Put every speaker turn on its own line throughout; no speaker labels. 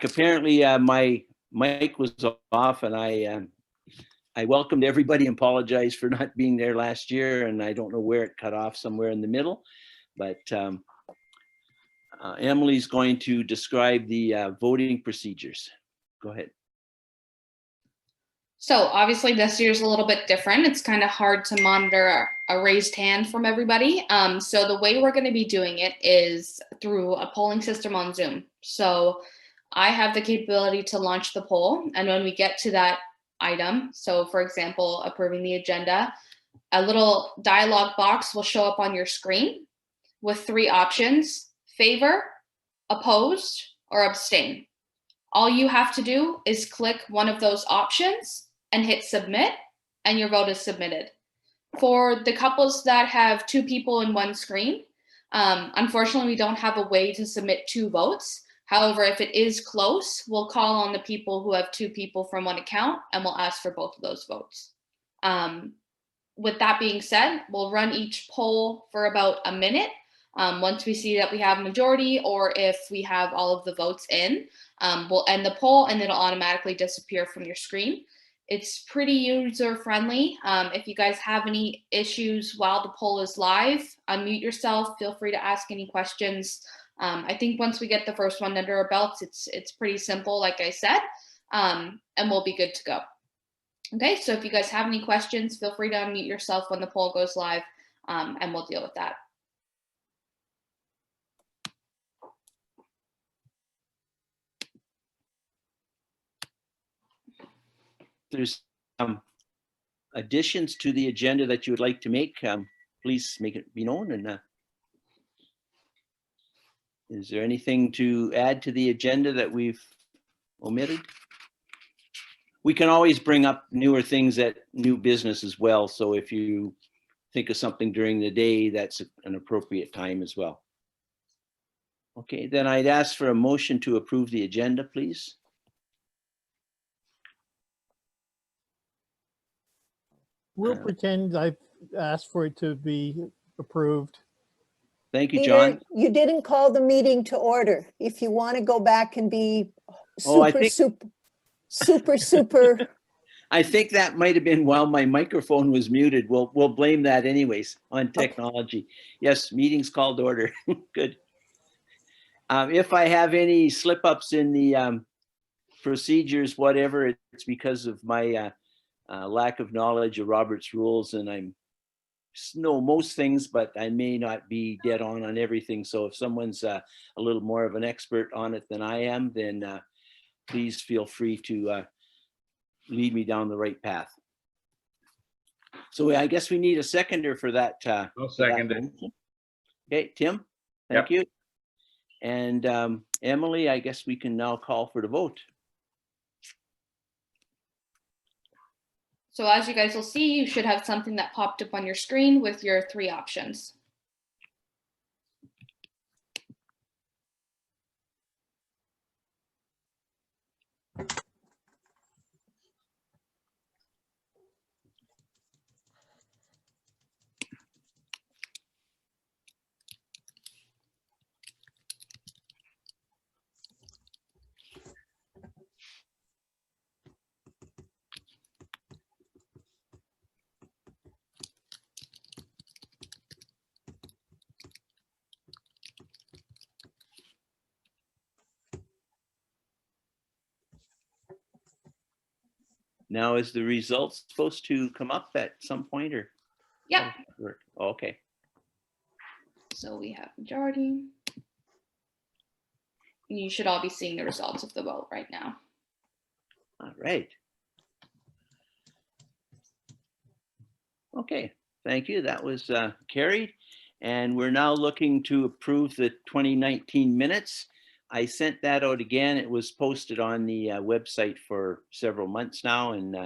back. Apparently my mic was off, and I welcomed everybody and apologized for not being there last year, and I don't know where it cut off, somewhere in the middle, but Emily's going to describe the voting procedures. Go ahead.
So obviously this year's a little bit different. It's kind of hard to monitor a raised hand from everybody. So the way we're going to be doing it is through a polling system on Zoom. So I have the capability to launch the poll, and when we get to that item, so for example, approving the agenda, a little dialog box will show up on your screen with 3 options: favor, opposed, or abstain. All you have to do is click one of those options and hit submit, and your vote is submitted. For the couples that have 2 people in one screen, unfortunately, we don't have a way to submit 2 votes. However, if it is close, we'll call on the people who have 2 people from one account, and we'll ask for both of those votes. With that being said, we'll run each poll for about a minute. Once we see that we have a majority, or if we have all of the votes in, we'll end the poll and it'll automatically disappear from your screen. It's pretty user friendly. If you guys have any issues while the poll is live, unmute yourself. Feel free to ask any questions. I think once we get the first one under our belts, it's pretty simple, like I said, and we'll be good to go. Okay, so if you guys have any questions, feel free to unmute yourself when the poll goes live, and we'll deal with that.
There's additions to the agenda that you would like to make, please make it be known. And is there anything to add to the agenda that we've omitted? We can always bring up newer things at new business as well. So if you think of something during the day, that's an appropriate time as well. Okay, then I'd ask for a motion to approve the agenda, please.
We'll pretend I've asked for it to be approved.
Thank you,
Peter,
John.
you didn't call the meeting to order. If you want to go back and be
Oh,
super.
I think that might have been while my microphone was muted. We'll blame that anyways on technology. Okay. Yes, meeting's called to order. Good. If I have any slip ups in the procedures, whatever, it's because of my lack of knowledge of Robert's rules, and I know most things, but I may not be dead on everything. So if someone's a little more of an expert on it than I am, then please feel free to lead me down the right path. So I guess we need a seconder for that.
I'll second it.
Okay, Tim, thank you. And Emily, I guess we can now call for the vote.
So as you guys will see, you should have something that popped up on your screen with your 3 options.
Now, is the results supposed to come up at some point, or?
Yep.
Oh, okay.
So we have majority. You should all be seeing the results of the vote right now.
All right. Okay, thank you. That was carried. And we're now looking to approve the 2019 minutes. I sent that out again. It was posted on the website for several months now, and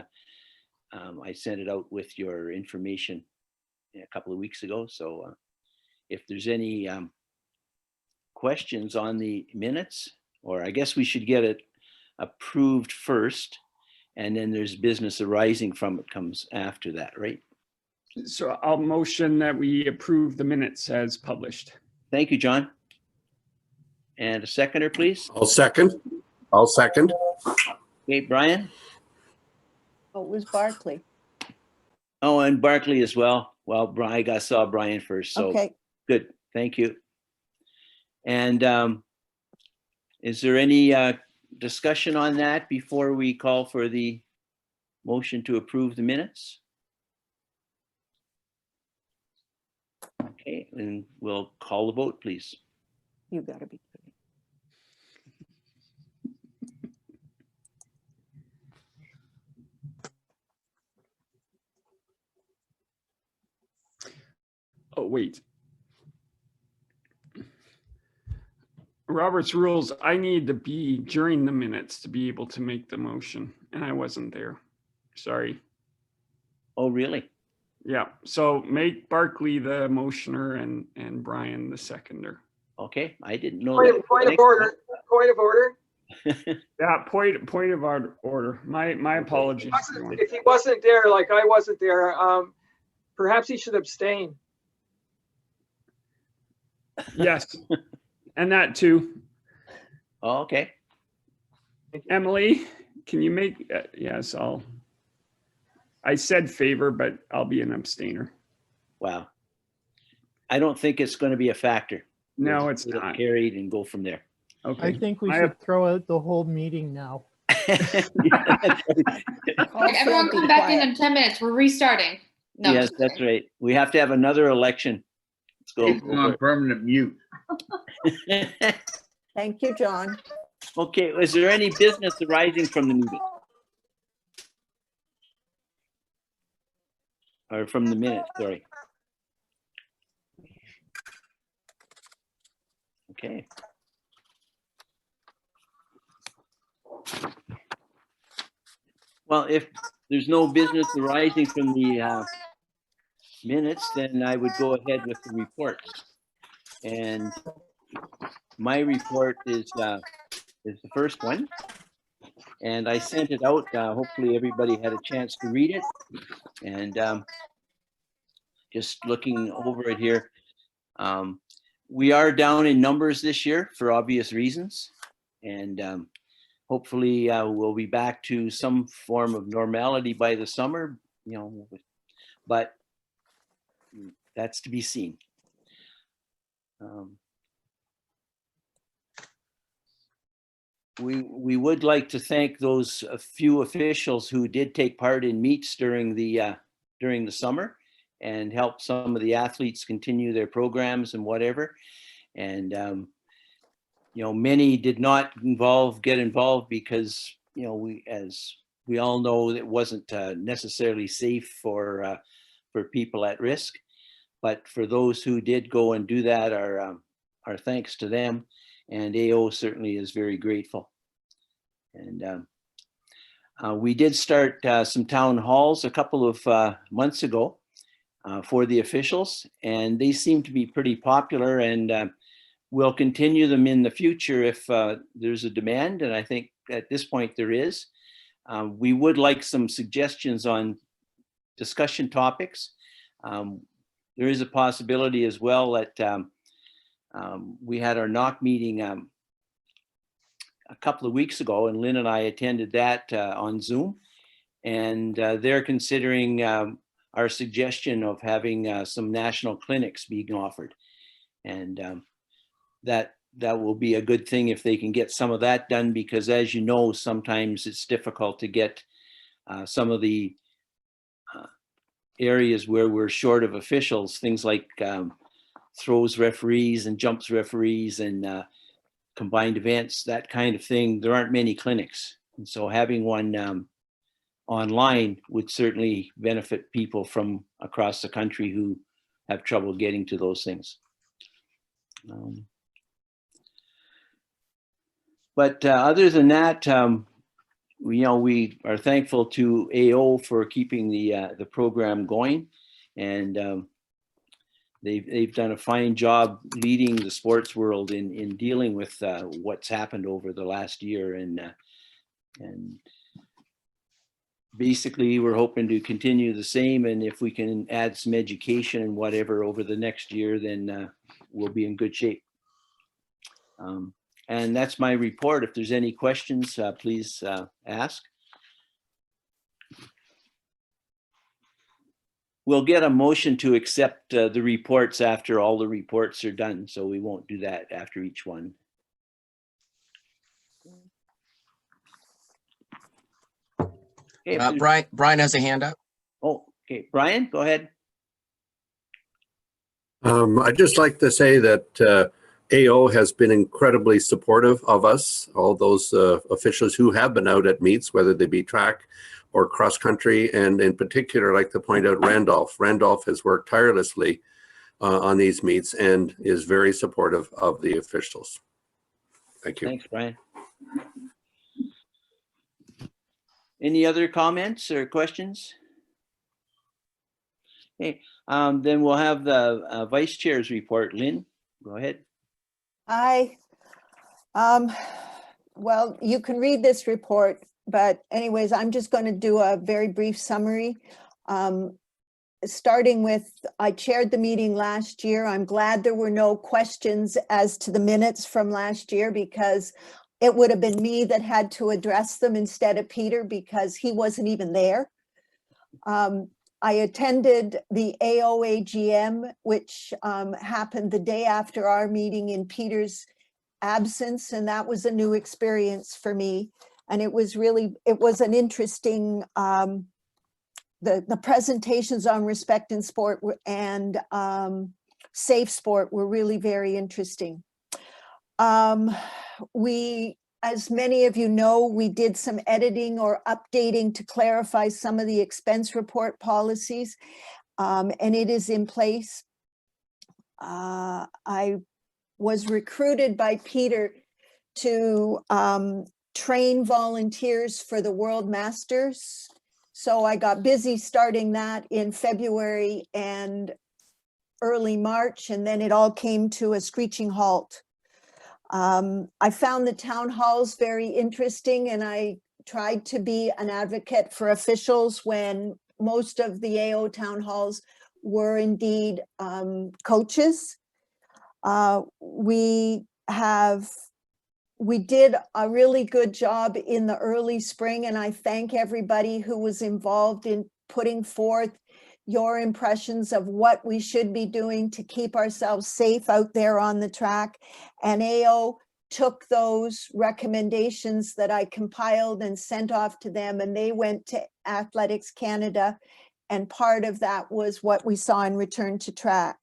I sent it out with your information a couple of weeks ago. So if there's any questions on the minutes, or I guess we should get it approved first, and then there's business arising from it comes after that, right?
So I'll motion that we approve the minutes as published.
Thank you, John. And a seconder, please.
I'll second.
I'll second.
Okay, Brian?
Oh, it was Bartley.
Oh, and Barkley as well. Well, Brian, I saw Brian first, so
Okay,
good. Thank you. And is there any discussion on that before we call for the motion to approve the minutes? Okay, and we'll call the vote, please.
you gotta be kidding.
Oh, wait. Robert's rules, I need to be during the minutes to be able to make the motion, and I wasn't there. Sorry.
Oh, really?
Yeah, so make Barkley the motioner and Brian the seconder.
Okay, I didn't know
Point
that.
of, point of order, point of order.
Yeah, point of order. My apologies. everyone.
If he wasn't there, like I wasn't there, perhaps he should abstain.
Yes, and that too.
Oh, okay.
Emily, can you make, yes, I said favor, but I'll be an abstainer.
Wow. I don't think it's going to be a factor.
No,
We'll
it's
get it
not.
carried and go from there.
Okay.
I think we
I
should throw out the whole meeting now.
Call
Everyone
Phil,
come
be
back in
quiet.
in 10 minutes. We're restarting. No,
Yes,
just
that's
kidding.
right. We have to have another election. Let's
He's
go.
on permanent mute.
Thank you, John.
Okay, is there any business arising from the meeting? Or from the minutes, sorry. Okay. Well, if there's no business arising from the minutes, then I would go ahead with the reports. And my report is the first one. And I sent it out. Hopefully everybody had a chance to read it. And just looking over it here, we are down in numbers this year for obvious reasons. And hopefully we'll be back to some form of normality by the summer, you know, but that's to be seen. We would like to thank those few officials who did take part in meets during the summer and help some of the athletes continue their programs and whatever. And you know, many did not get involved because, you know, as we all know, it wasn't necessarily safe for people at risk. But for those who did go and do that, our thanks to them. And AO certainly is very grateful. And we did start some town halls a couple of months ago for the officials, and they seem to be pretty popular, and we'll continue them in the future if there's a demand, and I think at this point there is. We would like some suggestions on discussion topics. There is a possibility as well that we had our NOC meeting a couple of weeks ago, and Lynn and I attended that on Zoom, and they're considering our suggestion of having some national clinics being offered. And that will be a good thing if they can get some of that done, because as you know, sometimes it's difficult to get some of the areas where we're short of officials, things like throws referees and jumps referees and combined events, that kind of thing. There aren't many clinics. And so having one online would certainly benefit people from across the country who have trouble getting to those things. But other than that, we are thankful to AO for keeping the program going, and they've done a fine job leading the sports world in dealing with what's happened over the last year, and basically we're hoping to continue the same, and if we can add some education and whatever over the next year, then we'll be in good shape. And that's my report. If there's any questions, please ask. We'll get a motion to accept the reports after all the reports are done, so we won't do that after each one. Okay,
Brian has a hand up.
oh, okay, Brian, go ahead.
I'd just like to say that AO has been incredibly supportive of us, all those officials who have been out at meets, whether they be track or cross country, and in particular, I'd like to point out Randolph. Randolph has worked tirelessly on these meets and is very supportive of the officials. Thank you.
Thanks, Brian. Any other comments or questions? Okay, then we'll have the vice chair's report. Lynn, go ahead.
Hi. Well, you can read this report, but anyways, I'm just going to do a very brief summary. Starting with, I chaired the meeting last year. I'm glad there were no questions as to the minutes from last year, because it would have been me that had to address them instead of Peter, because he wasn't even there. I attended the AOAGM, which happened the day after our meeting in Peter's absence, and that was a new experience for me. And it was an interesting, the presentations on respect in sport and safe sport were really very interesting. As many of you know, we did some editing or updating to clarify some of the expense report policies, and it is in place. I was recruited by Peter to train volunteers for the World Masters. So I got busy starting that in February and early March, and then it all came to a screeching halt. I found the town halls very interesting, and I tried to be an advocate for officials when most of the AO town halls were indeed coaches. We did a really good job in the early spring, and I thank everybody who was involved in putting forth your impressions of what we should be doing to keep ourselves safe out there on the track. And AO took those recommendations that I compiled and sent off to them, and they went to Athletics Canada, and part of that was what we saw in Return to Track.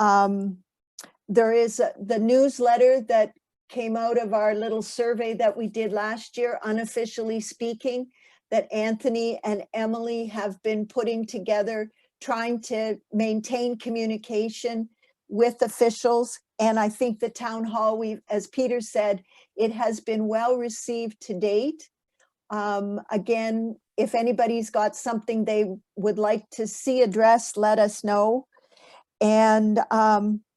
There is the newsletter that came out of our little survey that we did last year, Unofficially Speaking, that Anthony and Emily have been putting together, trying to maintain communication with officials. And I think the town hall, as Peter said, it has been well received to date. Again, if anybody's got something they would like to see addressed, let us know. And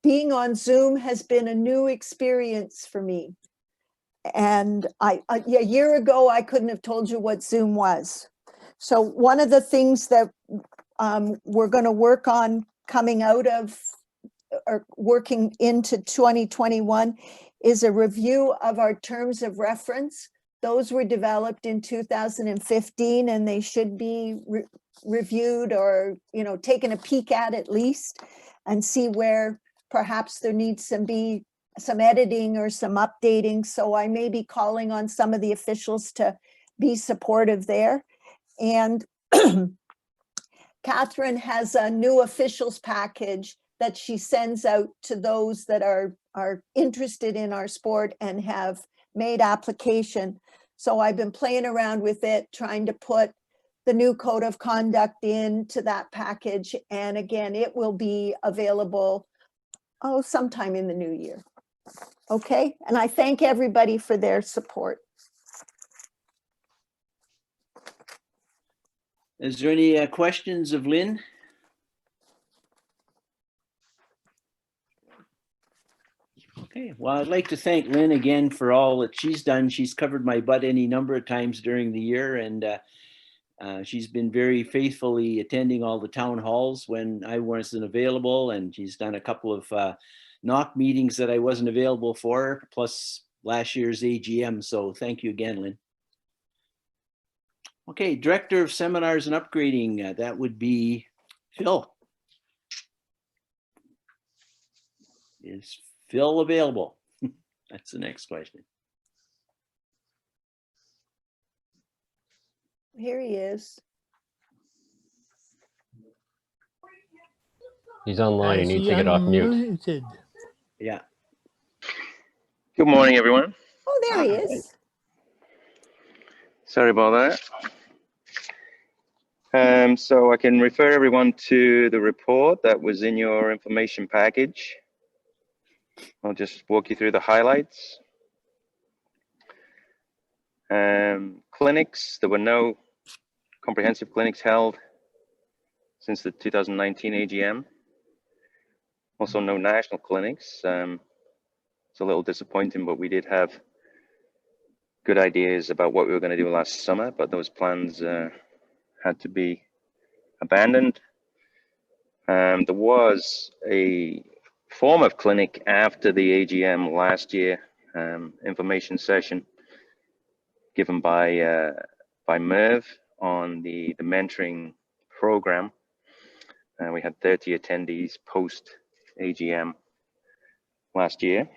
being on Zoom has been a new experience for me. And a year ago, I couldn't have told you what Zoom was. So one of the things that we're going to work on coming out of or working into 2021 is a review of our terms of reference. Those were developed in 2015, and they should be reviewed or, taken a peek at least, and see where perhaps there needs to be some editing or some updating. So I may be calling on some of the officials to be supportive there. And Catherine has a new officials package that she sends out to those that are interested in our sport and have made application. So I've been playing around with it, trying to put the new code of conduct into that package. And again, it will be available, sometime in the new year. Okay, and I thank everybody for their support.
Is there any questions of Lynn? Okay, well, I'd like to thank Lynn again for all that she's done. She's covered my butt any number of times during the year, and she's been very faithfully attending all the town halls when I wasn't available, and she's done a couple of NOC meetings that I wasn't available for, plus last year's AGM. So thank you again, Lynn. Okay, Director of Seminars and Upgrading, that would be Phil. Is Phil available? That's the next question.
Here he is.
He's online. He
Is
needs
he
to get off mute.
unmuted?
Yeah.
Good morning, everyone.
Oh, there he is.
Sorry about that. So I can refer everyone to the report that was in your information package. I'll just walk you through the highlights. Clinics, there were no comprehensive clinics held since the 2019 AGM. Also no national clinics. It's a little disappointing, but we did have good ideas about what we were going to do last summer, but those plans had to be abandoned. There was a form of clinic after the AGM last year, information session given by Merv on the mentoring program. We had 30 attendees post AGM last year.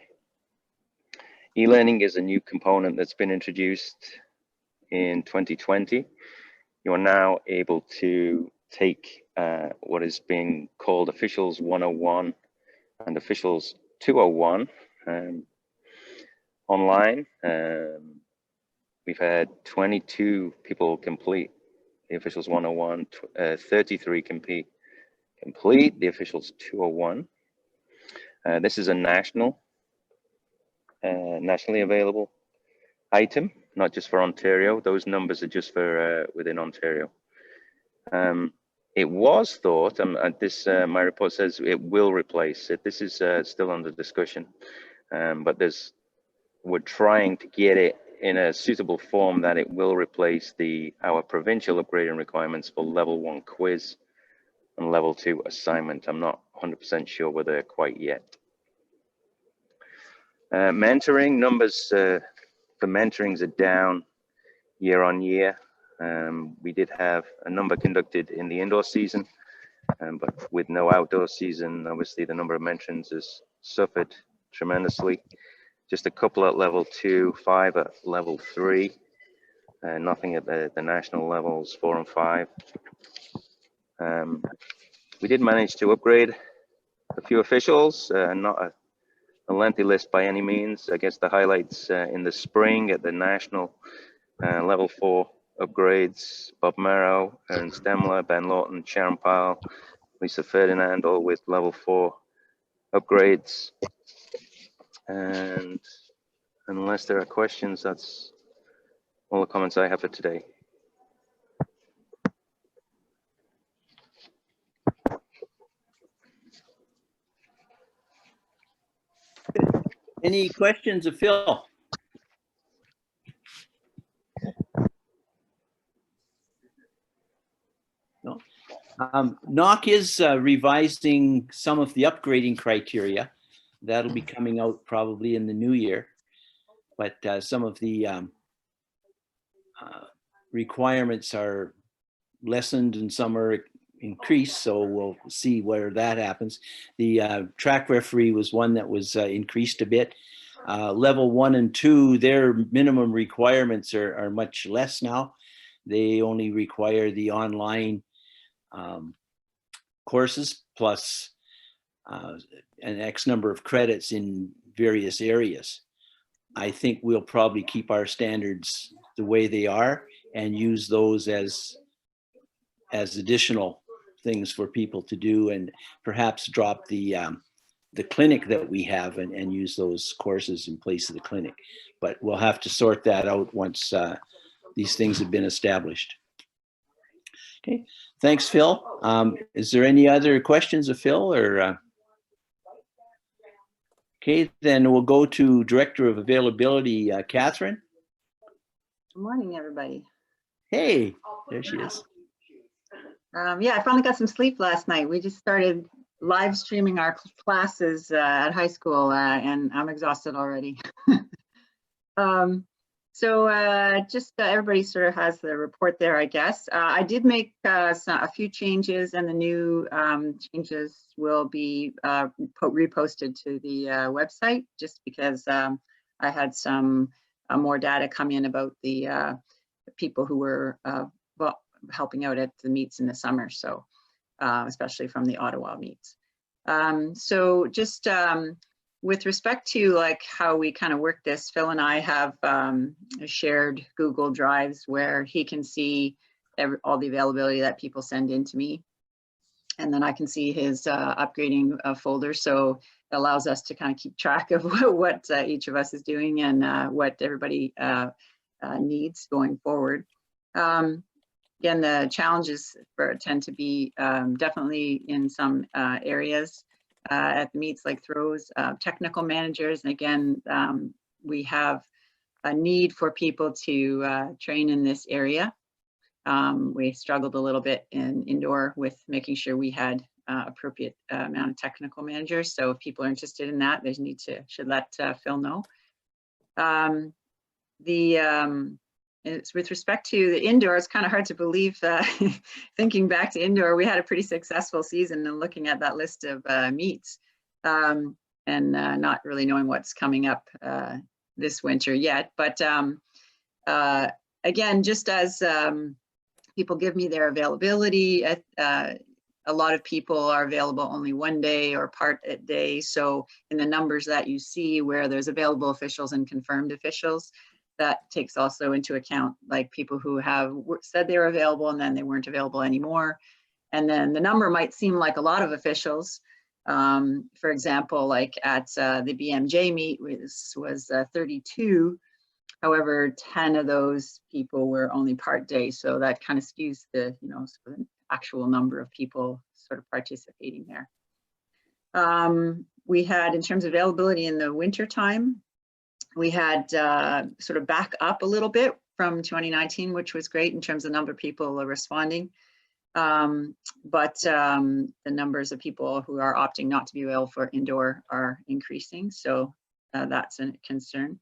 E-learning is a new component that's been introduced in 2020. You are now able to take what is being called Officials 101 and Officials 201 online. We've had 22 people complete the Officials 101, 33 complete the Officials 201. This is a nationally available item, not just for Ontario. Those numbers are just for within Ontario. It was thought, my report says it will replace it. This is still under discussion, but we're trying to get it in a suitable form that it will replace our provincial upgrading requirements for level 1 quiz and level 2 assignment. I'm not 100% sure whether they're quite yet. Mentoring numbers for mentorings are down year on year. We did have a number conducted in the indoor season, but with no outdoor season, obviously the number of mentorings has suffered tremendously. Just a couple at level 2, 5 at level 3, nothing at the national levels 4 and 5. We did manage to upgrade a few officials, not a lengthy list by any means. I guess the highlights in the spring at the national level 4 upgrades: Bob Merrow, Aaron Stemler, Ben Lawton, Sharon Powell, Lisa Ferdinand, all with level 4 upgrades. And unless there are questions, that's all the comments I have for today.
Any questions of Phil? No. NOC is revising some of the upgrading criteria. That'll be coming out probably in the new year. But some of the requirements are lessened and some are increased, so we'll see where that happens. The track referee was one that was increased a bit. Level 1 and 2, their minimum requirements are much less now. They only require the online courses plus an X number of credits in various areas. I think we'll probably keep our standards the way they are and use those as additional things for people to do, and perhaps drop the clinic that we have and use those courses in place of the clinic. But we'll have to sort that out once these things have been established. Okay, thanks, Phil. Is there any other questions of Phil or? Okay, then we'll go to Director of Availability, Catherine.
Good morning, everybody.
Hey, there she is.
Yeah, I finally got some sleep last night. We just started live streaming our classes at high school, and I'm exhausted already. Just everybody sort of has the report there, I guess. I did make a few changes, and the new changes will be reposted to the website, just because I had some more data come in about the people who were helping out at the meets in the summer, so especially from the Ottawa meets. With respect to like how we kind of work this, Phil and I have shared Google Drives where he can see all the availability that people send in to me. And then I can see his upgrading folder. So it allows us to kind of keep track of what each of us is doing and what everybody needs going forward. Again, the challenges tend to be definitely in some areas. At the meets like throws, technical managers, and again, we have a need for people to train in this area. We struggled a little bit in indoor with making sure we had appropriate amount of technical managers. So if people are interested in that, they should let Phil know. It's with respect to the indoor, it's kind of hard to believe, thinking back to indoor, we had a pretty successful season and looking at that list of meets and not really knowing what's coming up this winter yet. But again, just as people give me their availability, a lot of people are available only one day or part a day. So in the numbers that you see where there's available officials and confirmed officials, that takes also into account like people who have said they were available and then they weren't available anymore. And then the number might seem like a lot of officials. For example, like at the BMJ meet was 32. However, 10 of those people were only part day. So that kind of skews the, sort of actual number of people sort of participating there. We had, in terms of availability in the winter time, we had sort of back up a little bit from 2019, which was great in terms of number of people responding. But the numbers of people who are opting not to be available for indoor are increasing. So that's a concern.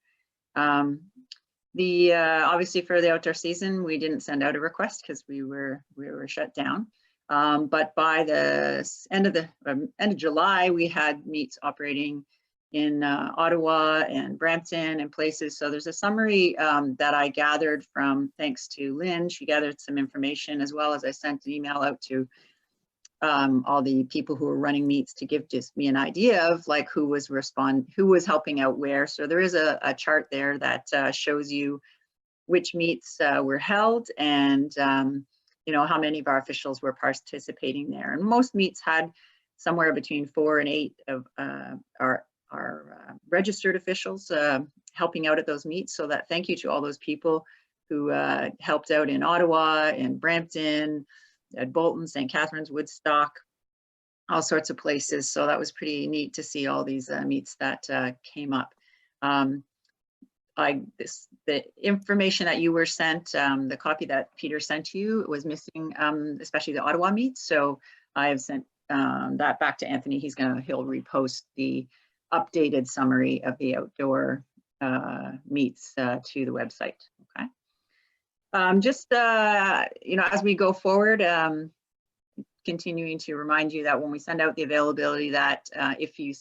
Obviously for the outdoor season, we didn't send out a request because we were shut down. But by the end of July, we had meets operating in Ottawa and Brampton and places. So there's a summary that I gathered from, thanks to Lynn. She gathered some information, as well as I sent an email out to all the people who were running meets to give just me an idea of like who was helping out where. So there is a chart there that shows you which meets were held and how many of our officials were participating there. And most meets had somewhere between 4 and 8 of our registered officials helping out at those meets. So that thank you to all those people who helped out in Ottawa and Brampton, at Bolton, St. Catharines, Woodstock, all sorts of places. So that was pretty neat to see all these meets that came up. The information that you were sent, the copy that Peter sent you was missing, especially the Ottawa meets. So I have sent that back to Anthony. He'll repost the updated summary of the outdoor meets to the website. Okay. As we go forward, continuing to remind you that when we send out the availability, that if you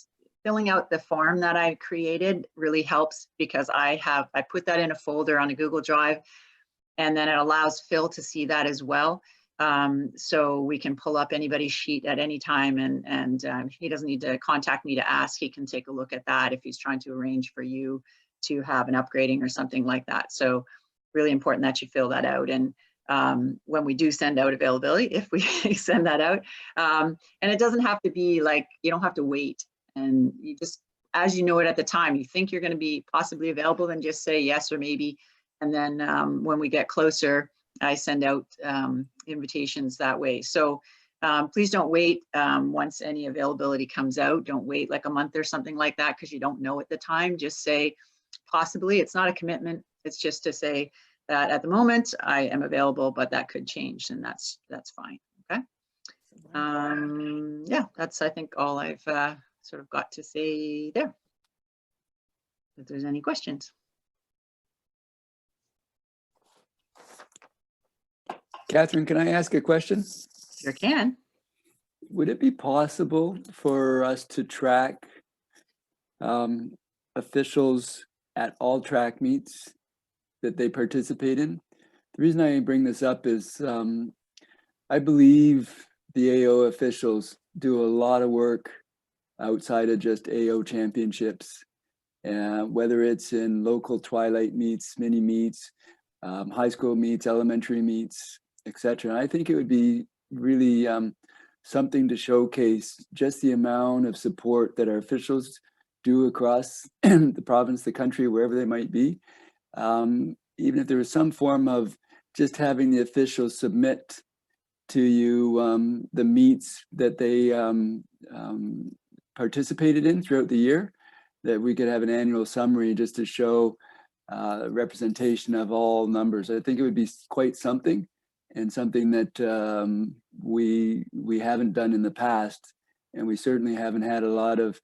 filling out the form that I created really helps, because I put that in a folder on a Google Drive, and then it allows Phil to see that as well. So we can pull up anybody's sheet at any time, and he doesn't need to contact me to ask. He can take a look at that if he's trying to arrange for you to have an upgrading or something like that. So really important that you fill that out. And when we do send out availability, if we send that out, and it doesn't have to be like, you don't have to wait, and you just, as you know it at the time, you think you're going to be possibly available, then just say yes or maybe. And then when we get closer, I send out invitations that way. So please don't wait once any availability comes out. Don't wait like a month or something like that, because you don't know at the time. Just say possibly. It's not a commitment. It's just to say that at the moment I am available, but that could change, and that's fine. Okay. Yeah, that's, I think, all I've sort of got to say there. If there's any questions.
Catherine, can I ask a question?
Sure can.
Would it be possible for us to track officials at all track meets that they participate in? The reason I bring this up is I believe the AO officials do a lot of work outside of just AO championships, whether it's in local twilight meets, mini meets, high school meets, elementary meets, etc. I think it would be really something to showcase just the amount of support that our officials do across the province, the country, wherever they might be. Even if there was some form of just having the officials submit to you the meets that they participated in throughout the year, that we could have an annual summary just to show representation of all numbers. I think it would be quite something, and something that we haven't done in the past, and we certainly haven't had a lot of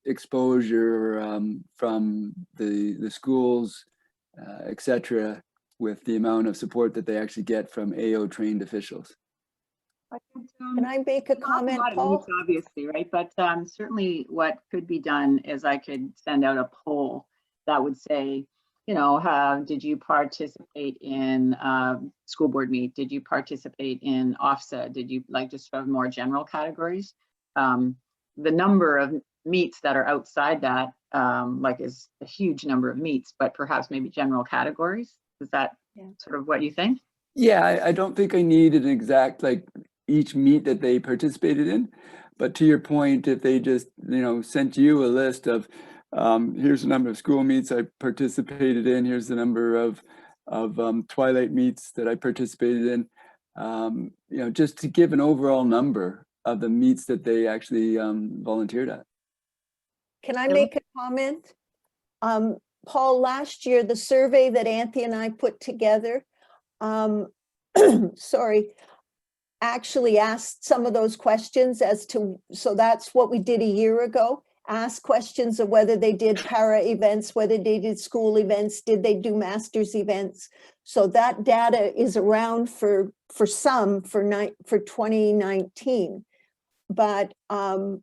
exposure from the schools, etc., with the amount of support that they actually get from AO trained officials.
Can I make a comment, Paul?
Obviously, right? But certainly what could be done is I could send out a poll that would say, you know, did you participate in school board meet? Did you participate in OFSA? Did you, like, just have more general categories? The number of meets that are outside that, like, is a huge number of meets, but perhaps maybe general categories. Is that sort of what you think?
Yeah, I don't think I need an exact, like, each meet that they participated in, but to your point, if they just, you know, sent you a list of here's the number of school meets I participated in, here's the number of twilight meets that I participated in, you know, just to give an overall number of the meets that they actually volunteered at. Can
I make a comment? Paul, last year, the survey that Anthony and I put together, sorry, actually asked some of those questions as to, so that's what we did a year ago, ask questions of whether they did para events, whether they did school events, did they do masters events. So that data is around for some for 2019. But, you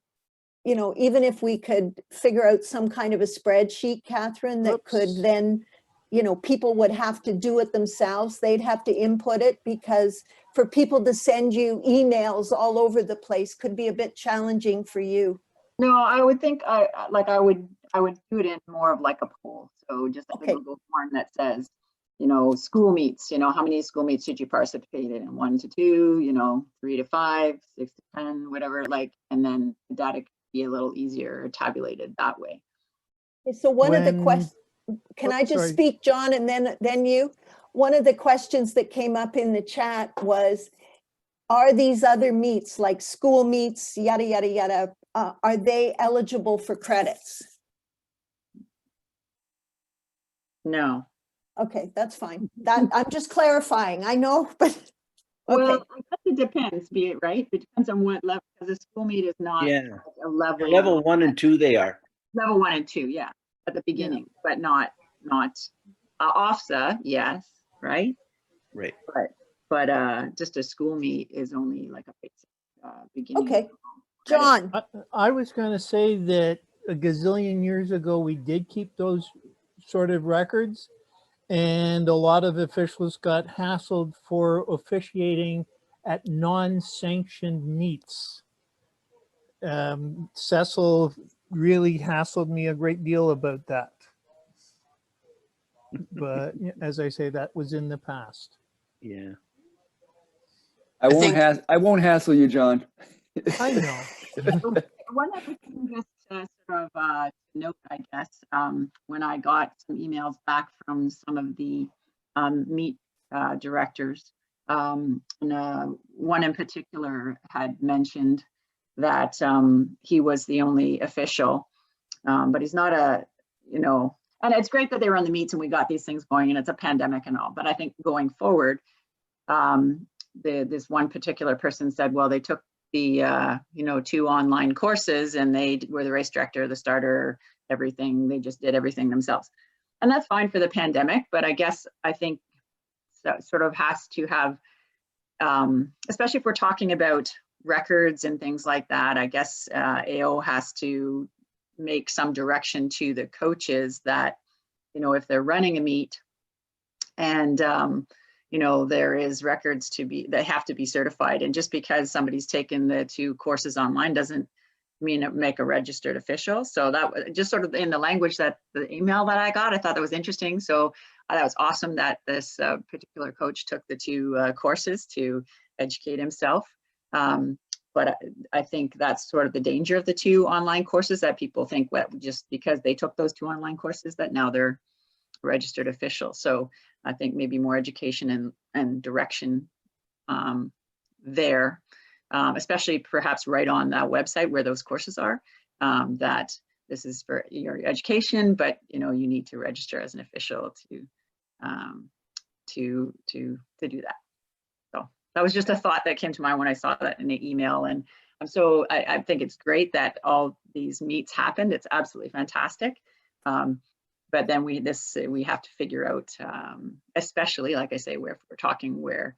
know, even if we could figure out some kind of a spreadsheet, Catherine, that could then, you know, people would have to do it themselves. They'd have to input it, because for people to send you emails all over the place could be a bit challenging for you.
No, I would think I would do it in more of like a poll. So just like a Google form that says, you know, school meets, you know, how many school meets did you participate in? 1 to 2, you know, 3 to 5, 6 to 10, whatever, like, and then the data could be a little easier tabulated that way.
So one of the questions, can I just speak, John, and then you? One of the questions that came up in the chat was, are these other meets, like school meets, yada, yada, yada, are they eligible for credits?
No.
Okay, that's fine. That I'm just clarifying. I know, but okay.
Well, I guess it depends, right? It depends on what level, because a school meet is not a level.
Level 1 and 2 they are.
Level 1 and 2, yeah, at the beginning, but not OFSA, yes, right?
Right.
But just a school meet is only like a basic beginning.
Okay, John.
I was going to say that a gazillion years ago, we did keep those sort of records, and a lot of officials got hassled for officiating at non-sanctioned meets. Cecil really hassled me a great deal about that. But as I say, that was in the past.
Yeah.
I won't hassle you, John.
I know.
One other thing, just sort of note, I guess, when I got some emails back from some of the meet directors, and, one in particular had mentioned that he was the only official, but he's not a, you know, and it's great that they were on the meets and we got these things going and it's a pandemic and all, but I think going forward, this one particular person said, well, they took the, 2 online courses and they were the race director, the starter, everything. They just did everything themselves. And that's fine for the pandemic, but I think that sort of has to have, especially if we're talking about records and things like that, I guess AO has to make some direction to the coaches that, if they're running a meet and, there is records that have to be certified. And just because somebody's taken the 2 courses online doesn't mean it make a registered official. So that just sort of in the language that the email that I got, I thought that was interesting. So that was awesome that this particular coach took the 2 courses to educate himself. But I think that's sort of the danger of the 2 online courses, that people think, well, just because they took those 2 online courses that now they're registered official. So I think maybe more education and direction there, especially perhaps right on that website where those courses are, that this is for your education, but you need to register as an official to do that. So that was just a thought that came to mind when I saw that in the email. And I think it's great that all these meets happened. It's absolutely fantastic. But then we have to figure out, especially like I say, where we're talking where,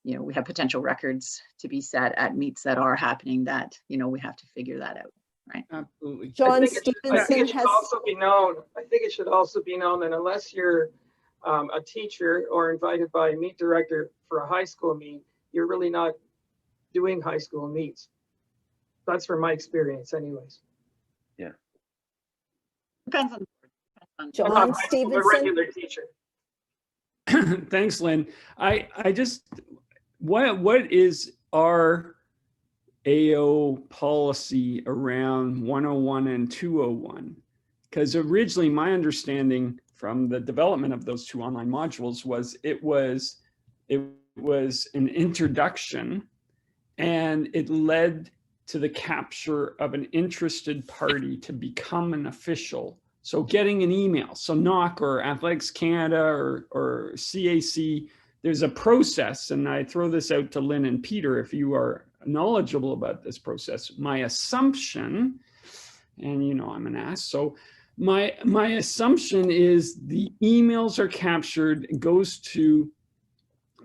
we have potential records to be set at meets that are happening, that, we have to figure that out, right?
Absolutely.
John
I think
Stevenson
it should
has,
also be known. I think it should also be known that unless you're a teacher or invited by a meet director for a high school meet, you're really not doing high school meets. That's from my experience, anyways.
Yeah.
Depends on
I'm not
John
a high school, a
Stevenson.
regular teacher.
Thanks, Lynn. I just, what is our AO policy around 101 and 201? Because originally my understanding from the development of those 2 online modules was it was an introduction, and it led to the capture of an interested party to become an official. So getting an email, so NOC or Athletics Canada or CAC, there's a process, and I throw this out to Lynn and Peter if you are knowledgeable about this process. My assumption, and I'm an ass, so my assumption is the emails are captured, goes to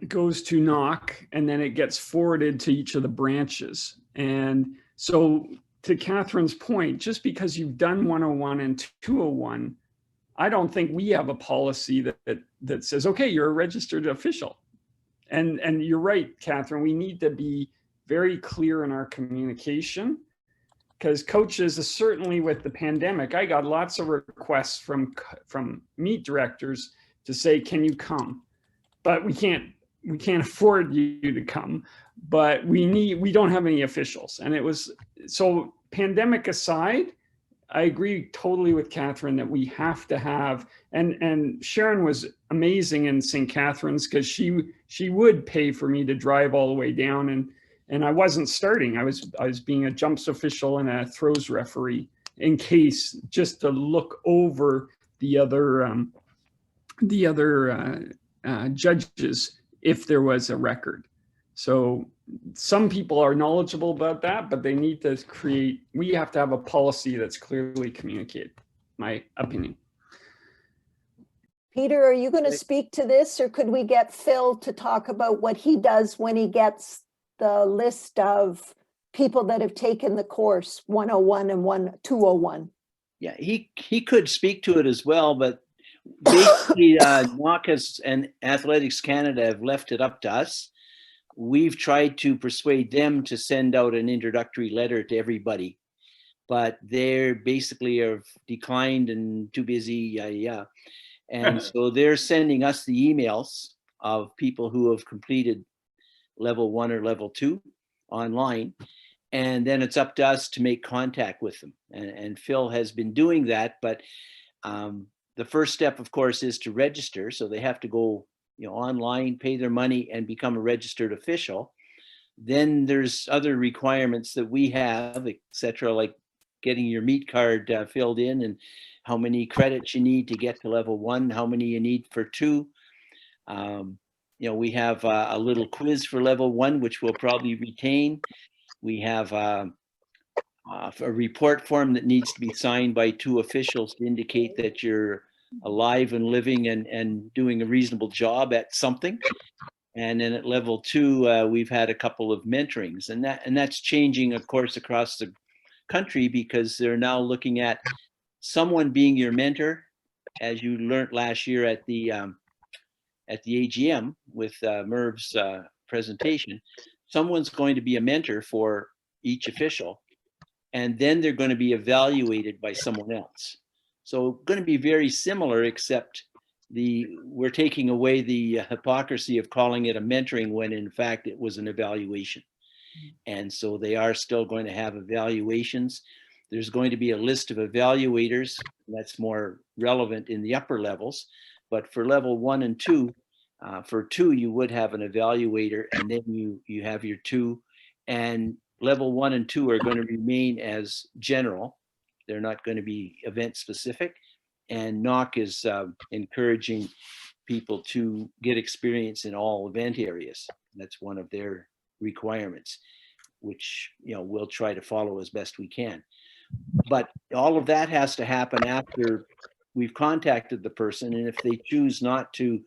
NOC, and then it gets forwarded to each of the branches. And so to Catherine's point, just because you've done 101 and 201, I don't think we have a policy that says, okay, you're a registered official. And you're right, Catherine, we need to be very clear in our communication, because coaches, certainly with the pandemic, I got lots of requests from meet directors to say, can you come? But we can't afford you to come, but we don't have any officials. And it was, so pandemic aside, I agree totally with Catherine that we have to have, and Sharon was amazing in St. Catharines, because she would pay for me to drive all the way down, and I wasn't starting. I was being a jumps official and a throws referee in case, just to look over the other judges if there was a record. So some people are knowledgeable about that, but they need to we have to have a policy that's clearly communicated, my opinion.
Peter, are you going to speak to this, or could we get Phil to talk about what he does when he gets the list of people that have taken the course 101 and 201?
Yeah, he could speak to it as well, but basically NOC and Athletics Canada have left it up to us. We've tried to persuade them to send out an introductory letter to everybody, but they're basically have declined and too busy, and so they're sending us the emails of people who have completed level 1 or level 2 online, and then it's up to us to make contact with them. And Phil has been doing that, but the first step, of course, is to register. So they have to go online, pay their money, and become a registered official. Then there's other requirements that we have, etc., like getting your meet card filled in, and how many credits you need to get to level 1, how many you need for 2. we have a little quiz for level 1, which we'll probably retain. We have a report form that needs to be signed by 2 officials to indicate that you're alive and living and doing a reasonable job at something. And then at level 2, we've had a couple of mentorings, and that's changing, of course, across the country, because they're now looking at someone being your mentor, as you learned last year at the AGM with Merv's presentation. Someone's going to be a mentor for each official, and then they're going to be evaluated by someone else. So going to be very similar, except we're taking away the hypocrisy of calling it a mentoring when in fact it was an evaluation. And so they are still going to have evaluations. There's going to be a list of evaluators that's more relevant in the upper levels, but for level 1 and 2, for 2 you would have an evaluator, and then you have your 2, and level 1 and 2 are going to remain as general. They're not going to be event specific. And NOC is encouraging people to get experience in all event areas. That's one of their requirements, which we'll try to follow as best we can. But all of that has to happen after we've contacted the person, and if they choose not to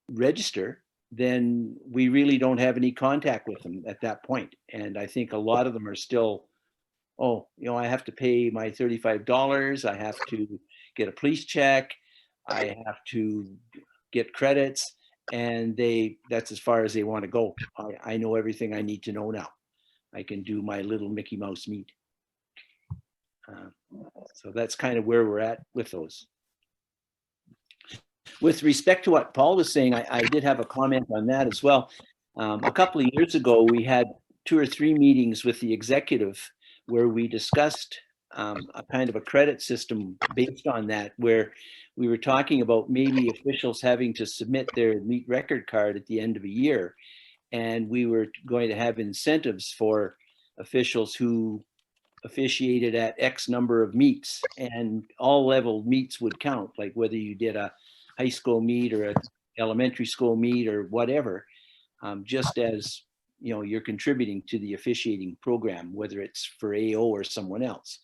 register, then we really don't have any contact with them at that point. And I think a lot of them are still, I have to pay my $35. I have to get a police check. I have to get credits. And that's as far as they want to go. I know everything I need to know now. I can do my little Mickey Mouse meet. So that's kind of where we're at with those. With respect to what Paul was saying, I did have a comment on that as well. A couple of years ago, we had 2 or 3 meetings with the executive where we discussed a kind of a credit system based on that, where we were talking about maybe officials having to submit their meet record card at the end of a year. And we were going to have incentives for officials who officiated at X number of meets, and all level meets would count, like whether you did a high school meet or an elementary school meet or whatever, just as you're contributing to the officiating program, whether it's for AO or someone else.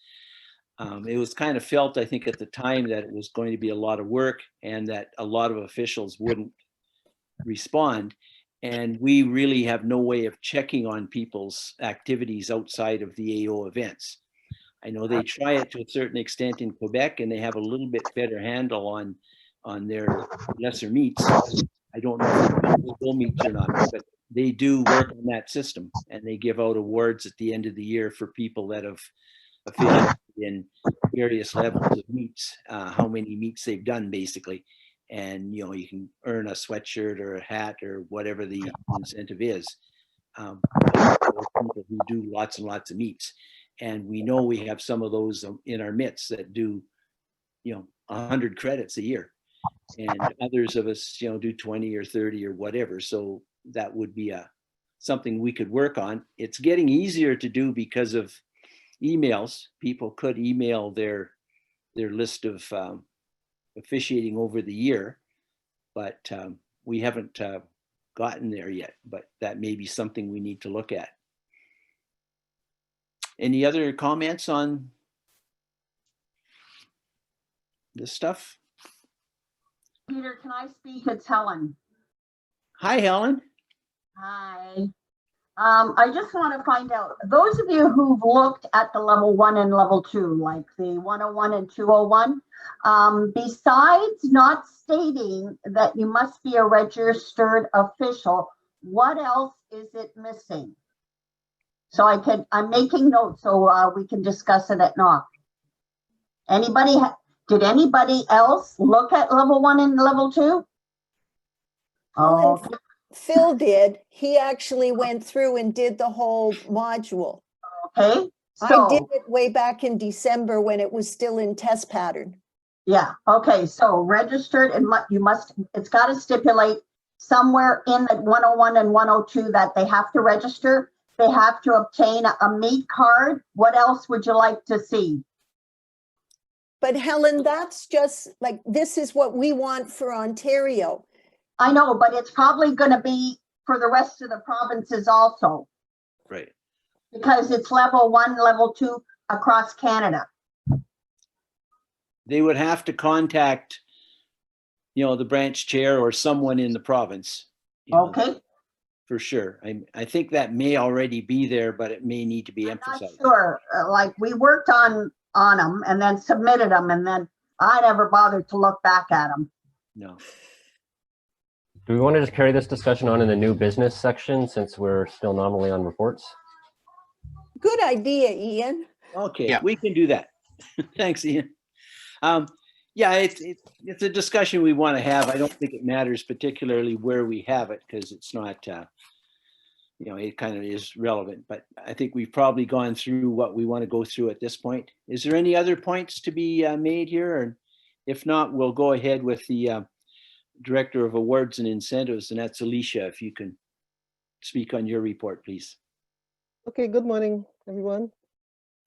It was kind of felt, I think, at the time that it was going to be a lot of work and that a lot of officials wouldn't respond. And we really have no way of checking on people's activities outside of the AO events. I know they try it to a certain extent in Quebec, and they have a little bit better handle on their lesser meets. I don't know if it's full meets or not, but they do work on that system, and they give out awards at the end of the year for people that have officiated in various levels of meets, how many meets they've done basically. And you can earn a sweatshirt or a hat or whatever the incentive is. People who do lots and lots of meets, and we know we have some of those in our midst that do 100 credits a year, and others of us do 20 or 30 or whatever. So that would be something we could work on. It's getting easier to do because of emails. People could email their list of officiating over the year, but we haven't gotten there yet, but that may be something we need to look at. Any other comments on this stuff?
Peter, can I speak? It's Helen.
Hi, Helen.
Hi. I just want to find out, those of you who've looked at the level 1 and level 2, like the 101 and 201, besides not stating that you must be a registered official, what else is it missing? So I'm making notes so we can discuss it at NOC. Did anybody else look at level 1 and level 2?
Oh, Phil did. He actually went through and did the whole module.
Okay.
I did it way back in December when it was still in test pattern.
Yeah. Okay. So registered, and it's got to stipulate somewhere in the 101 and 102 that they have to register. They have to obtain a meet card. What else would you like to see?
But Helen, that's just like, this is what we want for Ontario.
I know, but it's probably gonna be for the rest of the provinces also,
Right.
because it's level 1, level 2 across Canada.
They would have to contact, the branch chair or someone in the province.
Okay,
For sure. I think that may already be there, but it may need to be
I'm not
emphasized.
sure, like we worked on them and then submitted them, and then I never bothered to look back at them.
No.
Do we want to just carry this discussion on in the new business section since we're still nominally on reports?
Good idea, Ian.
Okay,
Yeah.
we can do that. Thanks, Ian. Yeah, it's a discussion we want to have. I don't think it matters particularly where we have it because it's not, it kind of is relevant. But I think we've probably gone through what we want to go through at this point. Is there any other points to be made here? Or if not, we'll go ahead with the Director of Awards and Incentives, and that's Alicia. If you can speak on your report, please.
Okay, good morning, everyone.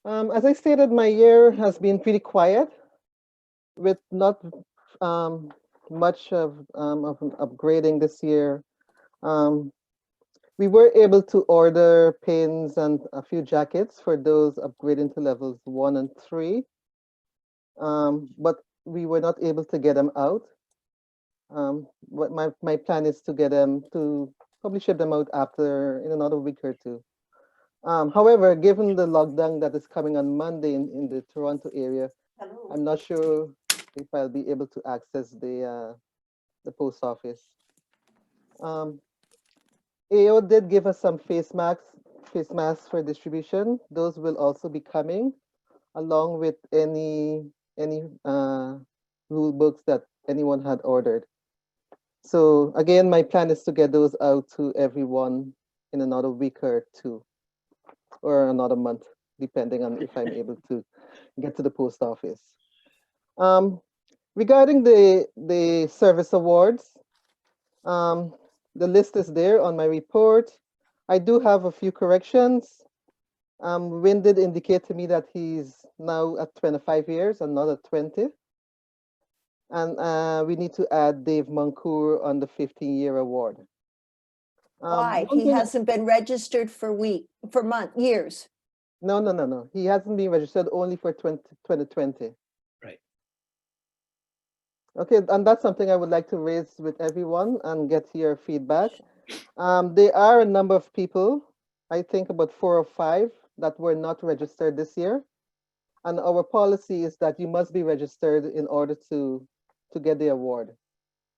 As I stated, my year has been pretty quiet with not much of upgrading this year. We were able to order pins and a few jackets for those upgrading to levels 1 and 3, but we were not able to get them out. But my plan is to get them to probably ship them out in another week or two. However, given the lockdown that is coming on Monday in the Toronto area, I'm not sure if I'll be able to access the post office. AO did give us some face masks for distribution. Those will also be coming, along with any rule books that anyone had ordered. So again, my plan is to get those out to everyone in another week or two, or another month, depending on if I'm able to get to the post office. Regarding the service awards, the list is there on my report. I do have a few corrections. Win did indicate to me that he's now at 25 years and not at 20. And we need to add Dave Moncour on the 15-year award.
Why? He hasn't been registered for years.
No. He hasn't been registered only for 2020.
Right.
Okay, and that's something I would like to raise with everyone and get your feedback. There are a number of people, I think about 4 or 5, that were not registered this year. And our policy is that you must be registered in order to get the award.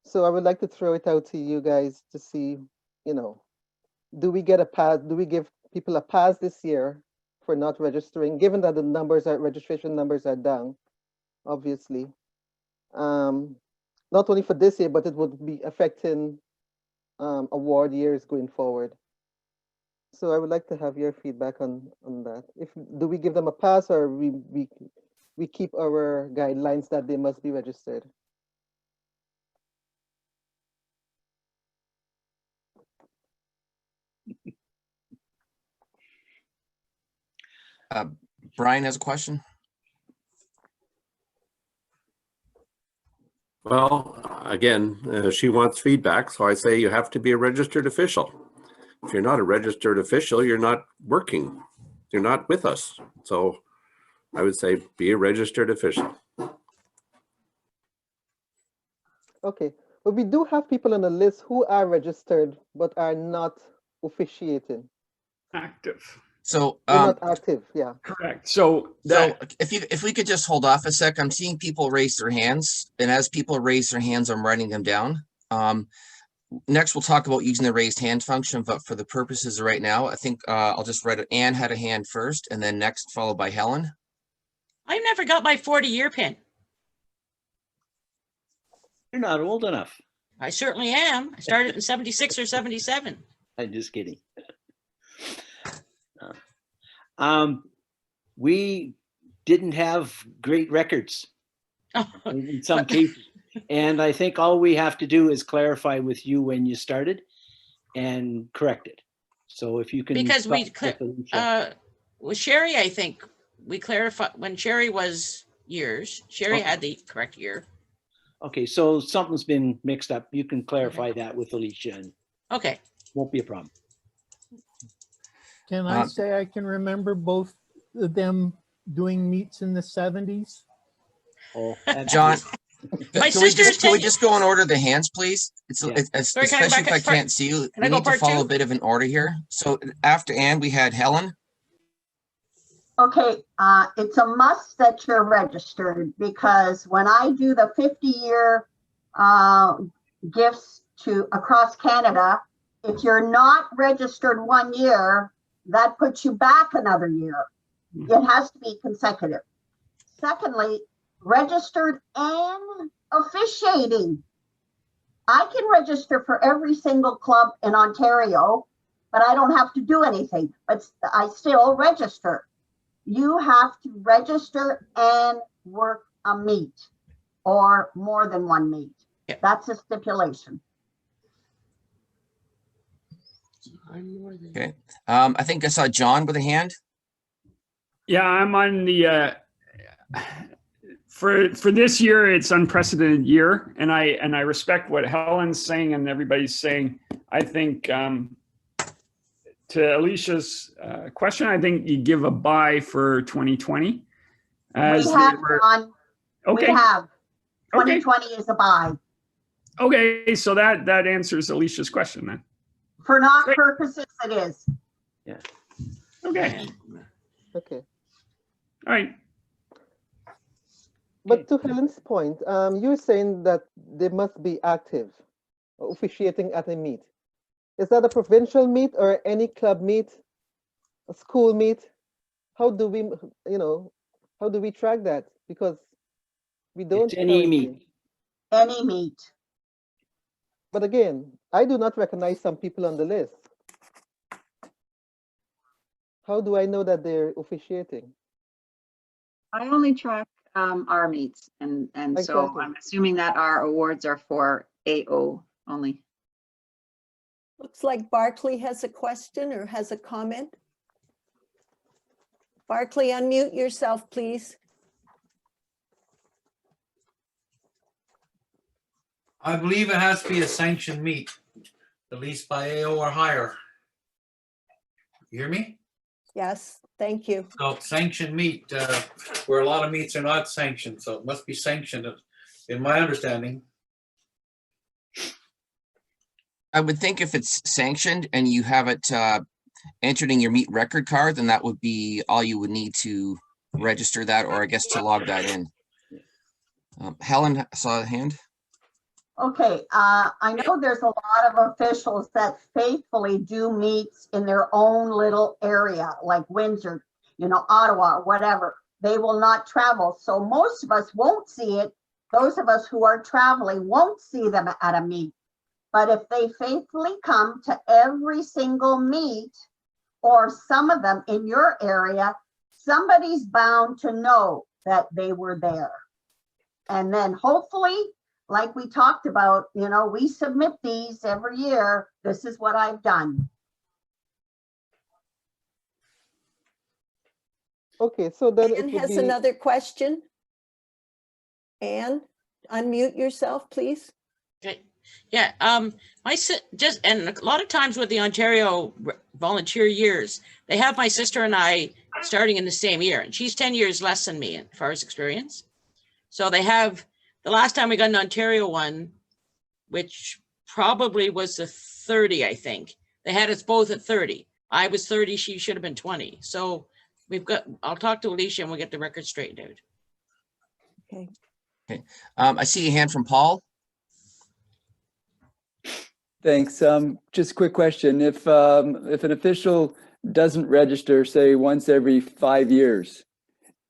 So I would like to throw it out to you guys to see, do we get a pass? Do we give people a pass this year for not registering, given that the registration numbers are down, obviously. Not only for this year, but it would be affecting award years going forward. So I would like to have your feedback on that. Do we give them a pass, or we keep our guidelines that they must be registered?
Brian has a question.
Well, again, she wants feedback, so I say you have to be a registered official. If you're not a registered official, you're not working. You're not with us. So I would say be a registered official.
Okay, but we do have people on the list who are registered but are not officiating.
Active.
So
They're not active, yeah.
Correct. So
if we could just hold off a sec, I'm seeing people raise their hands, and as people raise their hands, I'm writing them down. Next, we'll talk about using the raised hand function, but for the purposes of right now, I think I'll just write it. Anne had a hand first, and then next followed by Helen.
I've never got my 40-year pin.
You're not old enough.
I certainly am. I started in 76 or 77.
I'm just kidding. We didn't have great records in some cases. And I think all we have to do is clarify with you when you started and correct it. So if you can.
Because with Sherry, I think we clarified when Sherry was years. Sherry had the correct year.
Okay, so something's been mixed up. You can clarify that with Alicia and
Okay.
won't be a problem.
Can I say I can remember both of them doing meets in the 70s?
Oh,
John,
My
can we
sister's
can we
10
just go in order of the hands, please?
Yeah.
Sorry, can I
Especially
back
if I
up part-
can't see you.
can I
We
go
need to
part
follow
two?
a bit of an order here. So after Ann, we had Helen.
Okay, it's a must that you're registered, because when I do the 50-year gifts to across Canada, if you're not registered 1 year, that puts you back another year. It has to be consecutive. Secondly, registered and officiating. I can register for every single club in Ontario, but I don't have to do anything, but I still register. You have to register and work a meet or more than one meet.
Yeah.
That's a stipulation.
Okay. I think I saw John with a hand.
Yeah, I'm on the, for this year, it's unprecedented year. And I respect what Helen's saying and everybody's saying. I think to Alicia's question, I think you give a buy for 2020. As
We have,
were,
John.
okay.
We have.
Okay.
2020 is a buy.
Okay, so that answers Alicia's question then.
For not
Great.
purposes, it is.
Yeah.
Okay.
Okay.
All right.
But to Helen's point, you're saying that they must be active, officiating at a meet. Is that a provincial meet or any club meet, a school meet? How do we, how do we track that? Because we don't.
It's any meet.
Any meet.
But again, I do not recognize some people on the list. How do I know that they're officiating?
I only track our meets, and so
Exactly.
I'm assuming that our awards are for AO only.
Looks like Barclay has a question or has a comment. Barclay, unmute yourself, please.
I believe it has to be a sanctioned meet, at least by AO or higher. You hear me?
Yes, thank you.
So sanctioned meet, where a lot of meets are not sanctioned, so it must be sanctioned, in my understanding.
I would think if it's sanctioned and you have it entered in your meet record card, then that would be all you would need to register that, or I guess to log that in. Helen saw a hand.
Okay, I know there's a lot of officials that faithfully do meets in their own little area, like Windsor, Ottawa, or whatever. They will not travel. So most of us won't see it. Those of us who are traveling won't see them at a meet. But if they faithfully come to every single meet, or some of them in your area, somebody's bound to know that they were there. And then hopefully, like we talked about, we submit these every year. This is what I've done.
Okay, so then
Anne
it would
has
be,
another question. Anne, unmute yourself, please.
Okay. Yeah. And a lot of times with the Ontario volunteer years, they have my sister and I starting in the same year, and she's 10 years less than me as far as experience. So they have, the last time we got an Ontario one, which probably was the 30, I think. They had us both at 30. I was 30, she should have been 20. So I'll talk to Alicia and we'll get the record straightened out.
Okay.
Okay. I see a hand from Paul.
Thanks. Just a quick question. If an official doesn't register, say once every 5 years,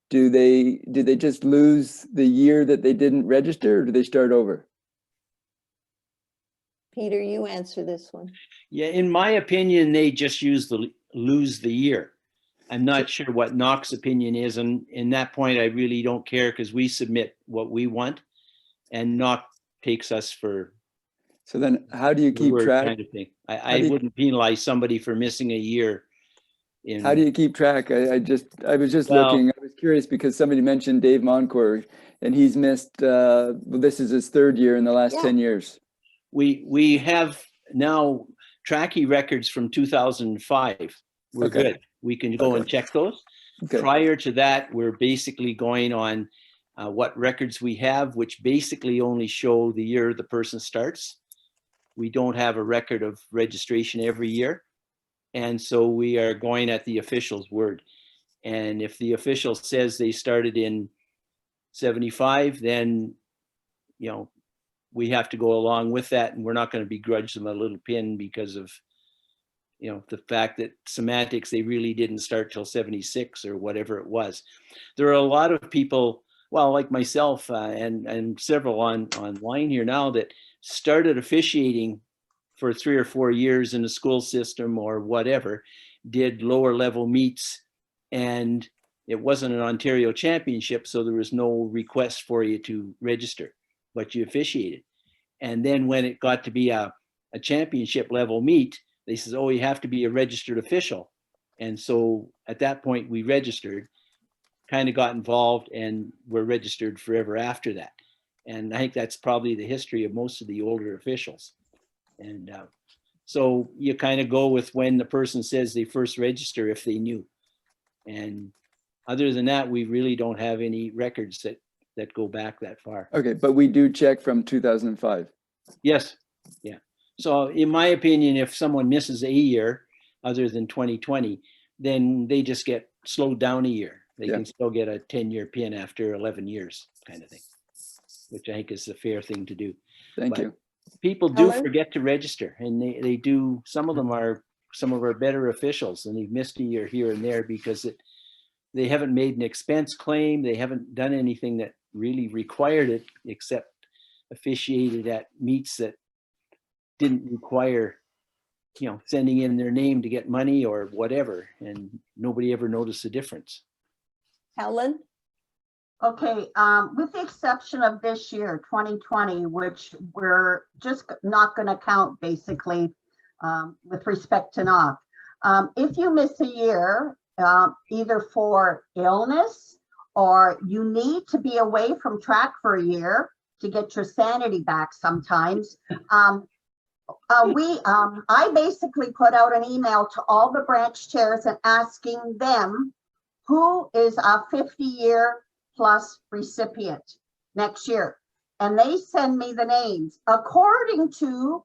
do they just lose the year that they didn't register, or do they start over?
Peter, you answer this one.
Yeah, in my opinion, they just lose the year. I'm not sure what Knox's opinion is, and in that point, I really don't care because we submit what we want, and Knox takes us for.
So then, how do you keep track?
Kind of thing. I wouldn't penalize somebody for missing a year.
How do you keep track? I was just looking. I was was curious because somebody mentioned Dave Moncourt, and he's missed, this is his third year in the last 10 years.
We have now tracky records from 2005. We're
Okay.
good. We can go and check those.
Okay.
Prior to that, we're basically going on what records we have, which basically only show the year the person starts. We don't have a record of registration every year. And so we are going at the official's word. And if the official says they started in 75, then, you know, we have to go along with that, and we're not going to begrudge them a little pin because of, you know, the fact that semantics, they really didn't start till 76 or whatever it was. There are a lot of people, well, like myself and several online here now that started officiating for 3 or 4 years in the school system or whatever, did lower level meets, and it wasn't an Ontario championship, so there was no request for you to register, but you officiated. And then when it got to be a championship level meet, they says, oh, you have to be a registered official. And so at that point we registered, kind of got involved, and were registered forever after that. And I think that's probably the history of most of the older officials. And so you kind of go with when the person says they first register, if they knew. And other than that, we really don't have any records that go back that far.
Okay, but we do check from 2005.
Yes, yeah. So in my opinion, if someone misses a year other than 2020, then they just get slowed down a year. They can still get a 10-year pin after 11 years kind of thing, which I think is a fair thing to do.
Thank you.
People do forget to register, and they do. Some of them are some of our better officials, and they've missed a year here and there because they haven't made an expense claim. They haven't done anything that really required it, except officiated at meets that didn't require, you know, sending in their name to get money or whatever, and nobody ever noticed the difference.
Helen? Okay, with the exception of this year, 2020, which we're just not going to count basically with respect to NOC. If you miss a year, either for illness or you need to be away from track for a year to get your sanity back sometimes, I basically put out an email to all the branch chairs and asking them who is a 50-year plus recipient next year. And they send me the names according to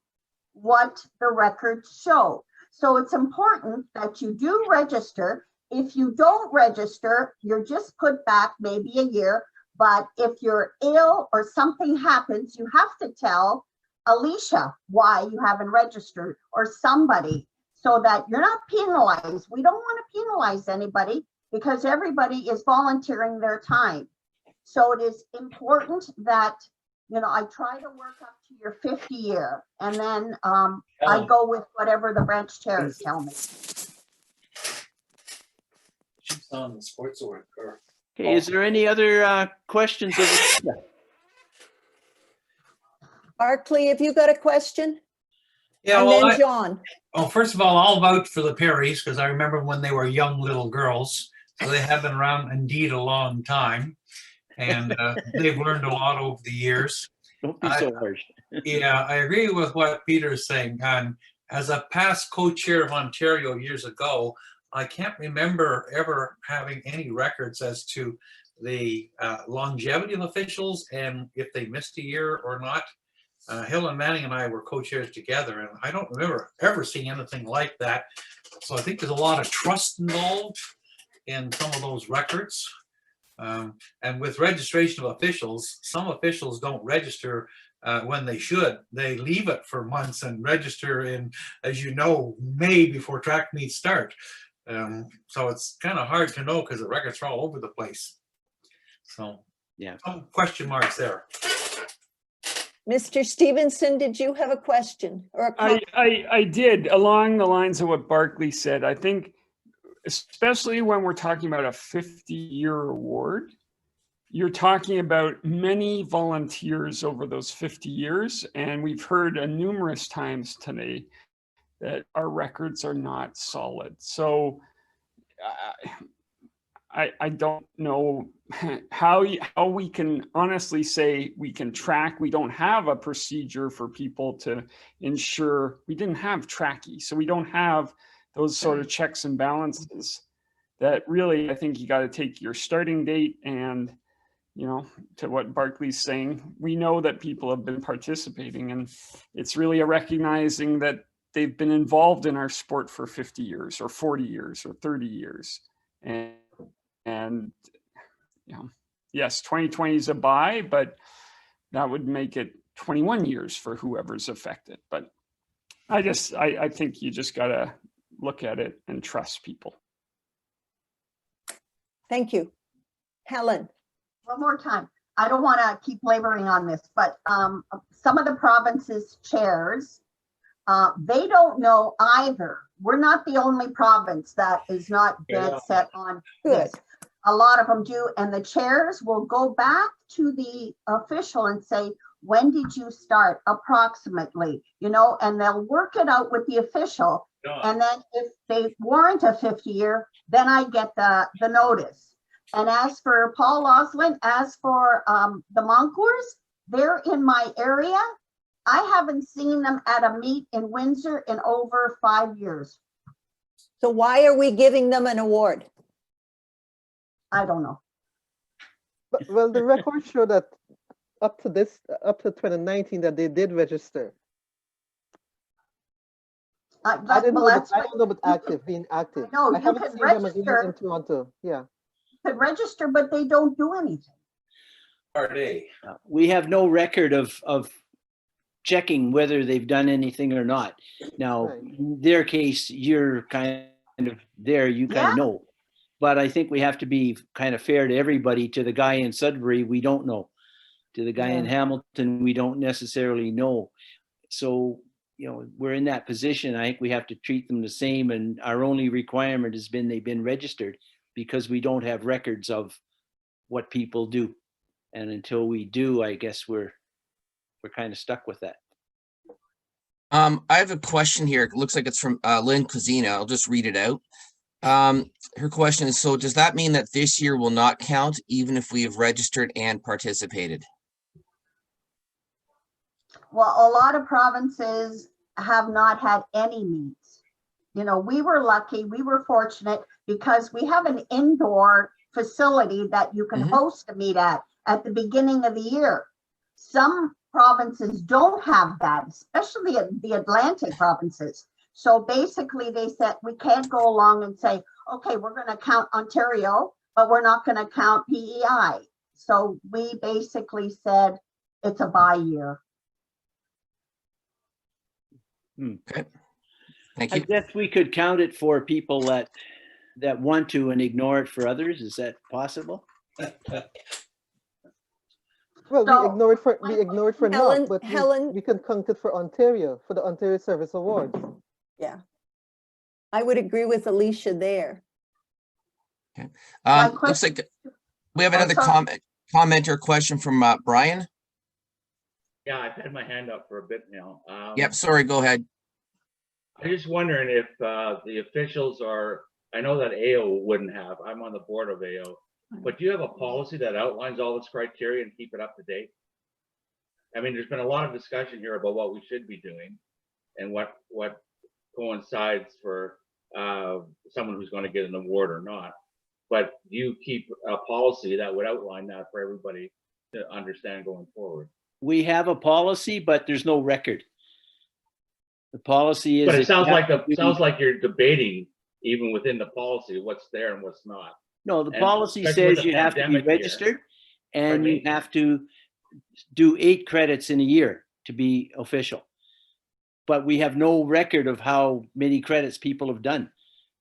what the records show. So it's important that you do register. If you don't register, you're just put back maybe a year. But if you're ill or something happens, you have to tell Alicia why you haven't registered, or somebody, so that you're not penalized. We don't want to penalize anybody because everybody is volunteering their time. So it is important that, you know, I try to work up to your 50 year, and then I go with whatever the branch chairs tell me.
She's on the sports org.
Okay, is there any other questions?
Barclay, have you got a question?
Yeah,
and
well,
then John.
Well, first of all, I'll vouch for the Perrys because I remember when they were young little girls. So they have been around indeed a long time, and they've learned a lot over the years.
Don't be so harsh.
Yeah, I agree with what Peter is saying. And as a past co-chair of Ontario years ago, I can't remember ever having any records as to the longevity of officials and if they missed a year or not. Helen Manning and I were co-chairs together, and I don't remember ever seeing anything like that. So I think there's a lot of trust involved in some of those records. And with registration of officials, some officials don't register when they should. They leave it for months and register in, as you know, May before track meets start. So it's kind of hard to know because the records are all over the place. So
yeah,
some question marks there.
Mr. Stevenson, did you have a question or a comment?
I did, along the lines of what Barclay said. I think, especially when we're talking about a 50-year award, you're talking about many volunteers over those 50 years. And we've heard numerous times today that our records are not solid. So I don't know how we can honestly say we can track. We don't have a procedure for people to ensure. We didn't have Tracky, so we don't have those sort of checks and balances. That really, I think you got to take your starting date and, you know, to what Barclay's saying, we know that people have been participating, and it's really a recognizing that they've been involved in our sport for 50 years or 40 years or 30 years. And you know, yes, 2020 is a buy, but that would make it 21 years for whoever's affected. But I think you just got to look at it and trust people.
Thank you. Helen.
One more time. I don't want to keep laboring on this, but some of the provinces' chairs, they don't know either. We're not the only province that is not dead set on this. A lot of them do, and the chairs will go back to the official and say, when did you start approximately, you know, and they'll work it out with the official. And then if they warrant a 50-year, then I get the notice. And as for Paul Osland, as for the Moncours, they're in my area. I haven't seen them at a meet in Windsor in over 5 years.
So why are we giving them an award?
I don't know.
But, well, the records show that up to 2019 that they did register. I don't know about being active.
No,
I haven't seen them again in Toronto. Yeah.
Could register, but they don't do anything.
Are they?
We have no record of checking whether they've done anything or not. Now, in their case, you're kind of there, you kind of know. But I think we have to be kind of fair to everybody. To the guy in Sudbury, we don't know. To the guy in Hamilton, we don't necessarily know. So, you know, we're in that position. I think we have to treat them the same. And our only requirement has been they've been registered, because we don't have records of what people do. And until we do, I guess we're kind of stuck with that.
I have a question here. It looks like it's from Lynn Cozina. I'll just read it out. Her question is, so does that mean that this year will not count even if we have registered and participated?
Well, a lot of provinces have not had any meets. You know, we were lucky, we were fortunate because we have an indoor facility that you can host a meet at the beginning of the year. Some provinces don't have that, especially the Atlantic provinces. So basically they said, we can't go along and say, okay, we're going to count Ontario, but we're not going to count PEI. So we basically said it's a bye year.
Okay. Thank you.
I guess we could count it for people that want to and ignore it for others. Is that possible?
Well, we ignore it for
Helen,
not, but we can count it for Ontario, for the Ontario Service Awards.
Yeah, I would agree with Alicia there.
Okay. Looks like we have another comment or question from Brian.
Yeah, I've had my hand up for a bit now.
Yep, sorry, go ahead.
I'm just wondering if the officials are, I know that AO wouldn't have, I'm on the board of AO, but do you have a policy that outlines all this criteria and keep it up to date? I mean, there's been a lot of discussion here about what we should be doing and what coincides for someone who's going to get an award or not. But do you keep a policy that would outline that for everybody to understand going forward?
We have a policy, but there's no record. The policy is.
But it sounds like you're debating even within the policy what's there and what's not.
No, the policy says you have to be registered and you have to do 8 credits in a year to be official. But we have no record of how many credits people have done.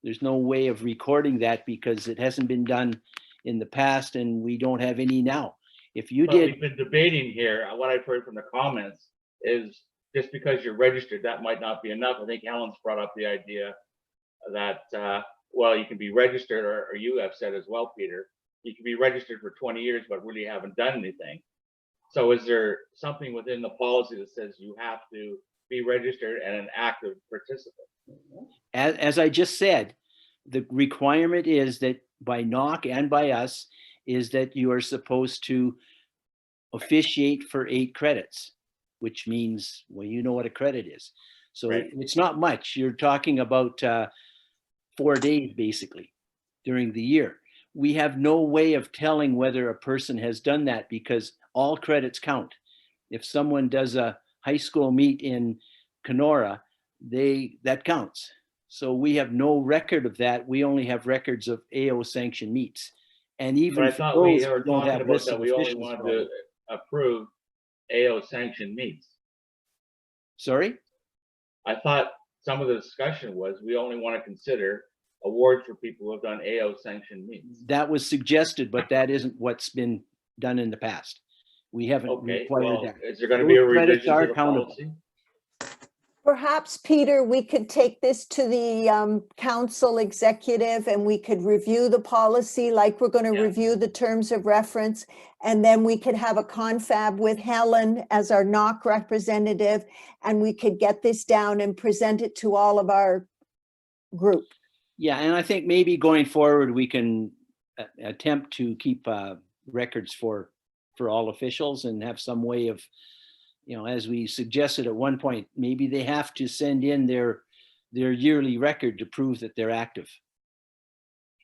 There's no way of recording that because it hasn't been done in the past and we don't have any now. If you did.
We've been debating here, what I've heard from the comments is just because you're registered, that might not be enough. I think Helen's brought up the idea that, well, you can be registered, or you have said as well, Peter, you can be registered for 20 years, but really haven't done anything. So is there something within the policy that says you have to be registered and an active participant?
As I just said, the requirement is that by NOC and by us is that you are supposed to officiate for 8 credits, which means, well, you know what a credit is. So
Right.
it's not much. You're talking about 4 days basically during the year. We have no way of telling whether a person has done that because all credits count. If someone does a high school meet in Kenora, that counts. So we have no record of that. We only have records of AO sanctioned meets. And even
But I
for
thought we
those,
were
we don't
talking
have
about
lists
that
of
we only
officials
wanted
for all
to
of them.
approve AO sanctioned meets.
Sorry?
I thought some of the discussion was we only want to consider awards for people who have done AO sanctioned meets.
That was suggested, but that isn't what's been done in the past. We haven't
Okay,
required
well,
that.
is there going to be a
Those credits
revision
are
to the
countable.
policy?
Perhaps, Peter, we could take this to the council executive and we could review the policy like we're going to review the terms of reference. And then we could have a confab with Helen as our NOC representative, and we could get this down and present it to all of our group.
Yeah, and I think maybe going forward, we can attempt to keep records for all officials and have some way of, you know, as we suggested at one point, maybe they have to send in their yearly record to prove that they're active.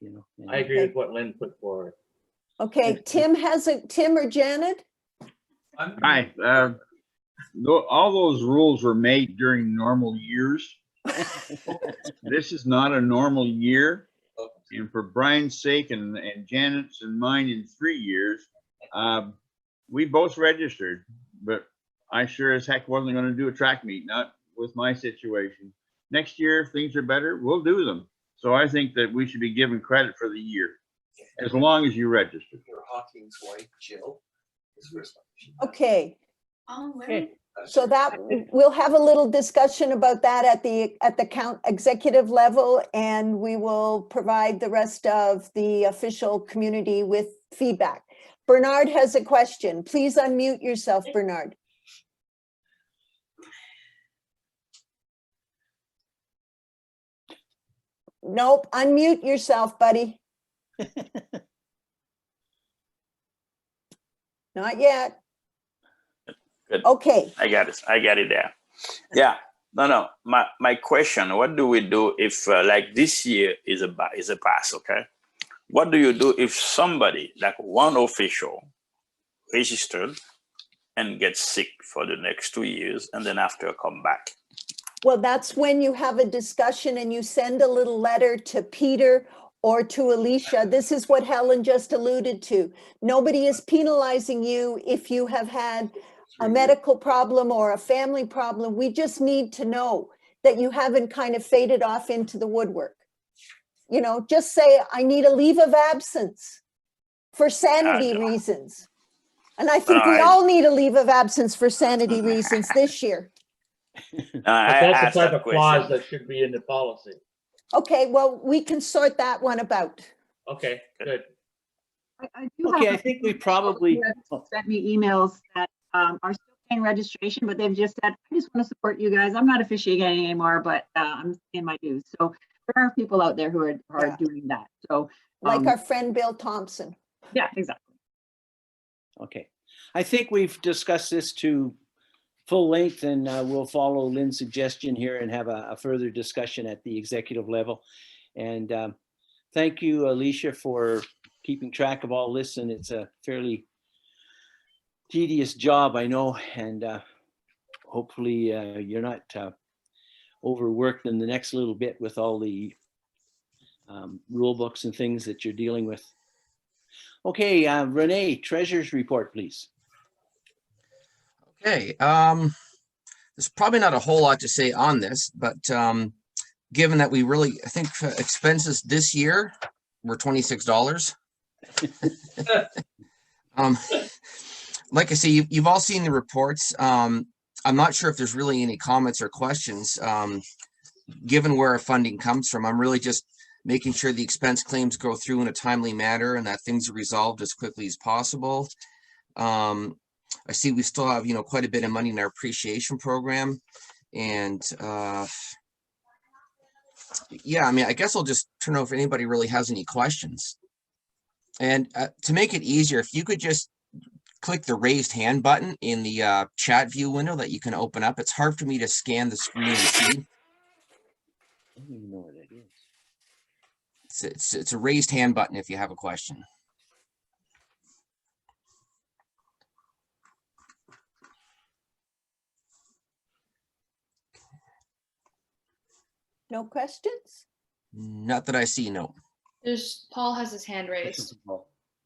You know,
I agree with what Lynn put forward.
Okay, Tim or Janet?
Hi. All those rules were made during normal years. This is not a normal year. And for Brian's sake and Janet's and mine in 3 years, we both registered, but I sure as heck wasn't going to do a track meet, not with my situation. Next year, if things are better, we'll do them. So I think that we should be given credit for the year, as long as you register.
Hocking's wife, Jill, is responsible.
Okay.
Okay.
So that we'll have a little discussion about that at the executive level, and we will provide the rest of the official community with feedback. Bernard has a question. Please unmute yourself, Bernard. Nope, unmute yourself, buddy. Not yet.
Good.
Okay.
I got it. I got it there. Yeah. No. My question: what do we do if, like this year is a pass? Okay. What do you do if somebody, like one official, registered and gets sick for the next 2 years, and then after come back?
Well, that's when you have a discussion and you send a little letter to Peter or to Alicia. This is what Helen just alluded to. Nobody is penalizing you if you have had a medical problem or a family problem. We just need to know that you haven't kind of faded off into the woodwork. You know, just say, I need a leave of absence for sanity reasons. And I think we all need a leave of absence for sanity reasons this year.
But that's the type of clause that should be in the policy.
Okay, well, we can sort that one about.
Okay, good.
Okay, I think we probably
sent me emails that are still paying registration, but they've just said, I just want to support you guys. I'm not officiating anymore, but I'm paying my dues. So there are people out there who are doing that. So
like our friend Bill Thompson.
Yeah, exactly.
Okay, I think we've discussed this to full length, and we'll follow Lynn's suggestion here and have a further discussion at the executive level. And thank you, Alicia, for keeping track of all this. And it's a fairly tedious job, I know, and hopefully you're not overworked in the next little bit with all the rule books and things that you're dealing with. Okay, Renee, treasurer's report, please.
Okay, there's probably not a whole lot to say on this, but given that we really, I think expenses this year were $26. Like I say, you've all seen the reports. I'm not sure if there's really any comments or questions. Given where our funding comes from, I'm really just making sure the expense claims go through in a timely manner and that things are resolved as quickly as possible. I see we still have, quite a bit of money in our appreciation program. And yeah, I mean, I guess I'll just turn over if anybody really has any questions. And to make it easier, if you could just click the raised hand button in the chat view window that you can open up. It's hard for me to scan the screen and see.
I don't even know what that is.
It's a raised hand button if you have a question.
No questions?
Not that I see, no.
There's Paul has his hand raised.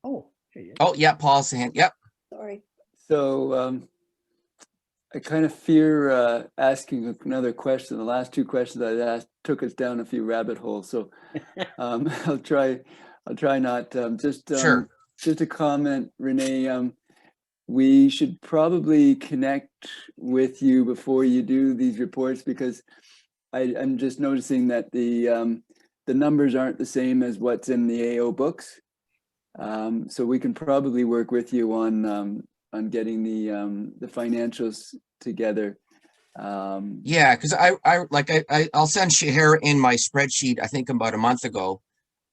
Oh, here you
Oh, yeah, Paul's hand. Yep.
Sorry.
So I kind of fear asking another question. The last two questions I asked took us down a few rabbit holes. So I'll try not.
Sure.
Just a comment, Renee. We should probably connect with you before you do these reports, because I'm just noticing that the numbers aren't the same as what's in the AO books. So we can probably work with you on getting the financials together.
Yeah, because I'll send Shahir in my spreadsheet, I think about a month ago,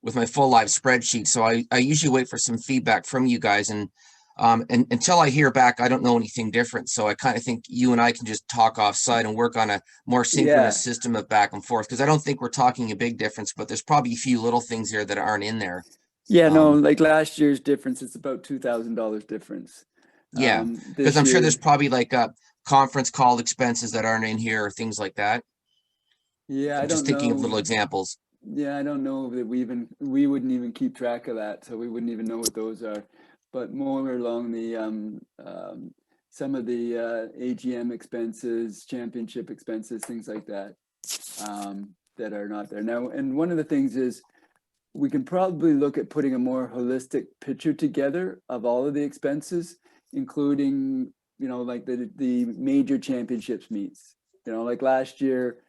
with my full live spreadsheet. So I usually wait for some feedback from you guys, and until I hear back, I don't know anything different. So I kind of think you and I can just talk offsite and work on a more synchronous system of back and forth, because I don't think we're talking a big difference, but there's probably a few little things there that aren't in there.
Yeah, no, like last year's difference, it's about $2,000 difference.
Yeah, because I'm sure there's probably like conference call expenses that aren't in here or things like that.
Yeah,
I'm just thinking of little examples.
Yeah, I don't know that we wouldn't even keep track of that, so we wouldn't even know what those are. But more along the some of the AGM expenses, championship expenses, things like that, that are not there now. And one of the things is, we can probably look at putting a more holistic picture together of all of the expenses, including, like the major championships meets. Like last year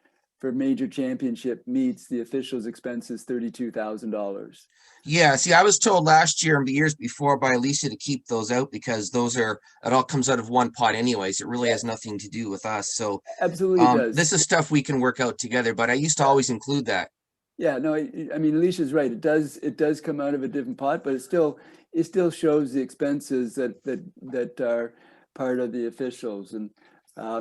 for major championship meets, the officials' expense is $32,000.
Yeah, see, I was told last year and the years before by Alicia to keep those out, because it all comes out of one pot anyways. It really has nothing to do with us. So
absolutely does.
This is stuff we can work out together, but I used to always include that.
Yeah, no, I mean, Alicia's right. It does come out of a different pot, but it still shows the expenses that are part of the officials, and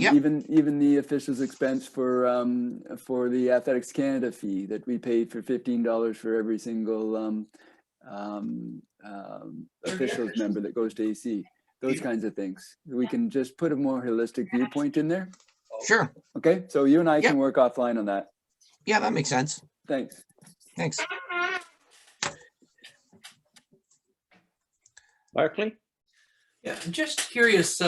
even the officials' expense for the Athletics Canada fee that we paid for $15 for every single officials member that goes to AC. Those kinds of things. We can just put a more holistic viewpoint in there.
Sure.
Okay, so you and I can work offline on that.
Yeah, that makes sense.
Thanks.
Thanks.
Barclay?
Yeah, I'm just curious,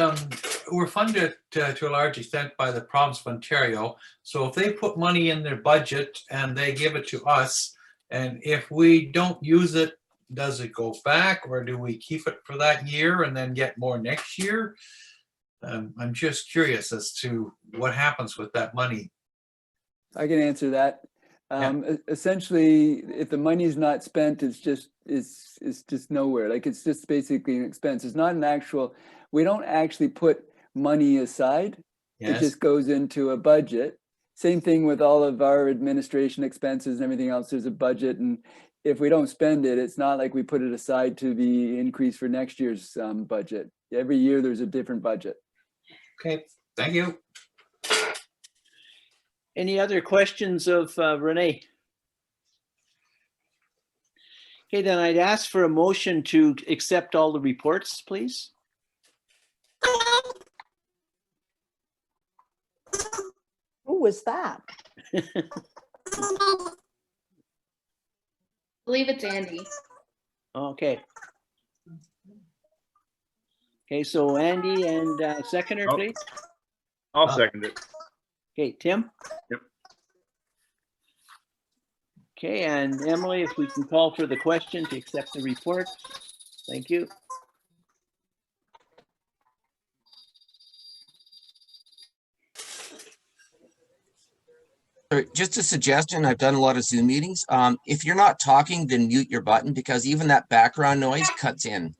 we're funded to a large extent by the province of Ontario. So if they put money in their budget and they give it to us, and if we don't use it, does it go back, or do we keep it for that year and then get more next year? I'm just curious as to what happens with that money.
I can answer that. Essentially, if the money is not spent, it's just nowhere. Like, it's just basically an expense. It's not an actual. We don't actually put money aside.
Yes.
It just goes into a budget. Same thing with all of our administration expenses and everything else. There's a budget, and if we don't spend it, it's not like we put it aside to be increased for next year's budget. Every year there's a different budget.
Okay, thank you.
Any other questions of Renee? Okay, then I'd ask for a motion to accept all the reports, please.
Who was that?
I believe it's Andy.
Okay. Okay, so Andy and seconder, please.
I'll second it.
Okay, Tim?
Yep.
Okay, and Emily, if we can call for the question to accept the report. Thank you.
Just a suggestion, I've done a lot of Zoom meetings. If you're not talking, then mute your button, because even that background noise cuts in.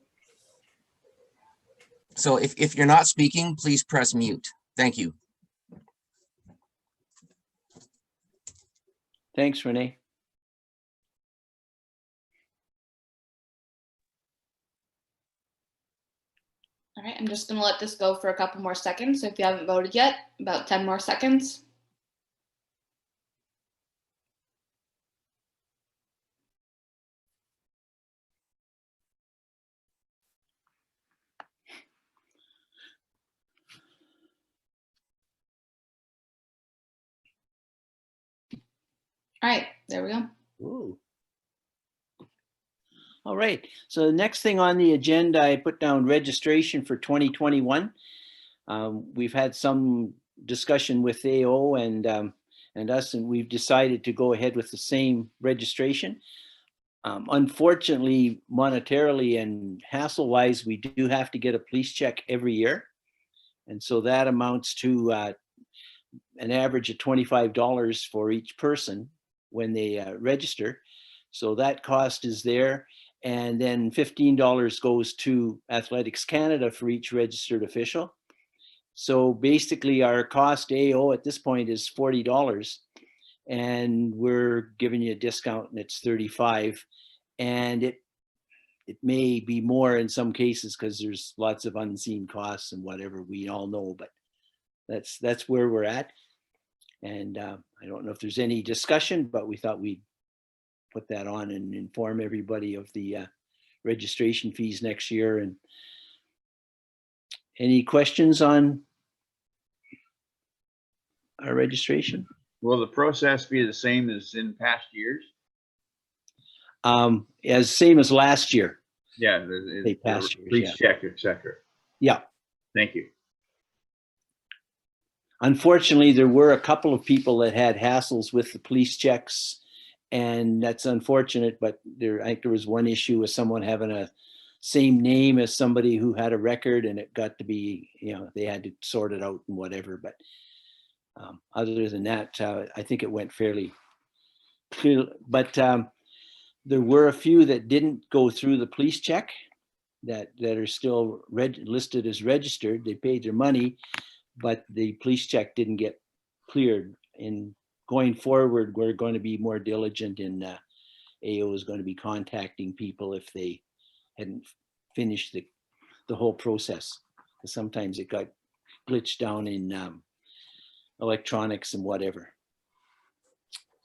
So if you're not speaking, please press mute. Thank you.
Thanks, Renee.
just going to let this go for a couple more seconds. So if you haven't voted yet, about 10 more seconds. All right, there we go.
Ooh. All right, so the next thing on the agenda, I put down registration for 2021. We've had some discussion with AO and us, and we've decided to go ahead with the same registration. Unfortunately, monetarily and hassle-wise, we do have to get a police check every year. And so that amounts to an average of $25 for each person when they register. So that cost is there. And then $15 goes to Athletics Canada for each registered official. So basically our cost AO at this point is $40, and we're giving you a discount and it's $35. And it may be more in some cases because there's lots of unseen costs and whatever, we all know, but that's where we're at. And I don't know if there's any discussion, but we thought we'd put that on and inform everybody of the registration fees next year. And any questions on our registration?
Will the process be the same as in past years?
As same as last year.
Yeah,
past years,
police check, etc.
Yeah.
Thank you.
Unfortunately, there were a couple of people that had hassles with the police checks, and that's unfortunate, but I think there was one issue with someone having a same name as somebody who had a record, and it got to be, they had to sort it out and whatever. But other than that, I think it went fairly clear. But there were a few that didn't go through the police check that are still listed as registered. They paid their money, but the police check didn't get cleared. And going forward, we're going to be more diligent, and AO is going to be contacting people if they hadn't finished the whole process. Because sometimes it got glitched down in electronics and whatever.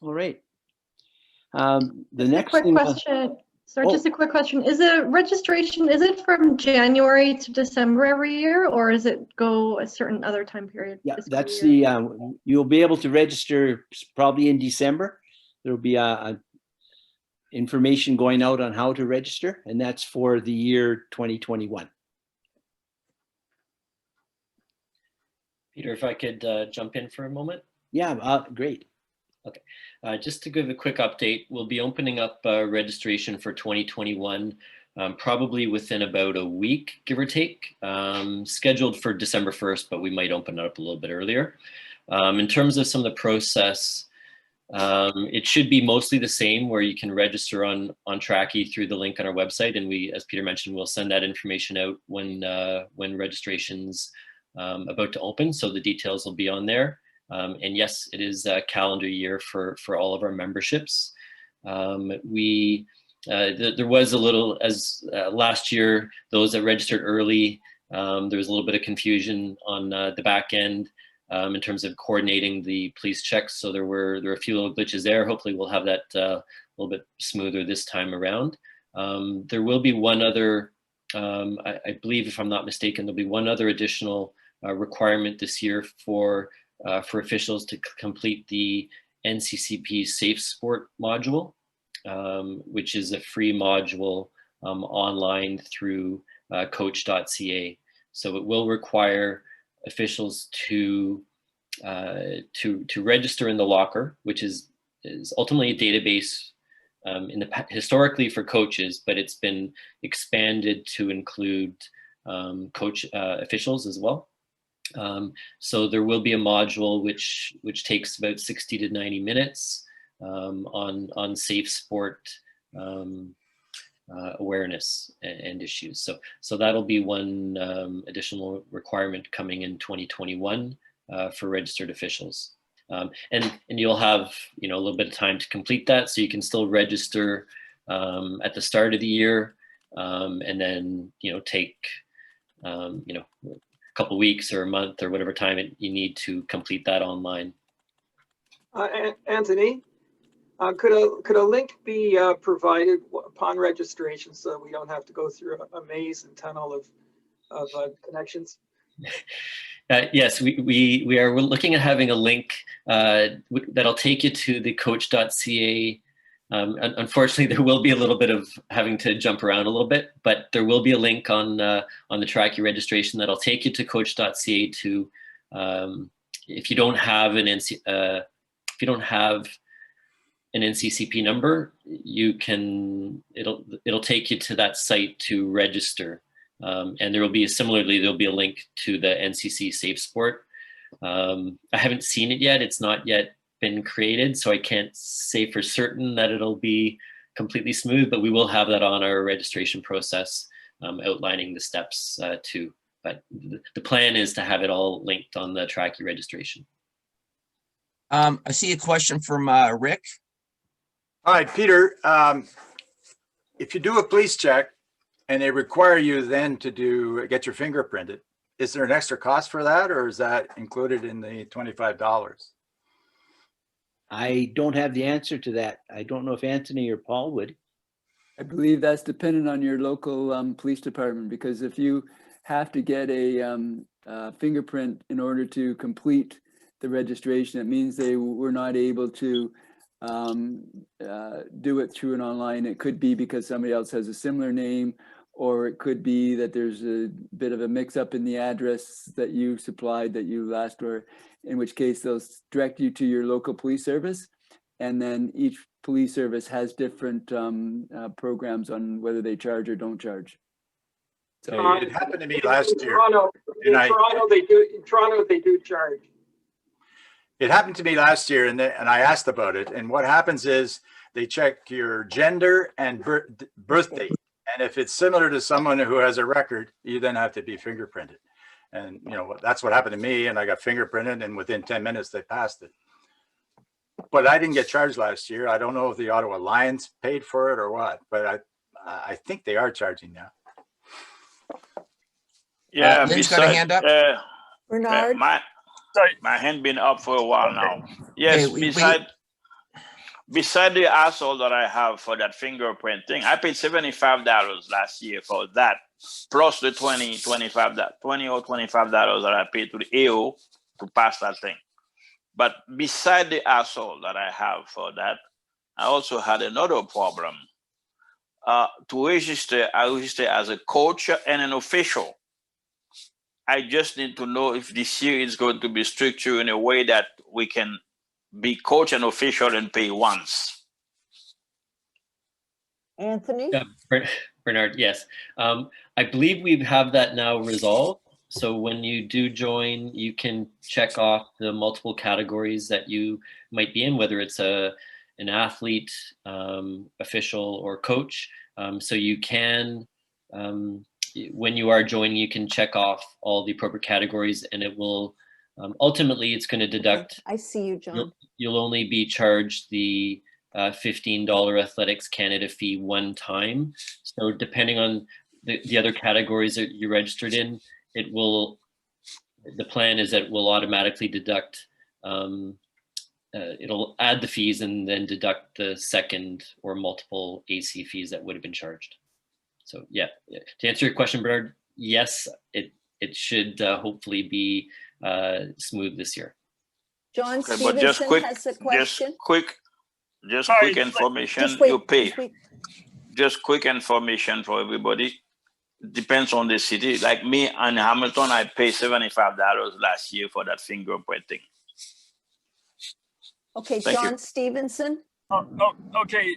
All right. The next
quick
thing.
Question. Sorry, just a quick question. Is the registration, is it from January to December every year, or does it go a certain other time period?
Yeah, that's the, you'll be able to register probably in December. There'll be information going out on how to register, and that's for the year 2021.
Peter, if I could jump in for a moment.
Yeah, great.
Okay, just to give a quick update, we'll be opening up registration for 2021 probably within about a week, give or take, scheduled for December 1st, but we might open it up a little bit earlier. In terms of some of the process, it should be mostly the same, where you can register on Tracky through the link on our website, and we, as Peter mentioned, we'll send that information out when registration's about to open, so the details will be on there. And yes, it is a calendar year for all of our memberships. There was a little, as last year, those that registered early, there was a little bit of confusion on the back end in terms of coordinating the police checks. So there were a few little glitches there. Hopefully we'll have that a little bit smoother this time around. There will be one other, I believe, if I'm not mistaken, there'll be one other additional requirement this year for officials to complete the NCCP Safe Sport module, which is a free module online through coach.ca. So it will require officials to register in the locker, which is ultimately a database historically for coaches, but it's been expanded to include coach officials as well. So there will be a module which takes about 60 to 90 minutes on safe sport awareness and issues. So that'll be one additional requirement coming in 2021 for registered officials. And you'll have a little bit of time to complete that, so you can still register at the start of the year, and then take you know, a couple weeks or a month or whatever time you need to complete that online.
Anthony, could a link be provided upon registration so that we don't have to go through a maze and tunnel of connections?
Yes, we're looking at having a link that'll take you to the coach.ca. Unfortunately, there will be a little bit of having to jump around a little bit, but there will be a link on the Trachea registration that'll take you to coach.ca to, if you don't have an NCCP number, it'll take you to that site to register. And there'll be a link to the NCC Safe Sport. I haven't seen it yet. It's not yet been created, so I can't say for certain that it'll be completely smooth, but we will have that on our registration process, outlining the steps too. But the plan is to have it all linked on the Trachea registration.
I see a question from Rick.
All right, Peter, if you do a police check and they require you then to get your finger printed, is there an extra cost for that, or is that included in the $25?
I don't have the answer to that. I don't know if Anthony or Paul would.
I believe that's dependent on your local police department, because if you have to get a fingerprint in order to complete the registration, it means they were not able to do it through an online. It could be because somebody else has a similar name, or it could be that there's a bit of a mix up in the address that you supplied that you last were, in which case they'll direct you to your local police service. And then each police service has different programs on whether they charge or don't charge.
So it happened to me last year.
In Toronto, they do charge.
It happened to me last year, and I asked about it. And what happens is they check your gender and birth date. And if it's similar to someone who has a record, you then have to be fingerprinted. And you know, that's what happened to me. And I got fingerprinted, and within 10 minutes they passed it. But I didn't get charged last year. I don't know if the Ottawa Lions paid for it or what, but I think they are charging now.
Yeah,
Lynn's got a hand up.
Bernard?
My hand been up for a while now. Yes,
Hey,
beside the asshole that I have for that fingerprint thing, I paid $75 last year for that, plus the $20 or $25 that I paid to the AO to pass that thing. But beside the asshole that I have for that, I also had another problem. To register, I register as a coach and an official. I just need to know if this year is going to be structured in a way that we can be coach and official and pay once.
Anthony?
Bernard, yes. I believe we have that now resolved. So when you do join, you can check off the multiple categories that you might be in, whether it's an athlete, official, or coach. So you can, when you are joining, you can check off all the appropriate categories, and it will, ultimately, it's going to deduct.
I see you, John.
You'll only be charged the $15 Athletics Canada fee one time. So depending on the other categories that you're registered in, it will, the plan is that it will automatically deduct, it'll add the fees and then deduct the second or multiple AC fees that would have been charged. So yeah, to answer your question, Bernard, yes, it should hopefully be smooth this year.
John
Okay,
Stevenson
but just quick,
has a question.
Just quick information.
Just wait,
you pay.
just wait.
Just quick information for everybody. Depends on the city. Like me in Hamilton, I paid $75 last year for that fingerprinting.
Okay,
Thank
John
you.
Stevenson.
Okay.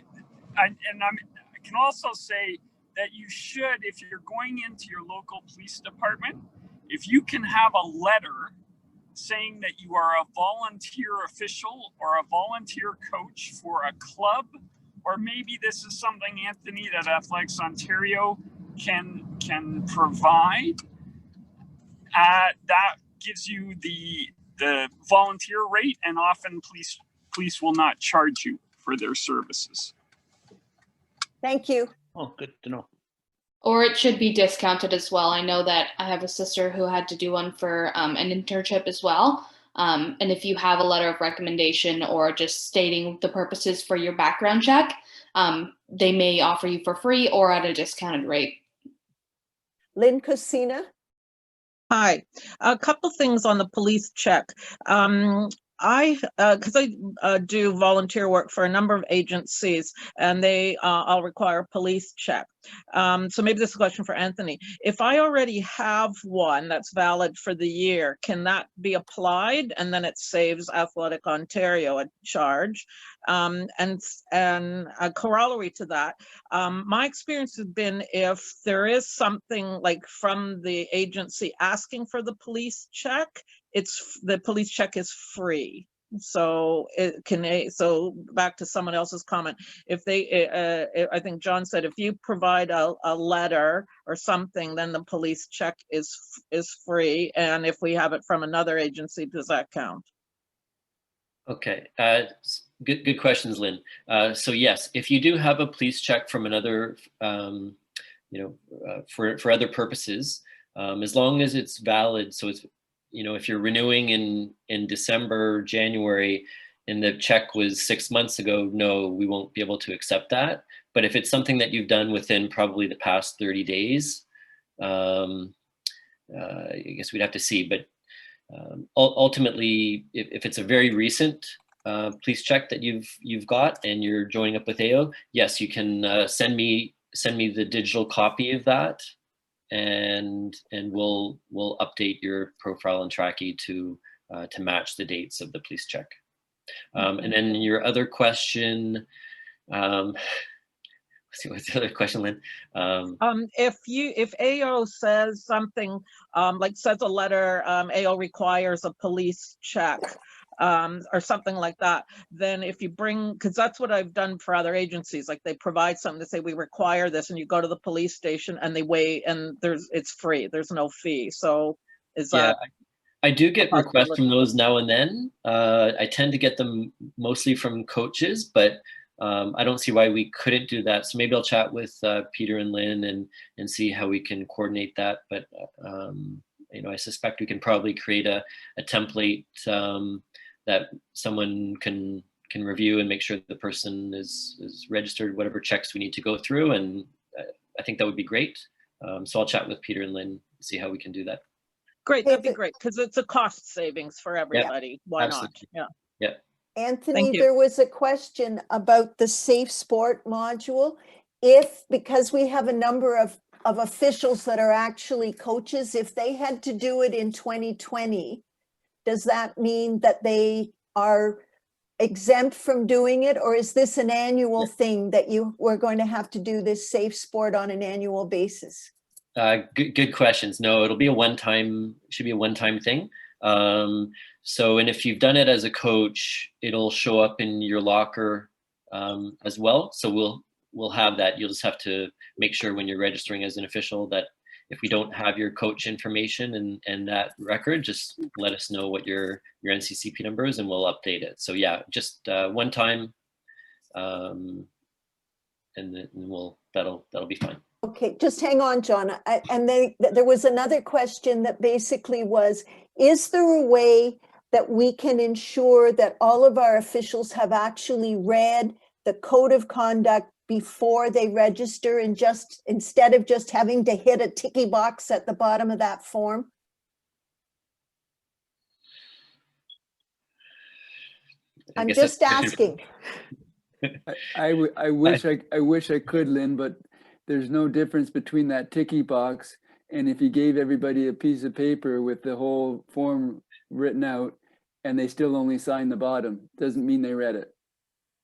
I can also say that you should, if you're going into your local police department, if you can have a letter saying that you are a volunteer official or a volunteer coach for a club, or maybe this is something, Anthony, that Athletics Ontario can provide, that gives you the volunteer rate, and often police will not charge you for their services.
Thank you.
Oh, good to know.
Or it should be discounted as well. I know that I have a sister who had to do one for an internship as well. And if you have a letter of recommendation or just stating the purposes for your background check, they may offer you for free or at a discounted rate.
Lynn Cosina?
Hi, a couple things on the police check. Because I do volunteer work for a number of agencies, and they all require a police check. So maybe this is a question for Anthony. If I already have one that's valid for the year, can that be applied and then it saves Athletic Ontario a charge? And a corollary to that, my experience has been if there is something like from the agency asking for the police check, the police check is free. So so back to someone else's comment, if they I think John said if you provide a letter or something, then the police check is free, and if we have it from another agency, does that count?
Okay, good questions, Lynn. So yes, if you do have a police check from another, for other purposes, as long as it's valid, so it's, if you're renewing in December, January, and the check was 6 months ago, no, we won't be able to accept that. But if it's something that you've done within probably the past 30 days, I guess we'd have to see. But ultimately, if it's a very recent police check that you've got and you're joining up with AO, yes, you can send me the digital copy of that. And we'll update your profile and Tracky to match the dates of the police check. And then your other question, let's see, what's the other question, Lynn?
If AO says something like says a letter, AO requires a police check, or something like that, then if you bring, because that's what I've done for other agencies, like they provide something to say we require this, and you go to the police station and they wait, and it's free, there's no fee. So is that?
I do get requests from those now and then. I tend to get them mostly from coaches, but I don't see why we couldn't do that. So maybe I'll chat with Peter and Lynn and see how we can coordinate that. But I suspect we can probably create a template that someone can review and make sure the person is registered, whatever checks we need to go through. And I think that would be great. So I'll chat with Peter and Lynn, see how we can do that.
Great, that'd be great, because it's a cost savings for everybody. Why
absolutely.
not?
Yeah.
Anthony, there was a question about the Safe Sport module. Because we have a number of officials that are actually coaches, if they had to do it in 2020, does that mean that they are exempt from doing it? Or is this an annual thing that we're going to have to do this Safe Sport on an annual basis?
Good questions. No, should be a one-time thing. So, and if you've done it as a coach, it'll show up in your locker as well. So we'll have that. You'll just have to make sure when you're registering as an official that if we don't have your coach information and that record, just let us know what your NCCP number is and we'll update it. So yeah, just one time, and then that'll be fine.
Okay, just hang on, John. And then there was another question that basically was, is there a way that we can ensure that all of our officials have actually read the code of conduct before they register, and just instead of just having to hit a ticky box at the bottom of that form? I'm just asking.
I wish I could, Lynn, but there's no difference between that ticky box and if you gave everybody a piece of paper with the whole form written out and they still only sign the bottom. Doesn't mean they read it.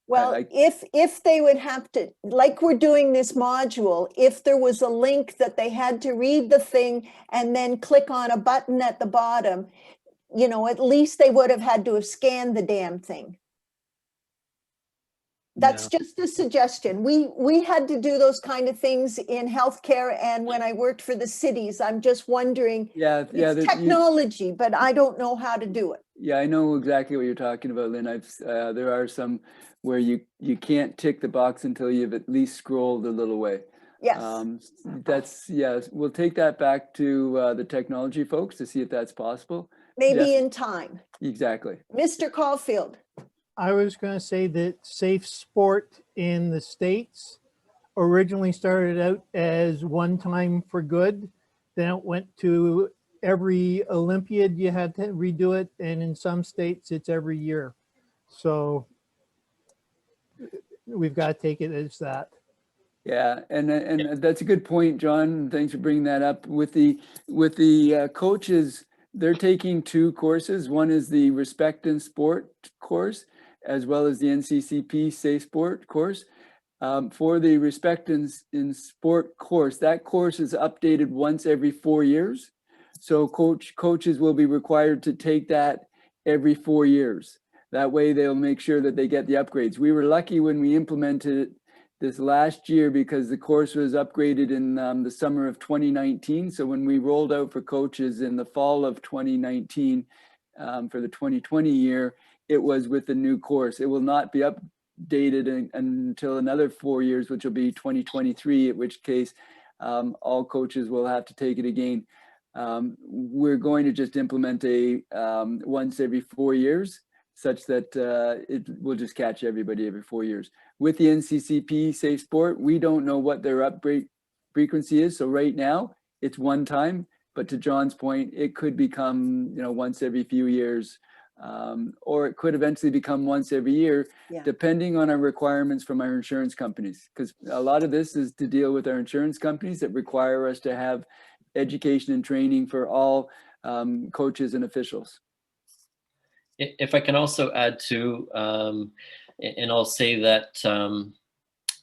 Well, if they would have to, like we're doing this module, if there was a link that they had to read the thing and then click on a button at the bottom, at least they would have had to have scanned the damn thing. That's just a suggestion. We had to do those kind of things in healthcare, and when I worked for the cities, I'm just wondering, it's technology, but I don't know how to do it.
Yeah, I know exactly what you're talking about, Lynn. There are some where you can't tick the box until you've at least scrolled a little way.
Yes.
That's, yes, we'll take that back to the technology folks to see if that's possible.
Maybe in time.
Exactly.
Mr. Caulfield.
I was going to say that safe sport in the States originally started out as one time for good. Then it went to every Olympiad you had to redo it. And in some states it's every year. So we've got to take it as that.
Yeah, and that's a good point, John. Thanks for bringing that up. With the coaches, they're taking two courses. One is the Respect in Sport course, as well as the NCCP Safe Sport course. For the Respect in Sport course, that course is updated once every 4 years. So coaches will be required to take that every 4 years. That way they'll make sure that they get the upgrades. We were lucky when we implemented it this last year because the course was upgraded in the summer of 2019. So when we rolled out for coaches in the fall of 2019 for the 2020 year, it was with the new course. It will not be updated until another 4 years, which will be 2023, at which case all coaches will have to take it again. We're going to just implement a once every 4 years, such that it will just catch everybody every 4 years. With the NCCP Safe Sport, we don't know what their upgrade frequency is. So right now it's one time, but to John's point, it could become, once every few years, or it could eventually become once every year, depending on our requirements from our insurance companies. Because a lot of this is to deal with our insurance companies that require us to have education and training for all coaches and officials.
If I can also add to, and I'll say that,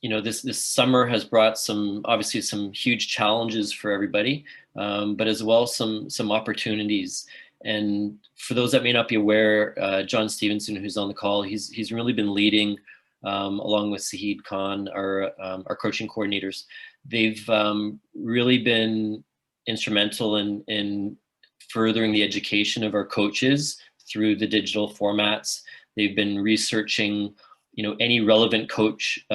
this summer has brought obviously some huge challenges for everybody, but as well some opportunities. And for those that may not be aware, John Stevenson, who's on the call, he's really been leading, along with Sahid Khan, our coaching coordinators. They've really been instrumental in furthering the education of our coaches through the digital formats. They've been researching, any relevant coach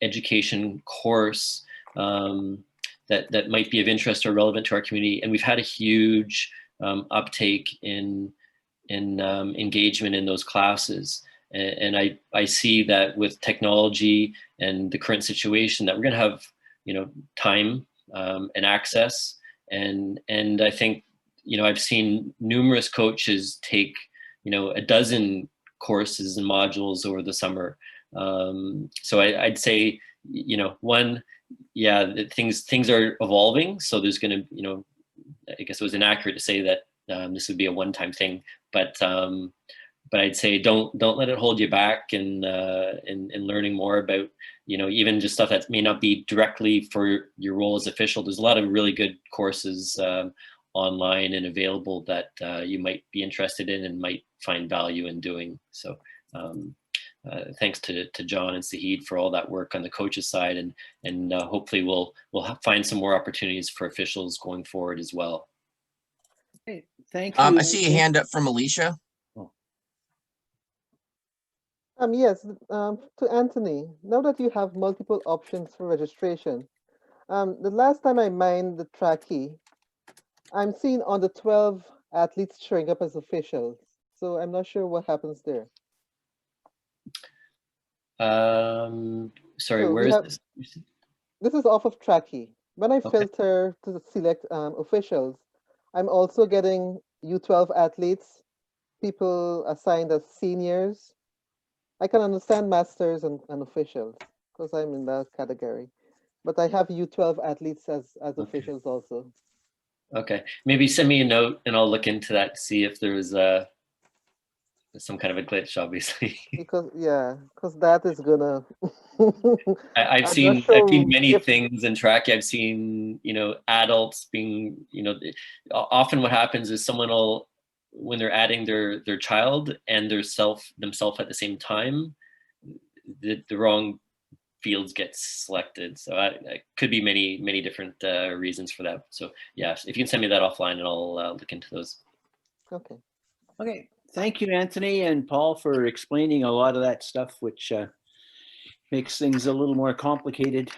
education course that might be of interest or relevant to our community. And we've had a huge uptake in engagement in those classes. And I see that with technology and the current situation that we're going to have, time and access. And I think, I've seen numerous coaches take, a dozen courses and modules over the summer. So I'd say, things are evolving. So there's going to, I guess it was inaccurate to say that this would be a one-time thing, but I'd say don't let it hold you back in learning more about, even just stuff that may not be directly for your role as official. There's a lot of really good courses online and available that you might be interested in and might find value in doing. So thanks to John and Sahid for all that work on the coaches side, and hopefully we'll find some more opportunities for officials going forward as well.
Hey, thank you.
I see a hand up from Alicia.
Yes, to Anthony, now that you have multiple options for registration, the last time I mined the trackie, I'm seeing on the 12 athletes showing up as officials. So I'm not sure what happens there.
Sorry,
So
where is this?
This is off of trackie. When I filter to select officials, I'm also getting U12 athletes, people assigned as seniors. I can understand masters and officials because I'm in that category. But I have U12 athletes as officials also.
Okay, maybe send me a note and I'll look into that to see if there was some kind of a glitch, obviously.
Because that is gonna.
I've seen many things in tracking. I've seen adults being often what happens is someone will, when they're adding their child and themselves at the same time, the wrong fields get selected. So it could be many different reasons for that. So yeah, if you can send me that offline and I'll look into those.
Okay. Thank you, Anthony and Paul, for explaining a lot of that stuff, which makes things a little more complicated.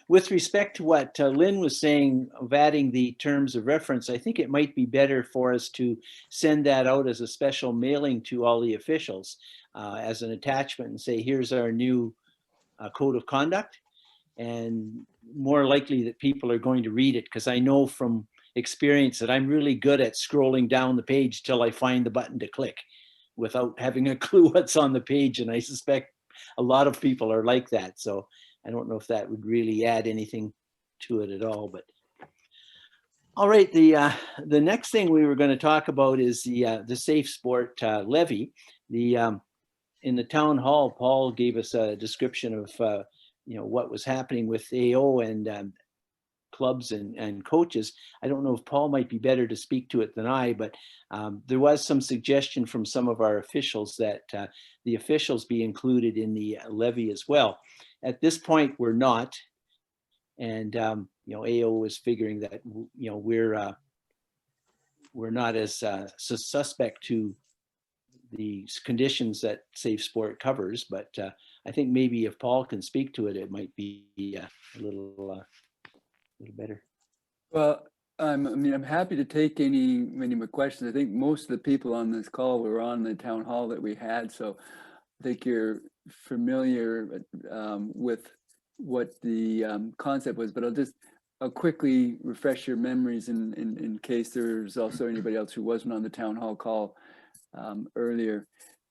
With respect to what Lynn was saying of adding the terms of reference, I think it might be better for us to send that out as a special mailing to all the officials as an attachment and say, here's our new code of conduct. And more likely that people are going to read it, because I know from experience that I'm really good at scrolling down the page till I find the button to click without having a clue what's on the page. And I suspect a lot of people are like that. So I don't know if that would really add anything to it at all. But all right, the next thing we were going to talk about is the Safe Sport levy. In the town hall, Paul gave us a description of what was happening with AO and clubs and coaches. I don't know if Paul might be better to speak to it than I, but there was some suggestion from some of our officials that the officials be included in the levy as well. At this point, we're not, and AO is figuring that we're not as suspect to the conditions that Safe Sport covers, but I think maybe if Paul can speak to it, it might be a little better.
Well, I'm happy to take any more questions. I think most of the people on this call were on the town hall that we had, so I think you're familiar with what the concept was, but I'll quickly refresh your memories in case there's also anybody else who wasn't on the town hall call earlier.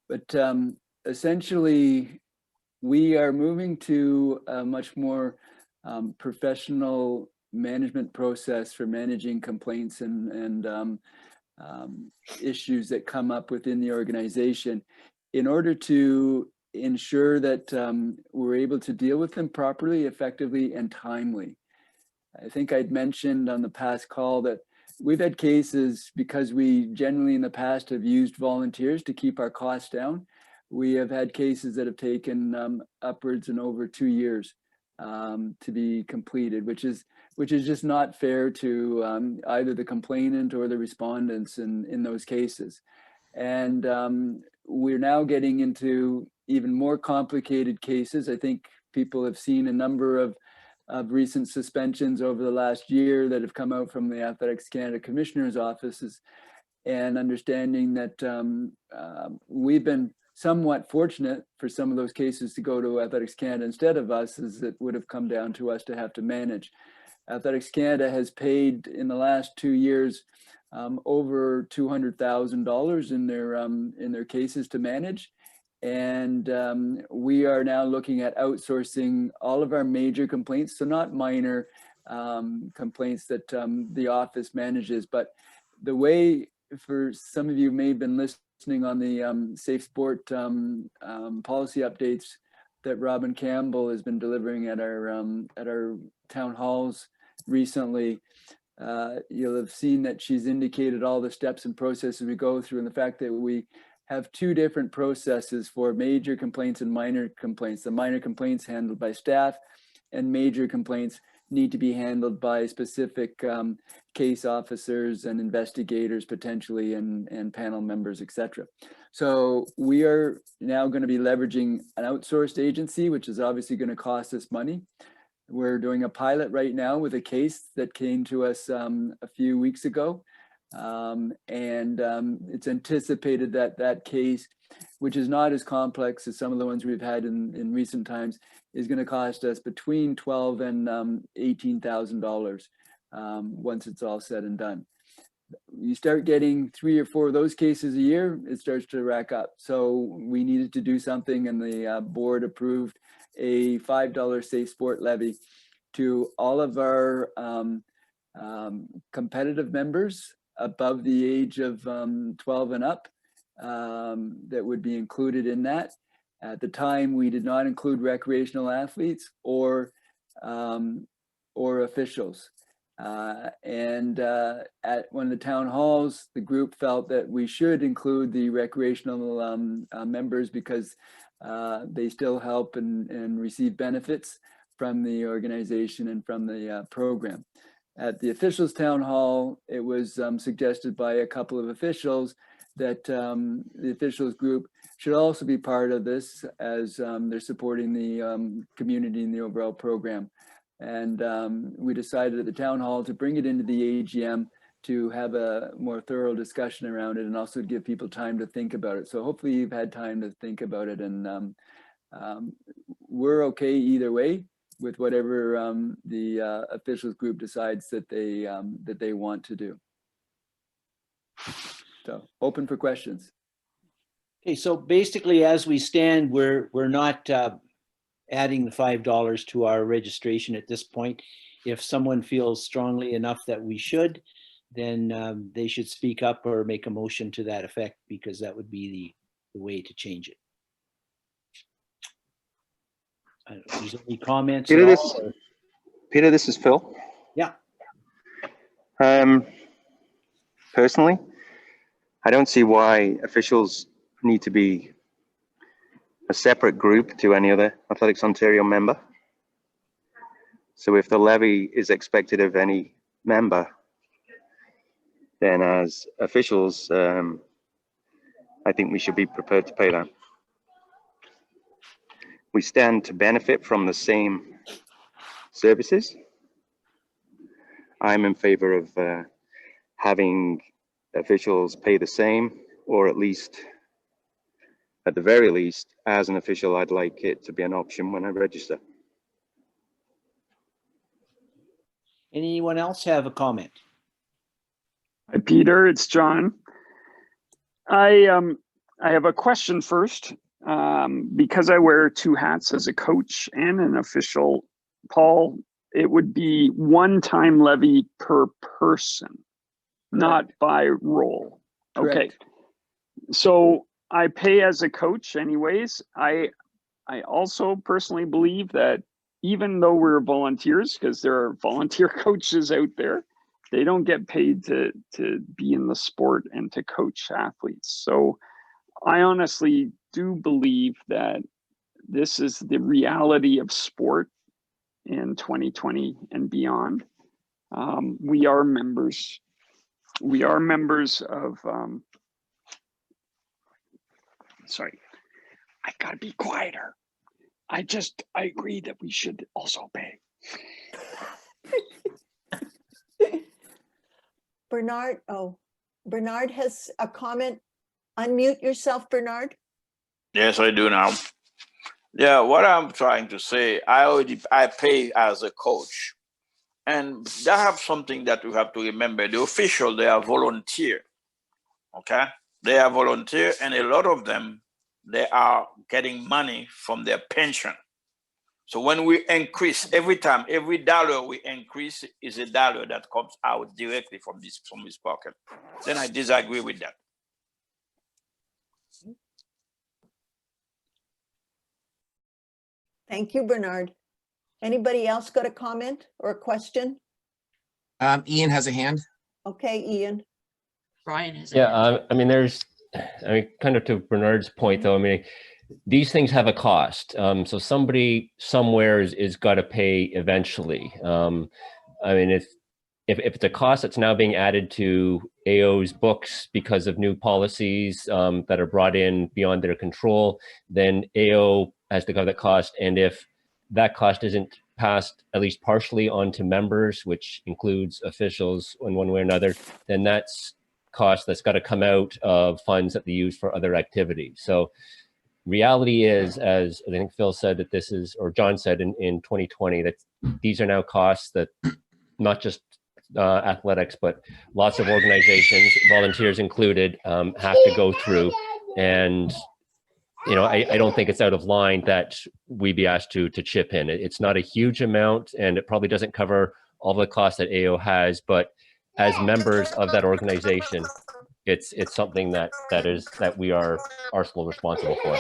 But essentially, we are moving to a much more professional management process for managing complaints and issues that come up within the organization in order to ensure that we're able to deal with them properly, effectively, and timely. I think I'd mentioned on the past call that we've had cases, because we generally in the past have used volunteers to keep our costs down. We have had cases that have taken upwards and over 2 years to be completed, which is just not fair to either the complainant or the respondents in those cases. And we're now getting into even more complicated cases. I think people have seen a number of recent suspensions over the last year that have come out from the Athletics Canada Commissioner's offices, and understanding that we've been somewhat fortunate for some of those cases to go to Athletics Canada instead of us, as it would have come down to us to have to manage. Athletics Canada has paid in the last 2 years over $200,000 in their cases to manage. And we are now looking at outsourcing all of our major complaints, so not minor complaints that the office manages, but the way, for some of you may have been listening on the Safe Sport policy updates that Robin Campbell has been delivering at our town halls recently, you'll have seen that she's indicated all the steps and processes we go through, and the fact that we have 2 different processes for major complaints and minor complaints. The minor complaints handled by staff, and major complaints need to be handled by specific case officers and investigators potentially, and panel members, etc. So we are now going to be leveraging an outsourced agency, which is obviously going to cost us money. We're doing a pilot right now with a case that came to us a few weeks ago. It's anticipated that that case, which is not as complex as some of the ones we've had in recent times, is going to cost us between $12,000 and $18,000 once it's all said and done. You start getting 3 or 4 of those cases a year, it starts to rack up. So we needed to do something, and the board approved a $5 Safe Sport levy to all of our competitive members above the age of 12 and up that would be included in that. At the time, we did not include recreational athletes or officials. At one of the town halls, the group felt that we should include the recreational members because they still help and receive benefits from the organization and from the program. At the officials town hall, it was suggested by a couple of officials that the officials group should also be part of this, as they're supporting the community in the overall program. And we decided at the town hall to bring it into the AGM to have a more thorough discussion around it, and also give people time to think about it. So hopefully you've had time to think about it, and we're okay either way with whatever the officials group decides that they want to do. So open for questions.
Okay, so basically, as we stand, we're not adding the $5 to our registration at this point. If someone feels strongly enough that we should, then they should speak up or make a motion to that effect, because that would be the way to change it. I don't know if there's any comments at all, or...
Peter, this is Phil.
Yeah.
Personally, I don't see why officials need to be a separate group to any other Athletics Ontario member. So if the levy is expected of any member, then as officials, I think we should be prepared to pay that. We stand to benefit from the same services. I'm in favor of having officials pay the same, or at least, at the very least, as an official, I'd like it to be an option when I register.
Anyone else have a comment?
Hi, Peter, it's John. I have a question first. Because I wear two hats as a coach and an official, Paul, it would be one-time levy per person, not by role.
Correct.
Okay. So I pay as a coach anyways. I also personally believe that even though we're volunteers, because there are volunteer coaches out there, they don't get paid to be in the sport and to coach athletes. So I honestly do believe that this is the reality of sport in 2020 and beyond. We are members. We are members of, sorry, I gotta be quieter. I agree that we should also pay.
Bernard has a comment. Unmute yourself, Bernard.
Yes, I do now. Yeah, what I'm trying to say, I pay as a coach, and I have something that we have to remember. The official, they are volunteer, okay? They are volunteer, and a lot of them, they are getting money from their pension. So when we increase, every time, every dollar we increase is a dollar that comes out directly from this pocket. Then I disagree with that.
Thank you, Bernard. Anybody else got a comment or a question?
Ian has a hand.
Okay, Ian.
Brian has.
Yeah, I mean, kind of to Bernard's point, though, I mean, these things have a cost. So somebody somewhere is got to pay eventually. I mean, if it's a cost that's now being added to AO's books because of new policies that are brought in beyond their control, then AO has to cover that cost. And if that cost isn't passed at least partially on to members, which includes officials in one way or another, then that's cost that's got to come out of funds that they use for other activities. So reality is, as I think Phil said, that this is, or John said in 2020, that these are now costs that not just athletics, but lots of organizations, volunteers included, have to go through. And you know, I don't think it's out of line that we be asked to chip in. It's not a huge amount, and it probably doesn't cover all the costs that AO has, but as members of that organization, it's something that we are still responsible for.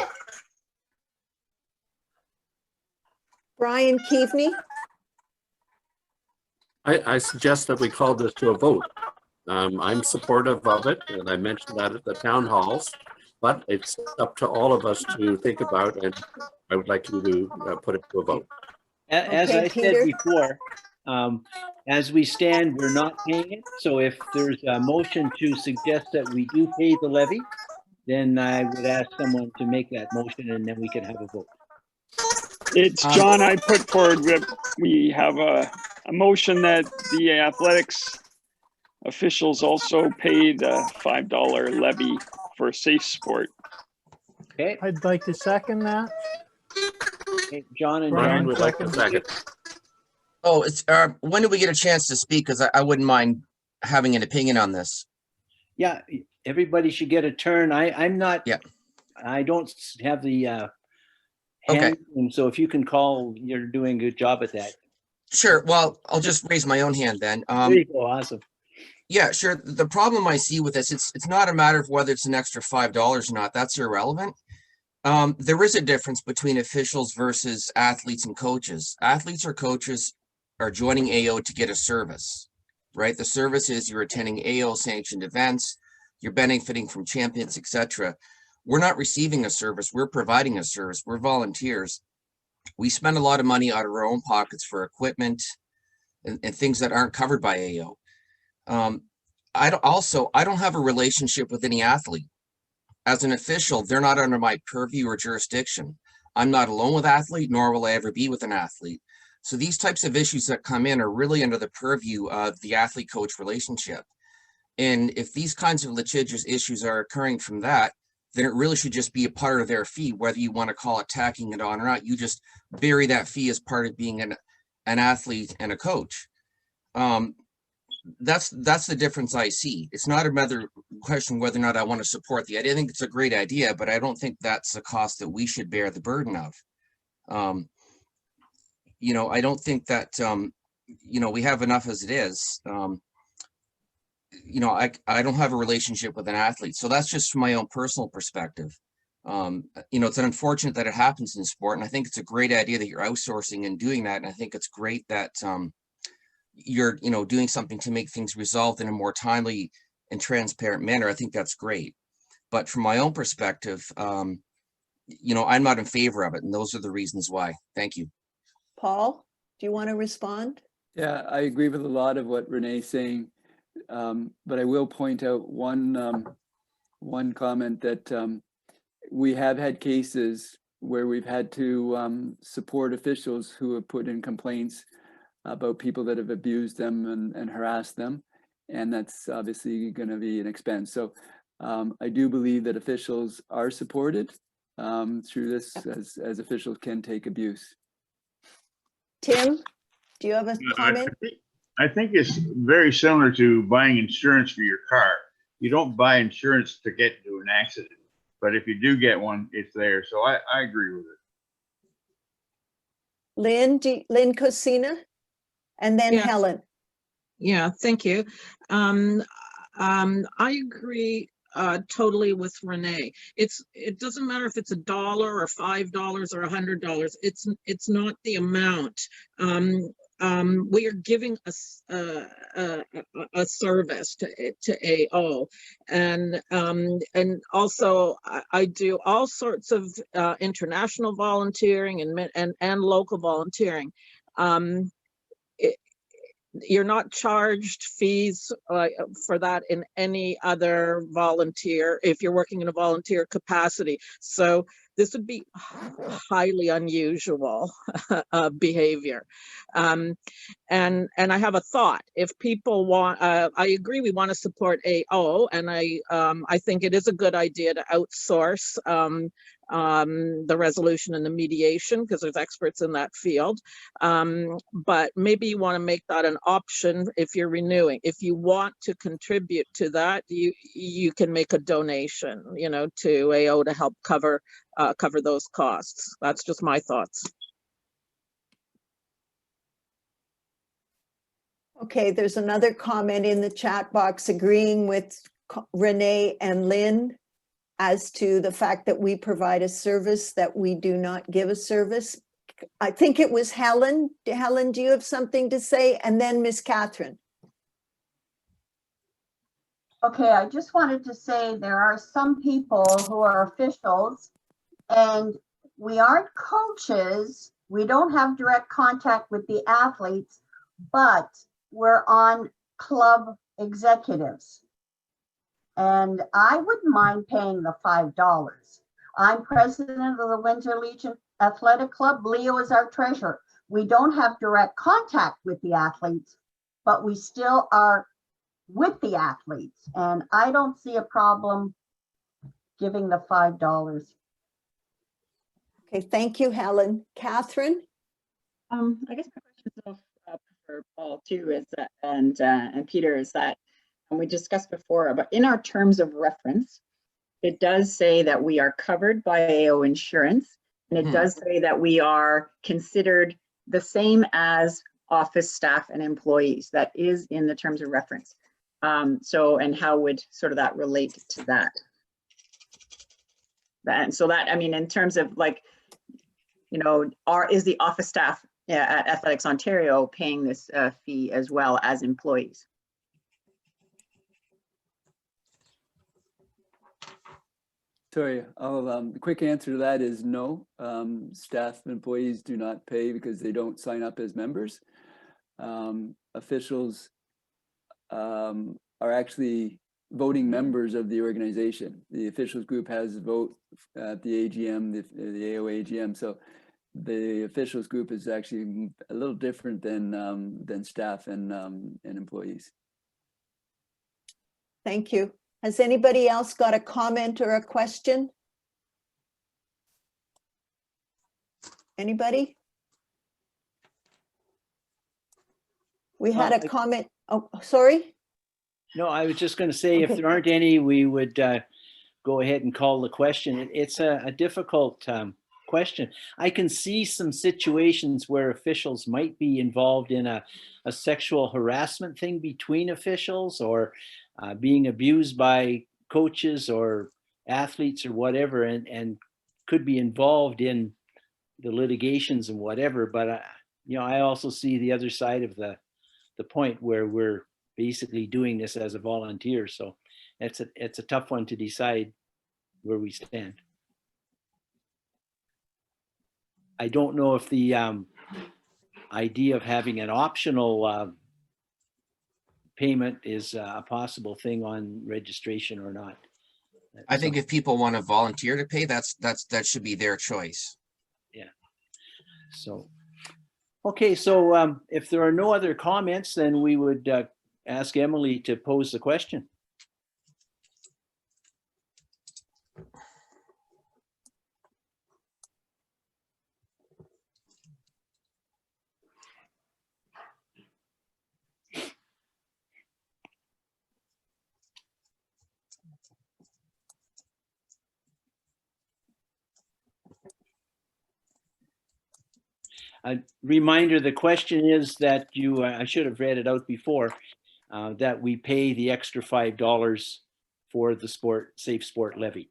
Brian Keaveney.
I suggest that we call this to a vote. I'm supportive of it, and I mentioned that at the town halls, but it's up to all of us to think about, and I would like to put it to a vote.
As I said before, As we stand, we're not paying it. So if there's a motion to suggest that we do pay the levy, then I would ask someone to make that motion and then we can have a vote.
It's John. I put forward that we have a motion that the athletics officials also paid a $5 levy for safe sport.
Okay.
I'd like to second that.
Okay, John and
Brian
John.
would like to second.
Oh, it's when do we get a chance to speak? Because I wouldn't mind having an opinion on this.
Yeah, everybody should get a turn. I'm not.
Yeah.
I don't have the
Okay.
hand, and so if you can call, you're doing a good job at that.
Sure. Well, I'll just raise my own hand then.
There you go. Awesome.
Yeah, sure. The problem I see with this, it's not a matter of whether it's an extra $5 or not. That's irrelevant. There is a difference between officials versus athletes and coaches. Athletes or coaches are joining AO to get a service, right? The service is you're attending AO sanctioned events, you're benefiting from champions, etc. We're not receiving a service. We're providing a service. We're volunteers. We spend a lot of money out of our own pockets for equipment and things that aren't covered by AO. I don't have a relationship with any athlete. As an official, they're not under my purview or jurisdiction. I'm not alone with athlete, nor will I ever be with an athlete. So these types of issues that come in are really under the purview of the athlete-coach relationship. And if these kinds of litigious issues are occurring from that, then it really should just be a part of their fee, whether you want to call it tacking it on or not. You just bury that fee as part of being an athlete and a coach. That's the difference I see. It's not another question whether or not I want to support the idea. I think it's a great idea, but I don't think that's the cost that we should bear the burden of. You know, I don't think that, you know, we have enough as it is. You know, I don't have a relationship with an athlete. So that's just from my own personal perspective. You know, it's unfortunate that it happens in sport. And I think it's a great idea that you're outsourcing and doing that. And I think it's great that you're, you know, doing something to make things resolved in a more timely and transparent manner. I think that's great. But from my own perspective, you know, I'm not in favor of it. And those are the reasons why. Thank you.
Paul, do you want to respond?
Yeah, I agree with a lot of what Renee's saying. But I will point out one comment that we have had cases where we've had to support officials who have put in complaints about people that have abused them and harassed them. And that's obviously going to be an expense. So I do believe that officials are supported through this as officials can take abuse.
Tim, do you have a comment?
I think it's very similar to buying insurance for your car. You don't buy insurance to get into an accident, but if you do get one, it's there. So I agree with it.
Lynn Cosina, and then Helen.
Yeah, thank you. I agree totally with Renee. It doesn't matter if it's $1 or $5 or $100. It's not the amount. We are giving a service to AO, and also I do all sorts of international volunteering and local volunteering. You're not charged fees for that in any other volunteer if you're working in a volunteer capacity. So this would be highly unusual behavior. And I have a thought. If people want, I agree we want to support AO, and I think it is a good idea to outsource the resolution and the mediation because there's experts in that field. But maybe you want to make that an option if you're renewing. If you want to contribute to that, you can make a donation, you know, to AO to help cover those costs. That's just my thoughts.
Okay, there's another comment in the chat box agreeing with Renee and Lynn as to the fact that we provide a service, that we do not give a service. I think it was Helen. Helen, do you have something to say? And then Miss Catherine.
Okay, I just wanted to say there are some people who are officials and we aren't coaches. We don't have direct contact with the athletes. but we're on club executives. And I wouldn't mind paying the $5. I'm president of the Windsor Legion Athletic Club. Leo is our treasurer. We don't have direct contact with the athletes, but we still are with the athletes. And I don't see a problem giving the $5.
Okay, thank you, Helen. Catherine?
I guess my question is for Paul too, is that, and Peter, is that, and we discussed before, but in our terms of reference, it does say that we are covered by AO insurance, and it does say that we are considered the same as office staff and employees. That is in the terms of reference. So, and how would sort of that relate to that? And so that, I mean, in terms of like, you know, is the office staff at Athletics Ontario paying this fee as well as employees?
Sorry, the quick answer to that is no. Staff and employees do not pay because they don't sign up as members. Officials are actually voting members of the organization. The officials group has a vote at the AGM, the AO AGM. So the officials group is actually a little different than staff and employees.
Thank you. Has anybody else got a comment or a question? Anybody? We had a comment. Oh, sorry.
No, I was just going to say, if there aren't any, we would go ahead and call the question. It's a difficult question. I can see some situations where officials might be involved in a sexual harassment thing between officials, or being abused by coaches or athletes or whatever, and could be involved in the litigations and whatever. But you know, I also see the other side of the point where we're basically doing this as a volunteer. So it's a tough one to decide where we stand. I don't know if the idea of having an optional payment is a possible thing on registration or not.
I think if people want to volunteer to pay, that should be their choice.
Yeah. So, okay. So if there are no other comments, then we would ask Emily to pose the question. A reminder, the question is that I should have read it out before, that we pay the extra $5 for the safe sport levy.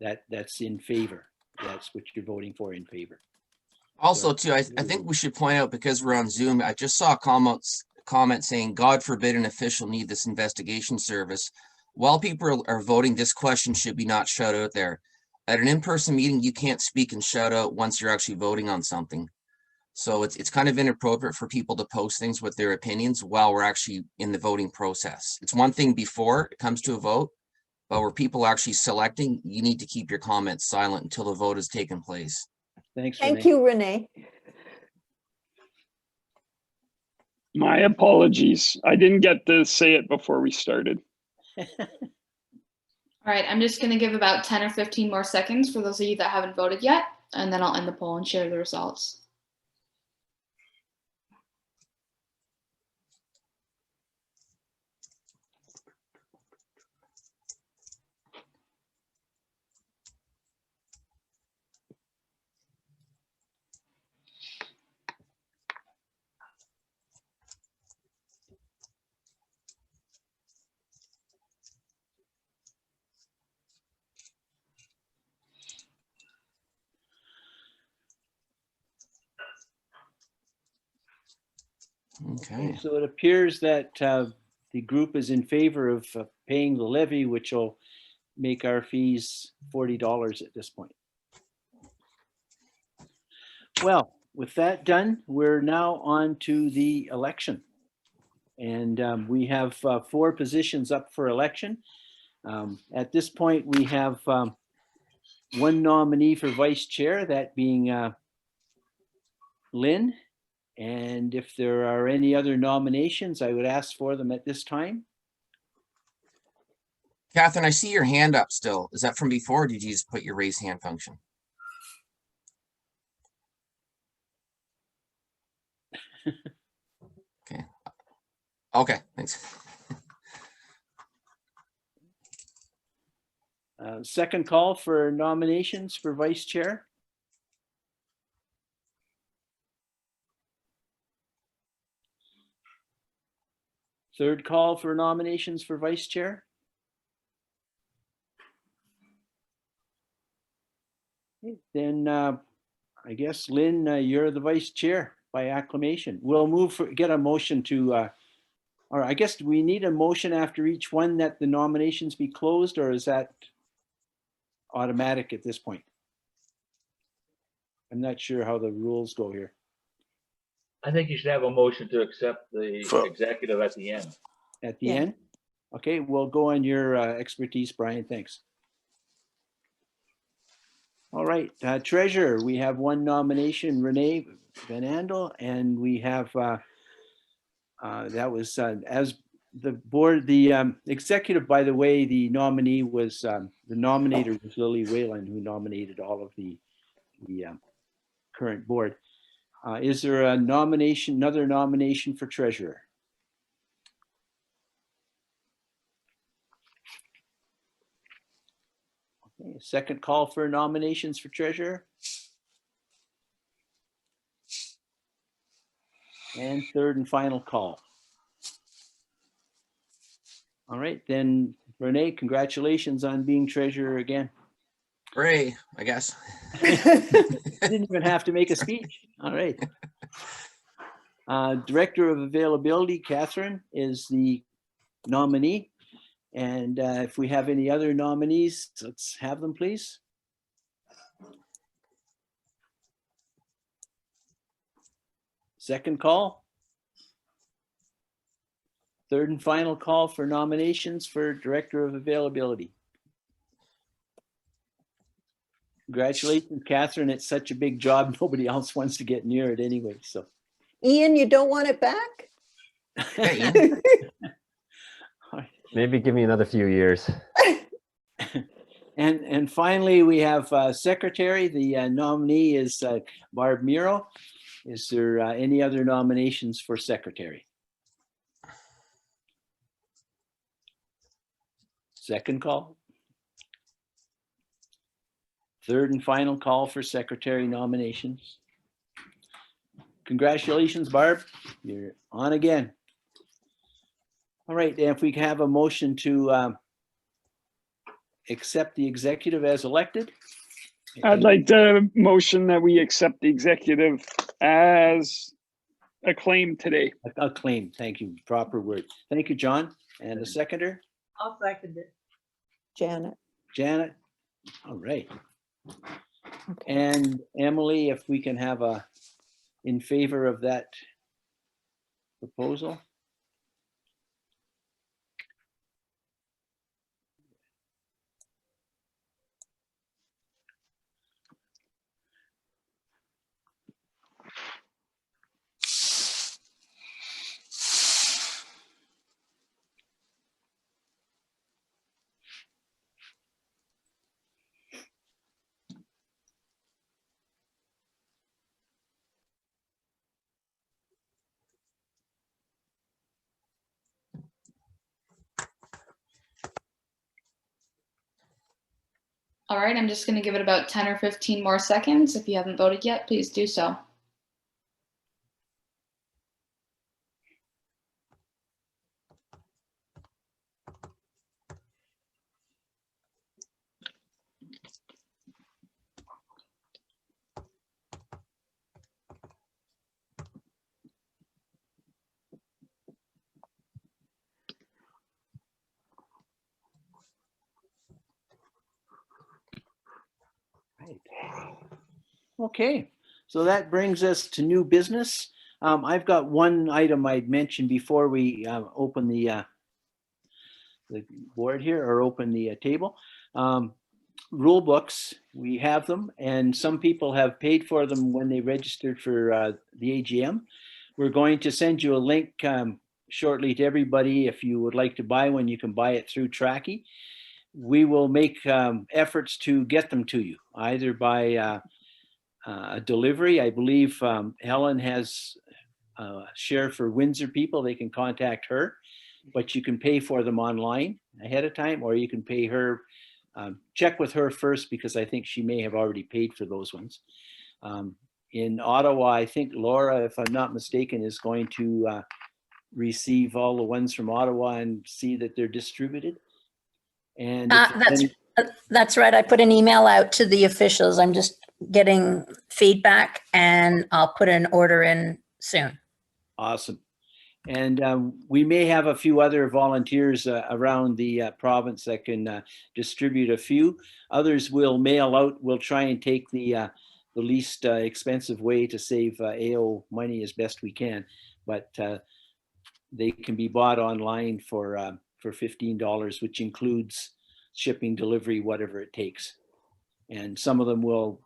That's in favor. That's what you're voting for, in favor.
Also, too, I think we should point out, because we're on Zoom, I just saw comment saying, God forbid an official need this investigation service. While people are voting, this question should be not shout out there. At an in-person meeting, you can't speak and shout out once you're actually voting on something. So it's kind of inappropriate for people to post things with their opinions while we're actually in the voting process. It's one thing before it comes to a vote, but where people are actually selecting, you need to keep your comments silent until the vote has taken place.
Thanks.
Thank you, Renee.
My apologies. I didn't get to say it before we started.
All right, I'm just going to give about 10 or 15 more seconds for those of you that haven't voted yet, and then I'll end the poll and share the results.
Okay.
So it appears that the group is in favor of paying the levy, which will make our fees $40 at this point. Well, with that done, we're now on to the election. And we have 4 positions up for election. At this point, we have 1 nominee for vice chair, that being Lynn. And if there are any other nominations, I would ask for them at this time.
Catherine, I see your hand up still. Is that from before, or did you just put your raise hand function? Okay. Okay, thanks.
Second call for nominations for vice chair. Third call for nominations for vice chair. Then I guess, Lynn, you're the vice chair by acclamation. We'll get a motion to, or I guess, do we need a motion after each one that the nominations be closed, or is that automatic at this point? I'm not sure how the rules go here.
I think you should have a motion to accept the executive at the end.
At the end? Okay, we'll go on your expertise, Brian. Thanks. All right, treasurer, we have 1 nomination, Renee Van Andel, and we have, that was as the board, the executive, by the way, the nominee was, the nominator was Lily Whalen, who nominated all of the current board. Is there a nomination, another nomination for treasurer? Okay, second call for nominations for treasurer. And third and final call. All right, then Renee, congratulations on being treasurer again.
Hooray, I guess.
Didn't even have to make a speech. All right. Director of Availability, Catherine, is the nominee. And if we have any other nominees, let's have them, please. Second call. Third and final call for nominations for Director of Availability. Congratulations, Catherine. It's such a big job. Nobody else wants to get near it anyway. So,
Ian, you don't want it back?
Maybe give me another few years.
And finally, we have secretary. The nominee is Barb Miro. Is there any other nominations for secretary? Second call. Third and final call for secretary nominations. Congratulations, Barb. You're on again. All right, if we can have a motion to accept the executive as elected.
I'd like to motion that we accept the executive as acclaimed today.
Acclaimed, thank you. Proper word. Thank you, John. And a seconder?
I'll second it.
Janet.
Janet. All right. And Emily, if we can have a in favor of that proposal.
All right, I'm just going to give it about 10 or 15 more seconds. If you haven't voted yet, please do so.
Okay, So that brings us to new business. I've got one item I'd mentioned before we open the board here, or open the table. Rule books, we have them, and some people have paid for them when they registered for the AGM. We're going to send you a link shortly to everybody. If you would like to buy one, you can buy it through Tracky. We will make efforts to get them to you, either by a delivery. I believe Helen has a share for Windsor people. They can contact her, but you can pay for them online ahead of time, or you can pay her. Check with her first, because I think she may have already paid for those ones. In Ottawa, I think Laura, if I'm not mistaken, is going to receive all the ones from Ottawa and see that they're distributed. And
that's right. I put an email out to the officials. I'm just getting feedback, and I'll put an order in soon.
Awesome. And we may have a few other volunteers around the province that can distribute a few. Others will mail out. We'll try and take the least expensive way to save AO money as best we can. But they can be bought online for $15, which includes shipping, delivery, whatever it takes. And some of them will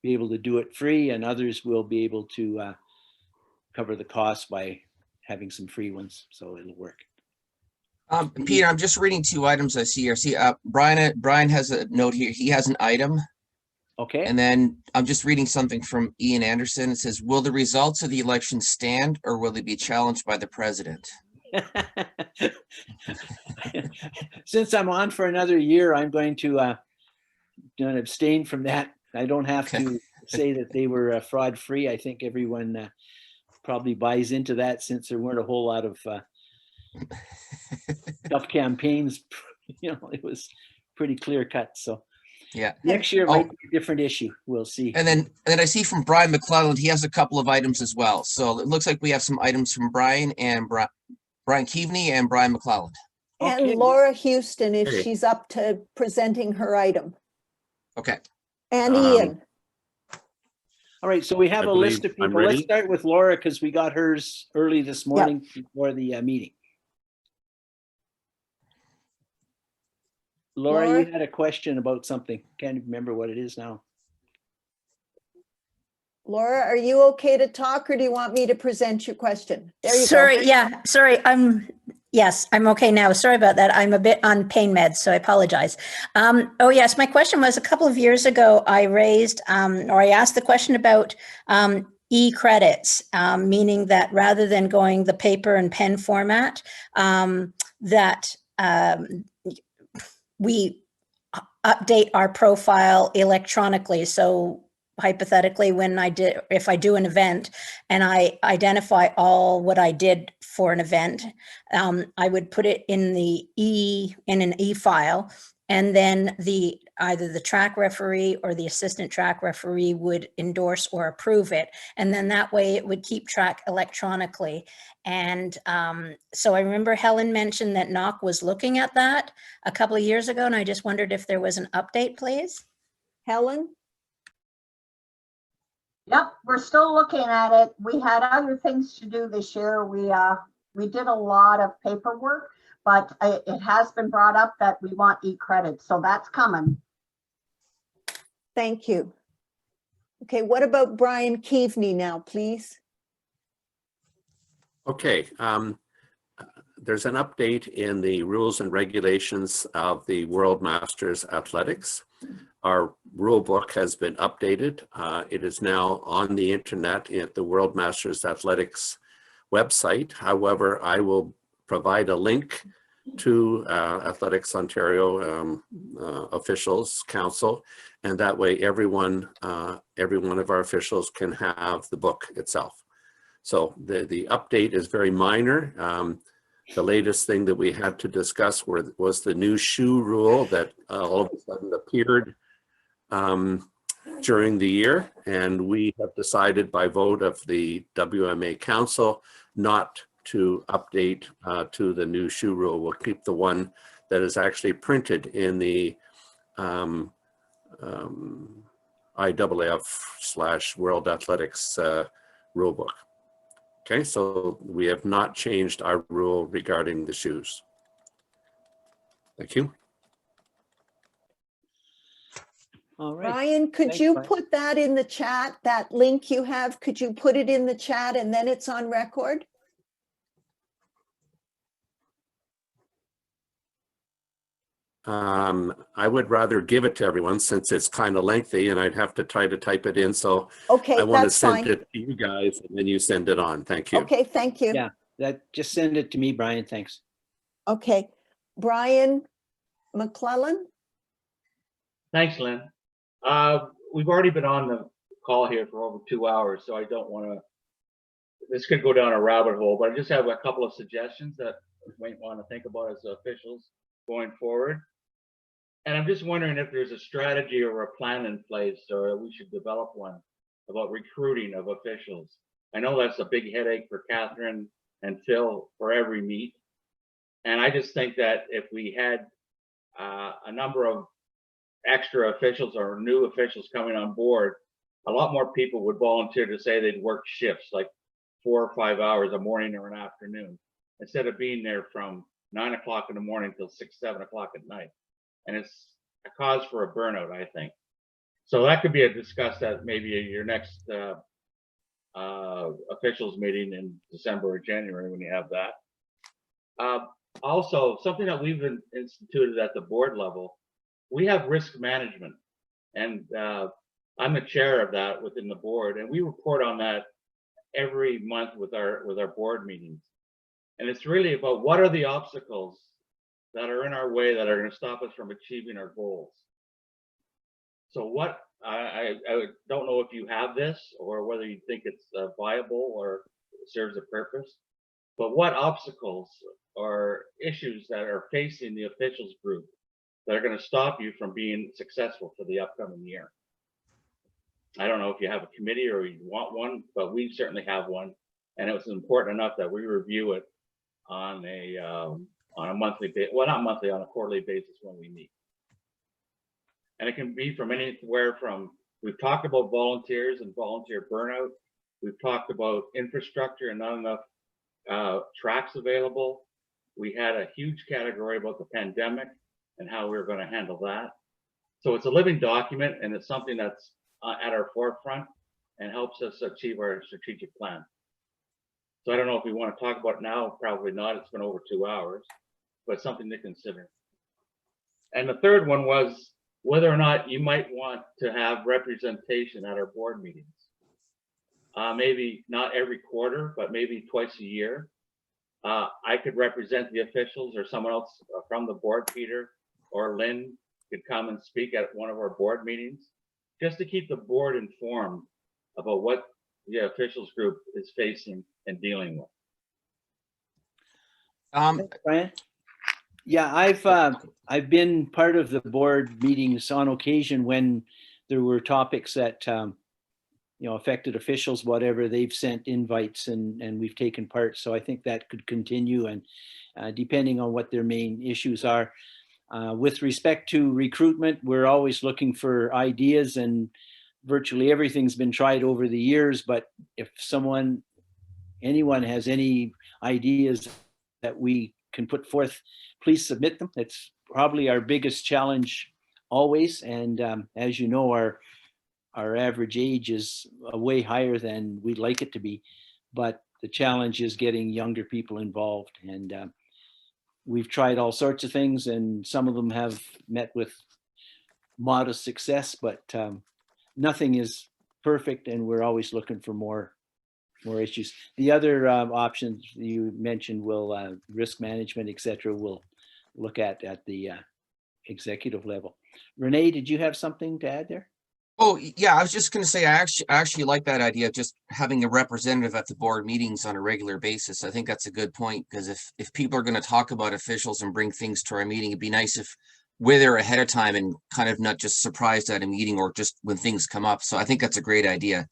be able to do it free, and others will be able to cover the cost by having some free ones, so it'll work.
Peter, I'm just reading two items I see here. See, Brian has a note here. He has an item.
Okay.
And then I'm just reading something from Ian Anderson. It says, will the results of the election stand, or will they be challenged by the president?
Since I'm on for another year, I'm going to abstain from that. I don't have to say that they were fraud free. I think everyone probably buys into that, since there weren't a whole lot of tough campaigns. It was pretty clear cut. So
yeah,
next year might be a different issue. We'll see.
And then I see from Brian McClelland, he has a couple of items as well. So it looks like we have some items from Brian and Brian Keaveney and Brian McClelland.
And Laura Houston, if she's up to presenting her item.
Okay.
And Ian.
All right, so we have a list of people. Let's start with Laura, because we got hers early this morning before the meeting. Laura, you had a question about something. Can't remember what it is now.
Laura, are you okay to talk, or do you want me to present your question? There you go.
Sorry, yeah, sorry. Yes, I'm okay now. Sorry about that. I'm a bit on pain meds, so I apologize. Oh yes, my question was, a couple of years ago, I raised, or I asked the question about e-credits, meaning that rather than going the paper and pen format, that we update our profile electronically. So hypothetically, if I do an event and I identify all what I did for an event, I would put it in an e-file, and then either the track referee or the assistant track referee would endorse or approve it. And then that way it would keep track electronically. And so I remember Helen mentioned that NOC was looking at that a couple of years ago, and I just wondered if there was an update, please.
Helen?
Yep, we're still looking at it. We had other things to do this year. We did a lot of paperwork, but it has been brought up that we want e-credit, so that's coming.
Thank you. Okay, what about Brian Keaveney now, please?
Okay, there's an update in the rules and regulations of the World Masters Athletics. Our rule book has been updated. It is now on the internet at the World Masters Athletics website. However, I will provide a link to Athletics Ontario officials council, and that way every one of our officials can have the book itself. So the update is very minor. The latest thing that we had to discuss was the new shoe rule that all of a sudden appeared during the year, and we have decided by vote of the WMA Council not to update to the new shoe rule. We'll keep the one that is actually printed in the IAAF/World Athletics rulebook. Okay, so we have not changed our rule regarding the shoes. Thank you.
All right.
Brian, could
Thanks,
you
Brian.
put that in the chat, that link you have? Could you put it in the chat and then it's on record?
I would rather give it to everyone since it's kind of lengthy and I'd have to try to type it in. So
Okay,
I want to
that's
send
fine.
it to you guys and then you send it on. Thank you.
Okay, thank you.
Yeah, just send it to me, Brian. Thanks.
Okay, Brian McClelland?
Thanks, Lynn. We've already been on the call here for over 2 hours, so I don't want to, this could go down a rabbit hole, but I just have a couple of suggestions that we might want to think about as officials going forward. And I'm just wondering if there's a strategy or a plan in place, or we should develop one about recruiting of officials. I know that's a big headache for Catherine and Phil for every meet. And I just think that if we had a number of extra officials or new officials coming on board, a lot more people would volunteer to say they'd work shifts, like 4 or 5 hours, a morning or an afternoon, instead of being there from 9 o'clock in the morning till 6, 7 o'clock at night. And it's a cause for a burnout, I think. So that could be a discussed at maybe your next officials meeting in December or January when you have that. Also, something that we've instituted at the board level, we have risk management, and I'm the chair of that within the board, and we report on that every month with our board meetings. And it's really about what are the obstacles that are in our way that are going to stop us from achieving our goals. So what I don't know if you have this or whether you think it's viable or serves a purpose, but what obstacles or issues that are facing the officials group that are going to stop you from being successful for the upcoming year? I don't know if you have a committee or you want one, but we certainly have one, and it was important enough that we review it on a monthly basis, well, not monthly, on a quarterly basis when we meet. And it can be from anywhere from, we've talked about volunteers and volunteer burnout. We've talked about infrastructure and not enough tracks available. We had a huge category about the pandemic and how we were going to handle that. So it's a living document, and it's something that's at our forefront and helps us achieve our strategic plan. So I don't know if we want to talk about it now, probably not. It's been over 2 hours, but something to consider. And the third one was whether or not you might want to have representation at our board meetings. Maybe not every quarter, but maybe twice a year. I could represent the officials, or someone else from the board, Peter or Lynn, could come and speak at one of our board meetings, just to keep the board informed about what the officials group is facing and dealing with.
Brian? Yeah, I've been part of the board meetings on occasion when there were topics that affected officials, whatever. They've sent invites and we've taken part. So I think that could continue, and depending on what their main issues are. With respect to recruitment, we're always looking for ideas, and virtually everything's been tried over the years. But if anyone has any ideas that we can put forth, please submit them. It's probably our biggest challenge always. And as you know, our average age is way higher than we'd like it to be. But the challenge is getting younger people involved. And we've tried all sorts of things, and some of them have met with modest success, but nothing is perfect, and we're always looking for more issues. The other options you mentioned will risk management, etc. We'll look at the executive level. Renee, did you have something to add there?
Oh, yeah, I was just going to say, I actually like that idea of just having a representative at the board meetings on a regular basis. I think that's a good point, because if people are going to talk about officials and bring things to our meeting, it'd be nice if we're there ahead of time and kind of not just surprised at a meeting or just when things come up. So I think that's a great idea.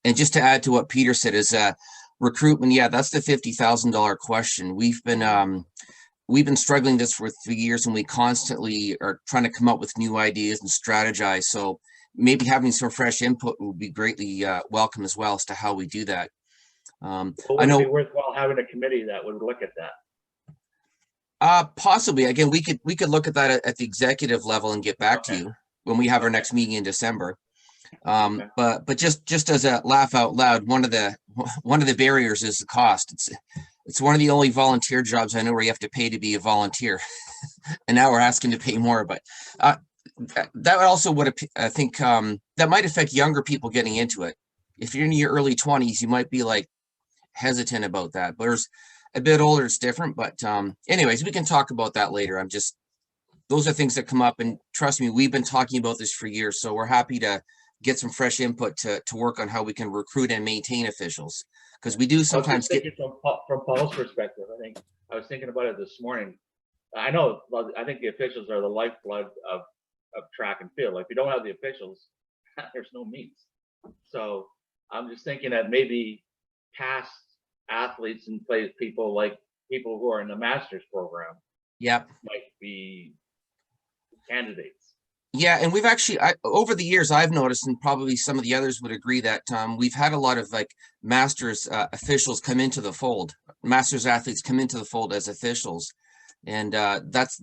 And just to add to what Peter said is recruitment. Yeah, that's the $50,000 question. We've been struggling this for 3 years, and we constantly are trying to come up with new ideas and strategize. So maybe having some fresh input would be greatly welcome as well as to how we do that.
Well,
I
would it
know
be worthwhile having a committee that would look at that?
possibly, again, we could look at that at the executive level and get back to
Okay.
you when we have our next meeting in December.
Okay.
But just as a laugh out loud, one of the barriers is the cost. It's one of the only volunteer jobs I know where you have to pay to be a volunteer, and now we're asking to pay more. But that also would, I think, that might affect younger people getting into it. If you're in your early 20s, you might be like hesitant about that. But there's a bit older, it's different. But anyways, we can talk about that later. Those are things that come up, and trust me, we've been talking about this for years. So we're happy to get some fresh input to work on how we can recruit and maintain officials, because we do sometimes get.
From Paul's perspective, I was thinking about it this morning. I think the officials are the lifeblood of track and field. Like, if you don't have the officials, there's no meets. So I'm just thinking that maybe past athletes and people who are in the master's program,
Yep,
might be candidates.
yeah, and we've actually over the years I've noticed, and probably some of the others would agree, that we've had a lot of like masters officials come into the fold, masters athletes come into the fold as officials, and that's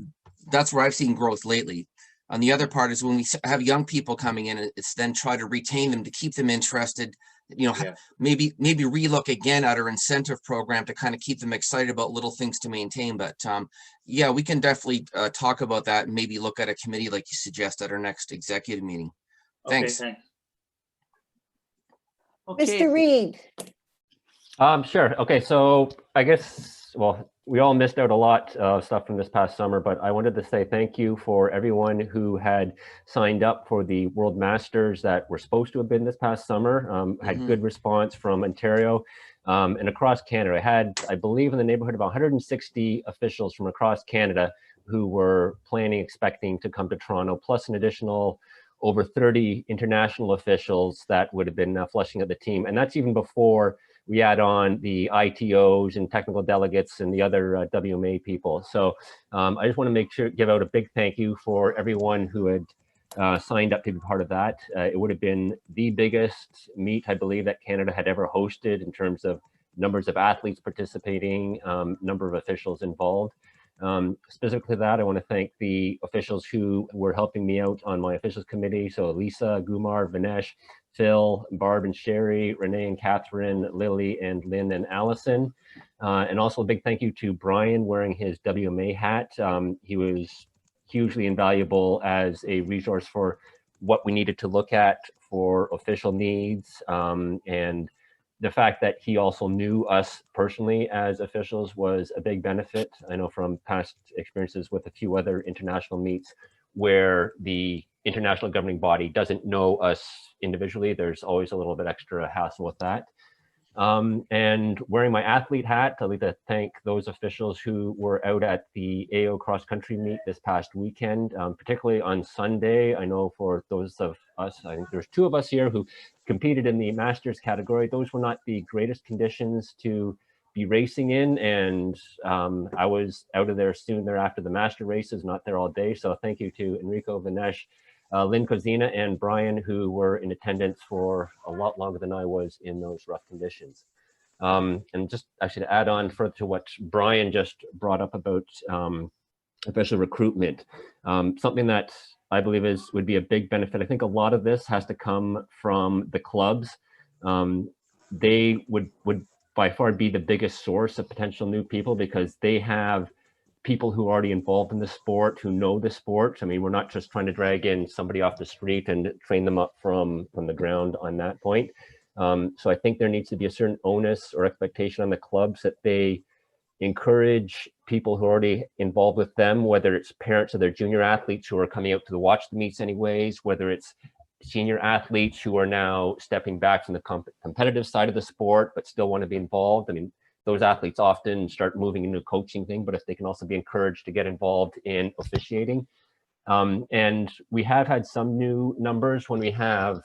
where I've seen growth lately. On the other part is when we have young people coming in, it's then try to retain them, to keep them interested,
Yeah.
maybe relook again at our incentive program to kind of keep them excited about little things to maintain. But yeah, we can definitely talk about that and maybe look at a committee like you suggest at our next executive meeting. Thanks.
Okay,
Mr. Reed.
Sure. Okay, so I guess, well, we all missed out a lot of stuff from this past summer, but I wanted to say thank you for everyone who had signed up for the World Masters that were supposed to have been this past summer. Had good response from Ontario and across Canada. I had, I believe, in the neighborhood of 160 officials from across Canada who were expecting to come to Toronto, plus an additional over 30 international officials that would have been flushing out the team. And that's even before we add on the ITOs and technical delegates and the other WMA people. So I just want to make sure, give out a big thank you for everyone who had signed up to be part of that. It would have been the biggest meet, I believe, that Canada had ever hosted in terms of numbers of athletes participating, number of officials involved. Specifically that, I want to thank the officials who were helping me out on my officials committee. So Lisa, Gumar, Vinesh, Phil, Barb and Sherry, Renee and Catherine, Lily and Lynn and Allison. And also a big thank you to Brian wearing his WMA hat. He was hugely invaluable as a resource for what we needed to look at for official needs. And the fact that he also knew us personally as officials was a big benefit. I know from past experiences with a few other international meets where the international governing body doesn't know us individually, there's always a little bit extra hassle with that. And wearing my athlete hat, I'd like to thank those officials who were out at the AO cross country meet this past weekend, particularly on Sunday. I know for those of us, I think there's 2 of us here who competed in the masters category. Those were not the greatest conditions to be racing in, and I was out of there soon thereafter. The master races, not there all day. So thank you to Enrico, Vinesh, Lynn Kozina and Brian, who were in attendance for a lot longer than I was in those rough conditions. And just actually to add on further to what Brian just brought up about official recruitment, something that I believe would be a big benefit. I think a lot of this has to come from the clubs. They would by far be the biggest source of potential new people, because they have people who are already involved in the sport, who know the sport. I mean, we're not just trying to drag in somebody off the street and train them up from the ground on that point. So I think there needs to be a certain onus or expectation on the clubs that they encourage people who are already involved with them, whether it's parents of their junior athletes who are coming out to watch the meets anyways, whether it's senior athletes who are now stepping back from the competitive side of the sport, but still want to be involved. I mean, those athletes often start moving into a coaching thing, but if they can also be encouraged to get involved in officiating. And we have had some new numbers when we have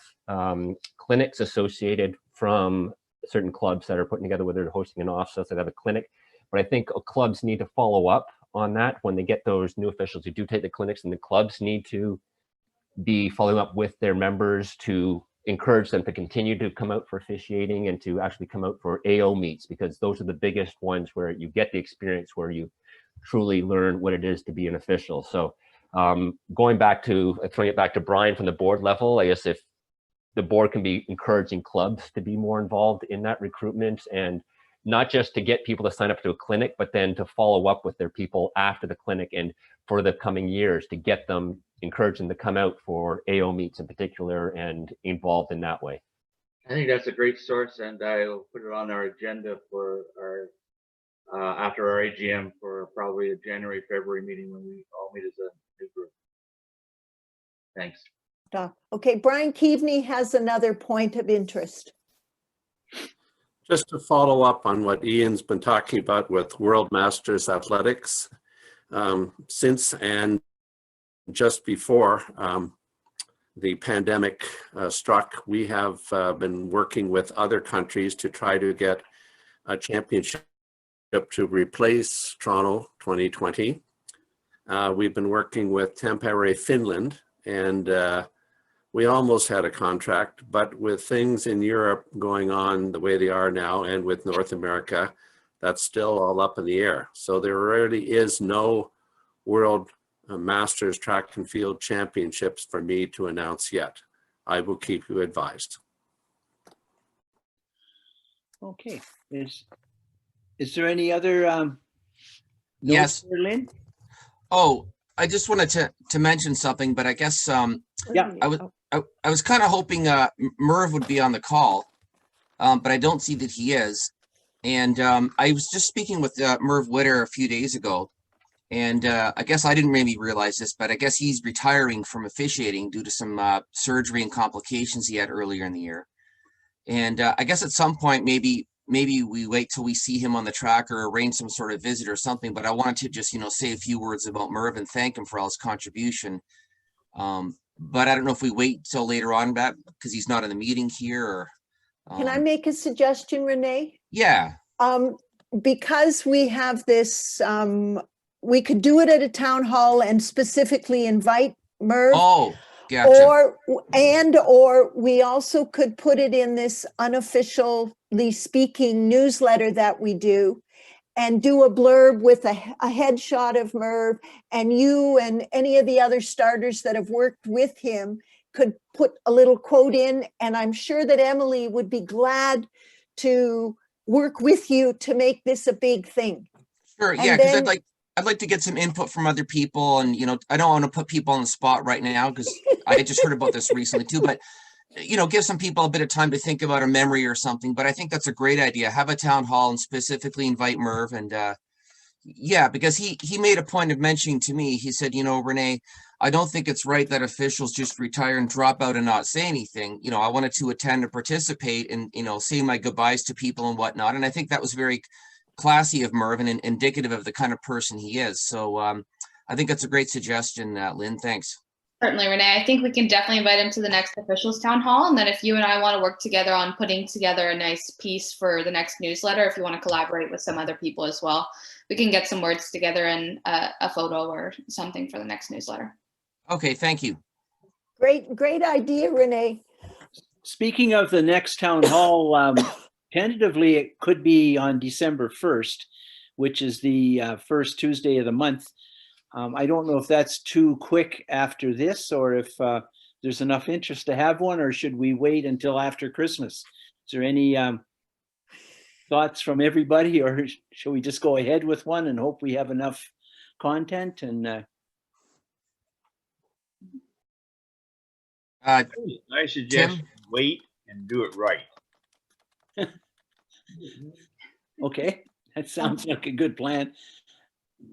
clinics associated from certain clubs that are putting together, whether they're hosting an off, so they have a clinic. But I think clubs need to follow up on that when they get those new officials who do take the clinics, and the clubs need to be following up with their members to encourage them to continue to come out for officiating and to actually come out for AO meets, because those are the biggest ones where you get the experience, where you truly learn what it is to be an official. So throwing it back to Brian from the board level, I guess if the board can be encouraging clubs to be more involved in that recruitment, and not just to get people to sign up to a clinic, but then to follow up with their people after the clinic and for the coming years to get them, encourage them to come out for AO meets in particular and involved in that way.
I think that's a great source, and I'll put it on our agenda for our after our AGM for probably a January, February meeting when we all meet as a new group. Thanks.
Okay, Brian Keaveney has another point of interest.
Just to follow up on what Ian's been talking about with World Masters Athletics, since and just before the pandemic struck, we have been working with other countries to try to get a championship to replace Toronto 2020. We've been working with Tampere, Finland, and we almost had a contract, but with things in Europe going on the way they are now and with North America, that's still all up in the air. So there really is no World Masters Track and Field Championships for me to announce yet. I will keep you advised.
Okay. Is there any other
Yes.
notes for Lynn?
Oh, I just wanted to mention something, but I guess
Yeah.
I was kind of hoping Merv would be on the call, but I don't see that he is. And I was just speaking with Merv Witter a few days ago, and I guess I didn't really realize this, but I guess he's retiring from officiating due to some surgery and complications he had earlier in the year. And I guess at some point, maybe we wait till we see him on the track or arrange some sort of visit or something. But I wanted to just, say a few words about Merv and thank him for all his contribution. But I don't know if we wait till later on that because he's not in the meeting here. Or,
Can I make a suggestion, Renee?
Yeah.
Because we have this, we could do it at a town hall and specifically invite Merv.
Oh, gotcha.
Or we also could put it in this unofficially speaking newsletter that we do and do a blurb with a headshot of Merv, and you and any of the other starters that have worked with him could put a little quote in. And I'm sure that Emily would be glad to work with you to make this a big thing.
Sure. Yeah. Because I'd like to get some input from other people, and I don't want to put people on the spot right now because I just heard about this recently too, but give some people a bit of time to think about a memory or something. But I think that's a great idea. Have a town hall and specifically invite Merv. And yeah, because he made a point of mentioning to me, he said, Renee, I don't think it's right that officials just retire and drop out and not say anything. I wanted to attend and participate and, say my goodbyes to people and whatnot. And I think that was very classy of Merv and indicative of the kind of person he is. So I think that's a great suggestion, Lynn. Thanks.
Certainly, Renee. I think we can definitely invite him to the next officials town hall. And then if you and I want to work together on putting together a nice piece for the next newsletter, if you want to collaborate with some other people as well, we can get some words together and a photo or something for the next newsletter.
Okay, thank you.
Great idea, Renee.
Speaking of the next town hall, tentatively it could be on December 1st, which is the first Tuesday of the month. I don't know if that's too quick after this, or if there's enough interest to have one, or should we wait until after Christmas? Is there any thoughts from everybody, or should we just go ahead with one and hope we have enough content? And
I suggest wait and do it right.
Okay, that sounds like a good plan.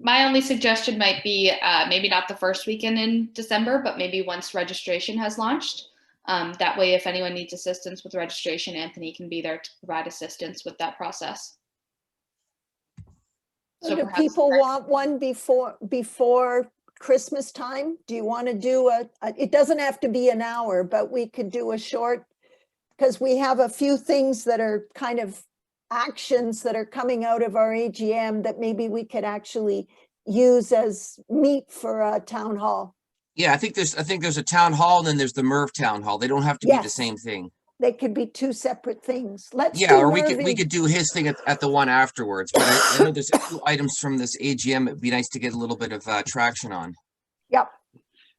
My only suggestion might be maybe not the first weekend in December, but maybe once registration has launched. That way, if anyone needs assistance with registration, Anthony can be there to provide assistance with that process.
So do people want one before Christmas time? Do you want to do it doesn't have to be an hour, but we could do a short, because we have a few things that are kind of actions that are coming out of our AGM that maybe we could actually use as meat for a town hall.
Yeah, I think there's a town hall and then there's the Merv town hall. They don't have to be the
Yes.
same thing.
They could be two separate things. Let's
Yeah,
do
or we
Mervy.
could do his thing at the one afterwards. But I know there's a few items from this AGM. It'd be nice to get a little bit of traction on.
Yep.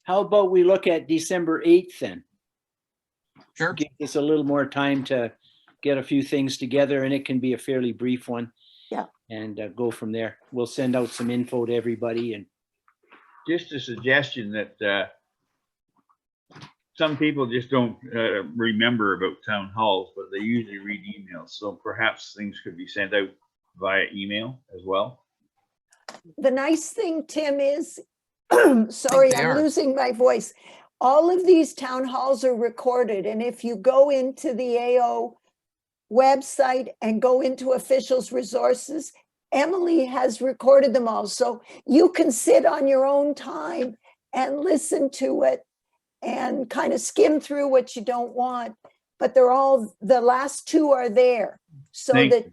How about we look at December 8th then?
Sure.
Give us a little more time to get a few things together, and it can be a fairly brief one.
Yeah.
And go from there. We'll send out some info to everybody. And
Just a suggestion that some people just don't remember about town halls, but they usually read emails. So perhaps things could be sent out via email as well.
The nice thing, Tim, is, sorry,
they
I'm
are.
losing my voice. All of these town halls are recorded. And if you go into the AO website and go into officials resources, Emily has recorded them all. So you can sit on your own time and listen to it and kind of skim through what you don't want, but they're all, the last two are there. So
Thank
that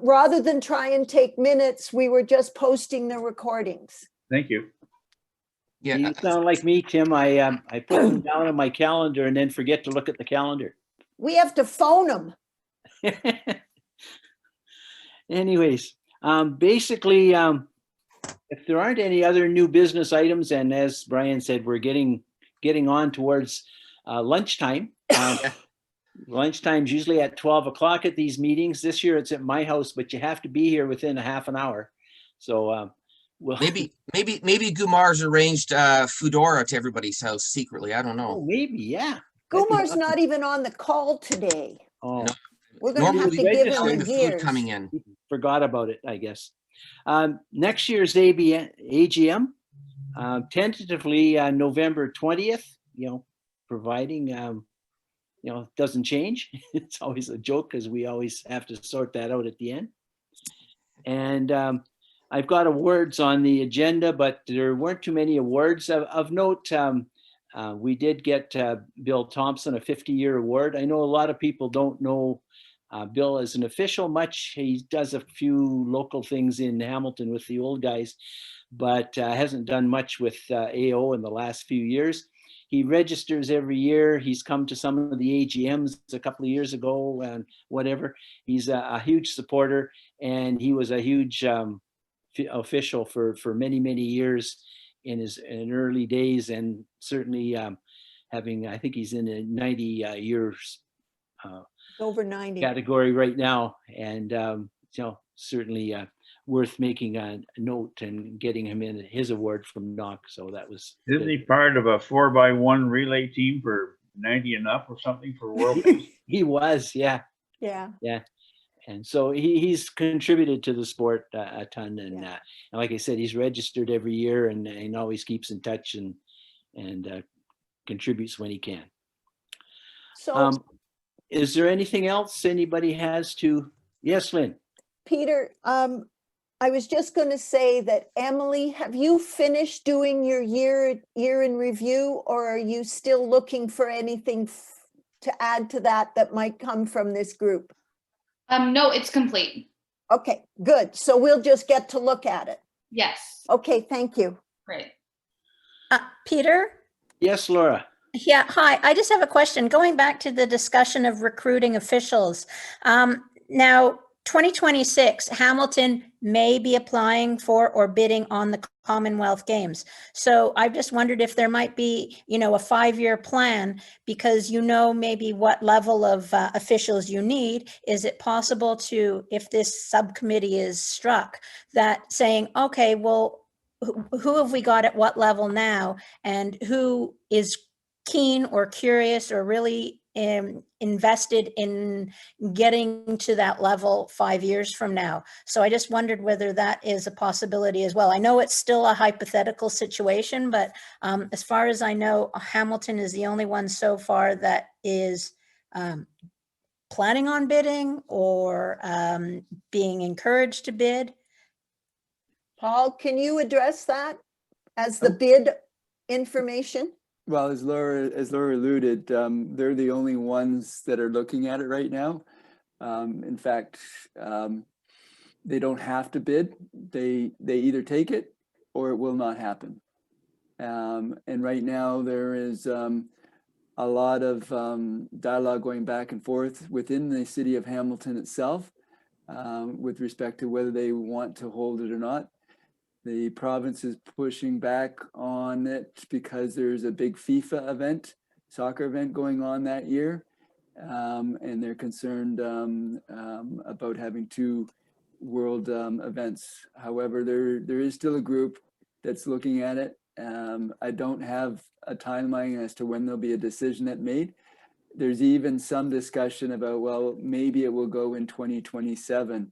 rather than try and take minutes, we were just posting the recordings.
Thank you.
Yeah.
you sound like me, Tim. I put them down on my calendar and then forget to look at the calendar.
We have to phone them.
Anyways, basically, if there aren't any other new business items, and as Brian said, we're getting on towards lunchtime. Lunchtime's usually at 12 o'clock at these meetings. This year it's at my house, but you have to be here within a half an hour. So well,
Maybe Gumar's arranged Foodora to everybody's house secretly. I don't know.
oh, maybe, yeah.
Gumar's not even on the call today.
Oh,
No.
We're going to have to give him
the
a
food
years.
coming in.
forgot about it, I guess. Next year's AGM, tentatively November 20th, providing, it doesn't change. It's always a joke because we always have to sort that out at the end. And I've got awards on the agenda, but there weren't too many awards of note. We did get Bill Thompson a 50-year award. I know a lot of people don't know Bill as an official much. He does a few local things in Hamilton with the old guys, but hasn't done much with AO in the last few years. He registers every year. He's come to some of the AGMs a couple of years ago and whatever. He's a huge supporter, and he was a huge official for many, many years in his early days, and certainly having, I think he's in a 90 years
Over 90.
category right now, and certainly worth making a note and getting him in his award from NOC. So that was
Isn't
good.
he part of a 4x1 relay team for 90 and up or something for World Peace?
He was, yeah.
Yeah.
And so he's contributed to the sport a ton, and like I said, he's registered every year and always keeps in touch and contributes when he can.
So
is there anything else anybody has to? Yes, Lynn.
Peter, I was just going to say that, Emily, have you finished doing your year in review, or are you still looking for anything to add to that might come from this group?
No, it's complete.
Okay, good. So we'll just get to look at it.
Yes.
Okay, thank you.
Great.
Peter?
Yes, Laura.
Yeah, hi. I just have a question. Going back to the discussion of recruiting officials. Now, 2026, Hamilton may be applying for or bidding on the Commonwealth Games. So I've just wondered if there might be, a 5-year plan, because maybe what level of officials you need. Is it possible to, if this subcommittee is struck, that saying, okay, well, who have we got at what level now, and who is keen or curious or really invested in getting to that level 5 years from now? So I just wondered whether that is a possibility as well. I know it's still a hypothetical situation, but as far as I know, Hamilton is the only one so far that is planning on bidding or being encouraged to bid.
Paul, can you address that as the bid information?
Well, as Laura alluded, they're the only ones that are looking at it right now. In fact, they don't have to bid. They either take it or it will not happen. And right now there is a lot of dialogue going back and forth within the city of Hamilton itself with respect to whether they want to hold it or not. The province is pushing back on it because there's a big FIFA event, soccer event going on that year. And they're concerned about having two world events. However, there is still a group that's looking at it. I don't have a timeline as to when there'll be a decision that made. There's even some discussion about, well, maybe it will go in 2027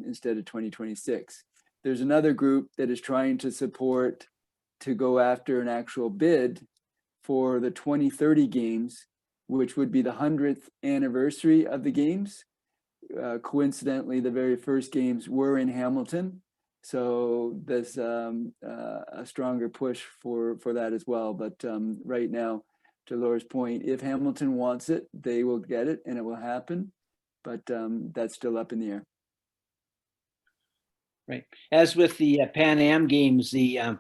instead of 2026. There's another group that is trying to support to go after an actual bid for the 2030 games, which would be the 100th anniversary of the games. Coincidentally, the very first games were in Hamilton. So there's a stronger push for that as well. But right now, to Laura's point, if Hamilton wants it, they will get it and it will happen. But that's still up in the air.
Right. As with the Pan Am games, the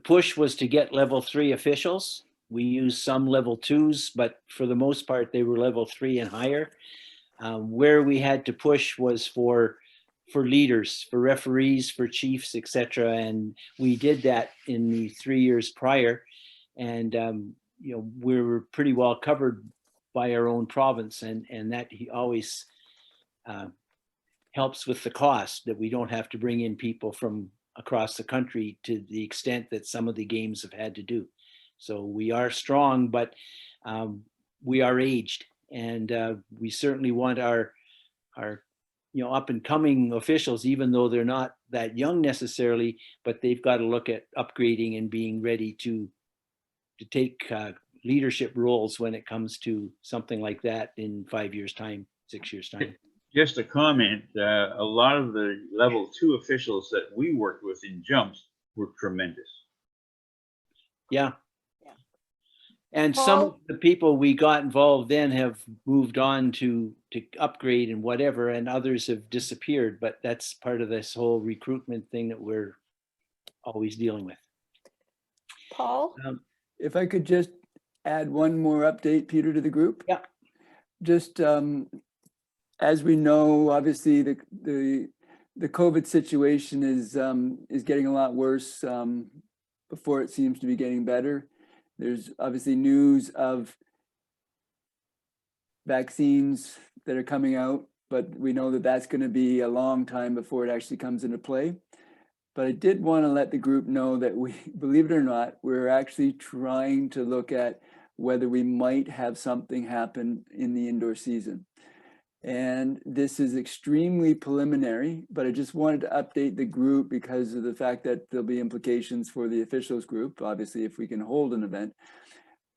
push was to get level 3 officials. We used some level 2s, but for the most part, they were level 3 and higher. Where we had to push was for leaders, for referees, for chiefs, etc. And we did that in the 3 years prior. And you know, we were pretty well covered by our own province, and that he always helps with the cost, that we don't have to bring in people from across the country to the extent that some of the games have had to do. So we are strong, but we are aged, and we certainly want our you know, up and coming officials, even though they're not that young necessarily, but they've got to look at upgrading and being ready to take leadership roles when it comes to something like that in 5 years' time, 6 years' time.
Just a comment, a lot of the level 2 officials that we worked with in jumps were tremendous.
Yeah. And some of the people we got involved then have moved on to upgrade and whatever, and others have disappeared, but that's part of this whole recruitment thing that we're always dealing with.
Paul?
If I could just add one more update, Peter, to the group.
Yeah.
Just as we know, obviously the COVID situation is getting a lot worse before it seems to be getting better. There's obviously news of vaccines that are coming out, but we know that that's going to be a long time before it actually comes into play. But I did want to let the group know that we, believe it or not, we're actually trying to look at whether we might have something happen in the indoor season. And this is extremely preliminary, but I just wanted to update the group because of the fact that there'll be implications for the officials group, obviously, if we can hold an event.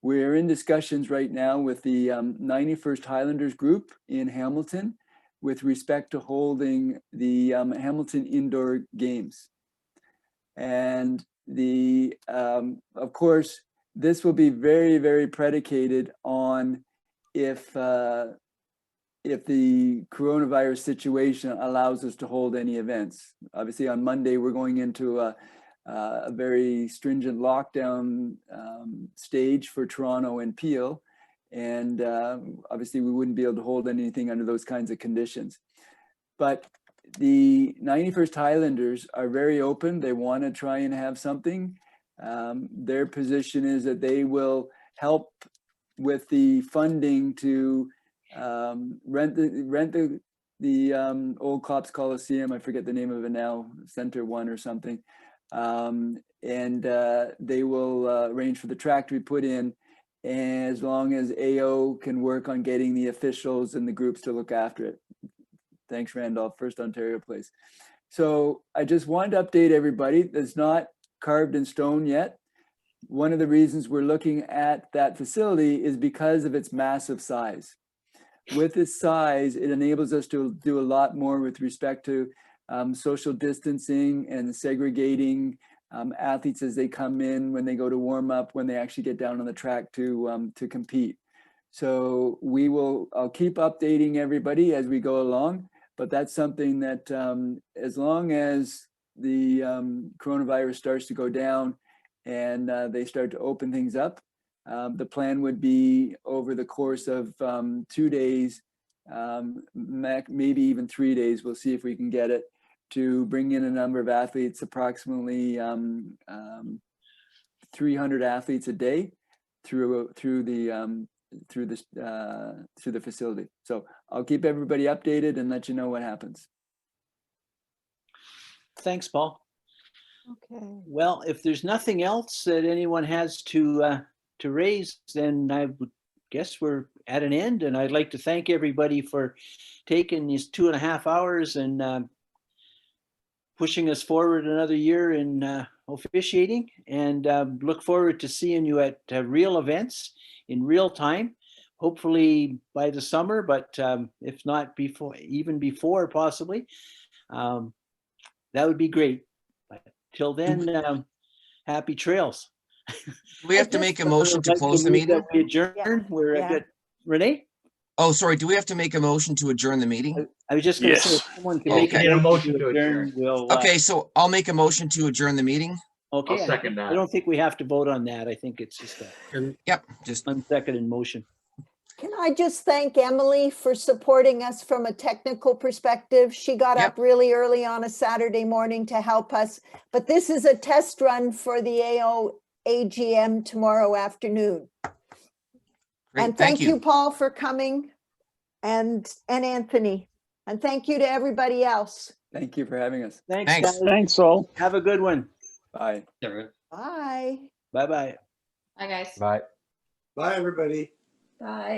We're in discussions right now with the 91st Highlanders group in Hamilton with respect to holding the Hamilton indoor games. And of course, this will be very, very predicated on if the coronavirus situation allows us to hold any events. Obviously on Monday, we're going into a very stringent lockdown stage for Toronto and Peel. And obviously we wouldn't be able to hold anything under those kinds of conditions. But the 91st Highlanders are very open. They want to try and have something. Their position is that they will help with the funding to rent the old Cops Coliseum. I forget the name of it now, Center One or something. And they will arrange for the track to be put in, as long as AO can work on getting the officials and the groups to look after it. Thanks, Randolph, First Ontario Place. So I just wanted to update everybody. That's not carved in stone yet. One of the reasons we're looking at that facility is because of its massive size. With its size, it enables us to do a lot more with respect to social distancing and segregating athletes as they come in, when they go to warm up, when they actually get down on the track to compete. So I'll keep updating everybody as we go along, but that's something that as long as the coronavirus starts to go down and they start to open things up. The plan would be over the course of 2 days, maybe even 3 days, we'll see if we can get it, to bring in a number of athletes, approximately 300 athletes a day through the facility. So I'll keep everybody updated and let you know what happens.
Thanks, Paul.
Okay.
Well, if there's nothing else that anyone has to raise, then I would guess we're at an end. And I'd like to thank everybody for taking these 2.5 hours and pushing us forward another year in officiating, and look forward to seeing you at real events in real time, hopefully by the summer, but if not before, even before possibly, that would be great. But till then, happy trails.
Do we have to make a motion to close the meeting?
We adjourn. We're good. Renee?
Oh, sorry. Do we have to make a motion to adjourn the meeting?
I was just going to say, if someone can make
Okay.
a motion to adjourn, we'll.
Okay, so I'll make a motion to adjourn the meeting.
Okay.
I'll second that.
I don't think we have to vote on that. I think it's just
Yep, just
unseconded motion.
Can I just thank Emily for supporting us from a technical perspective? She got up really early on a Saturday morning to help us, but this is a test run for the AO AGM tomorrow afternoon.
Great,
And thank you, Paul, for coming, and Anthony, and thank you to everybody else.
Thank you for having us.
Thanks,
Thanks.
guys.
Thanks all.
Have a good one.
Bye.
Bye.
Bye-bye.
Bye, guys.
Bye.
Bye, everybody.
Bye.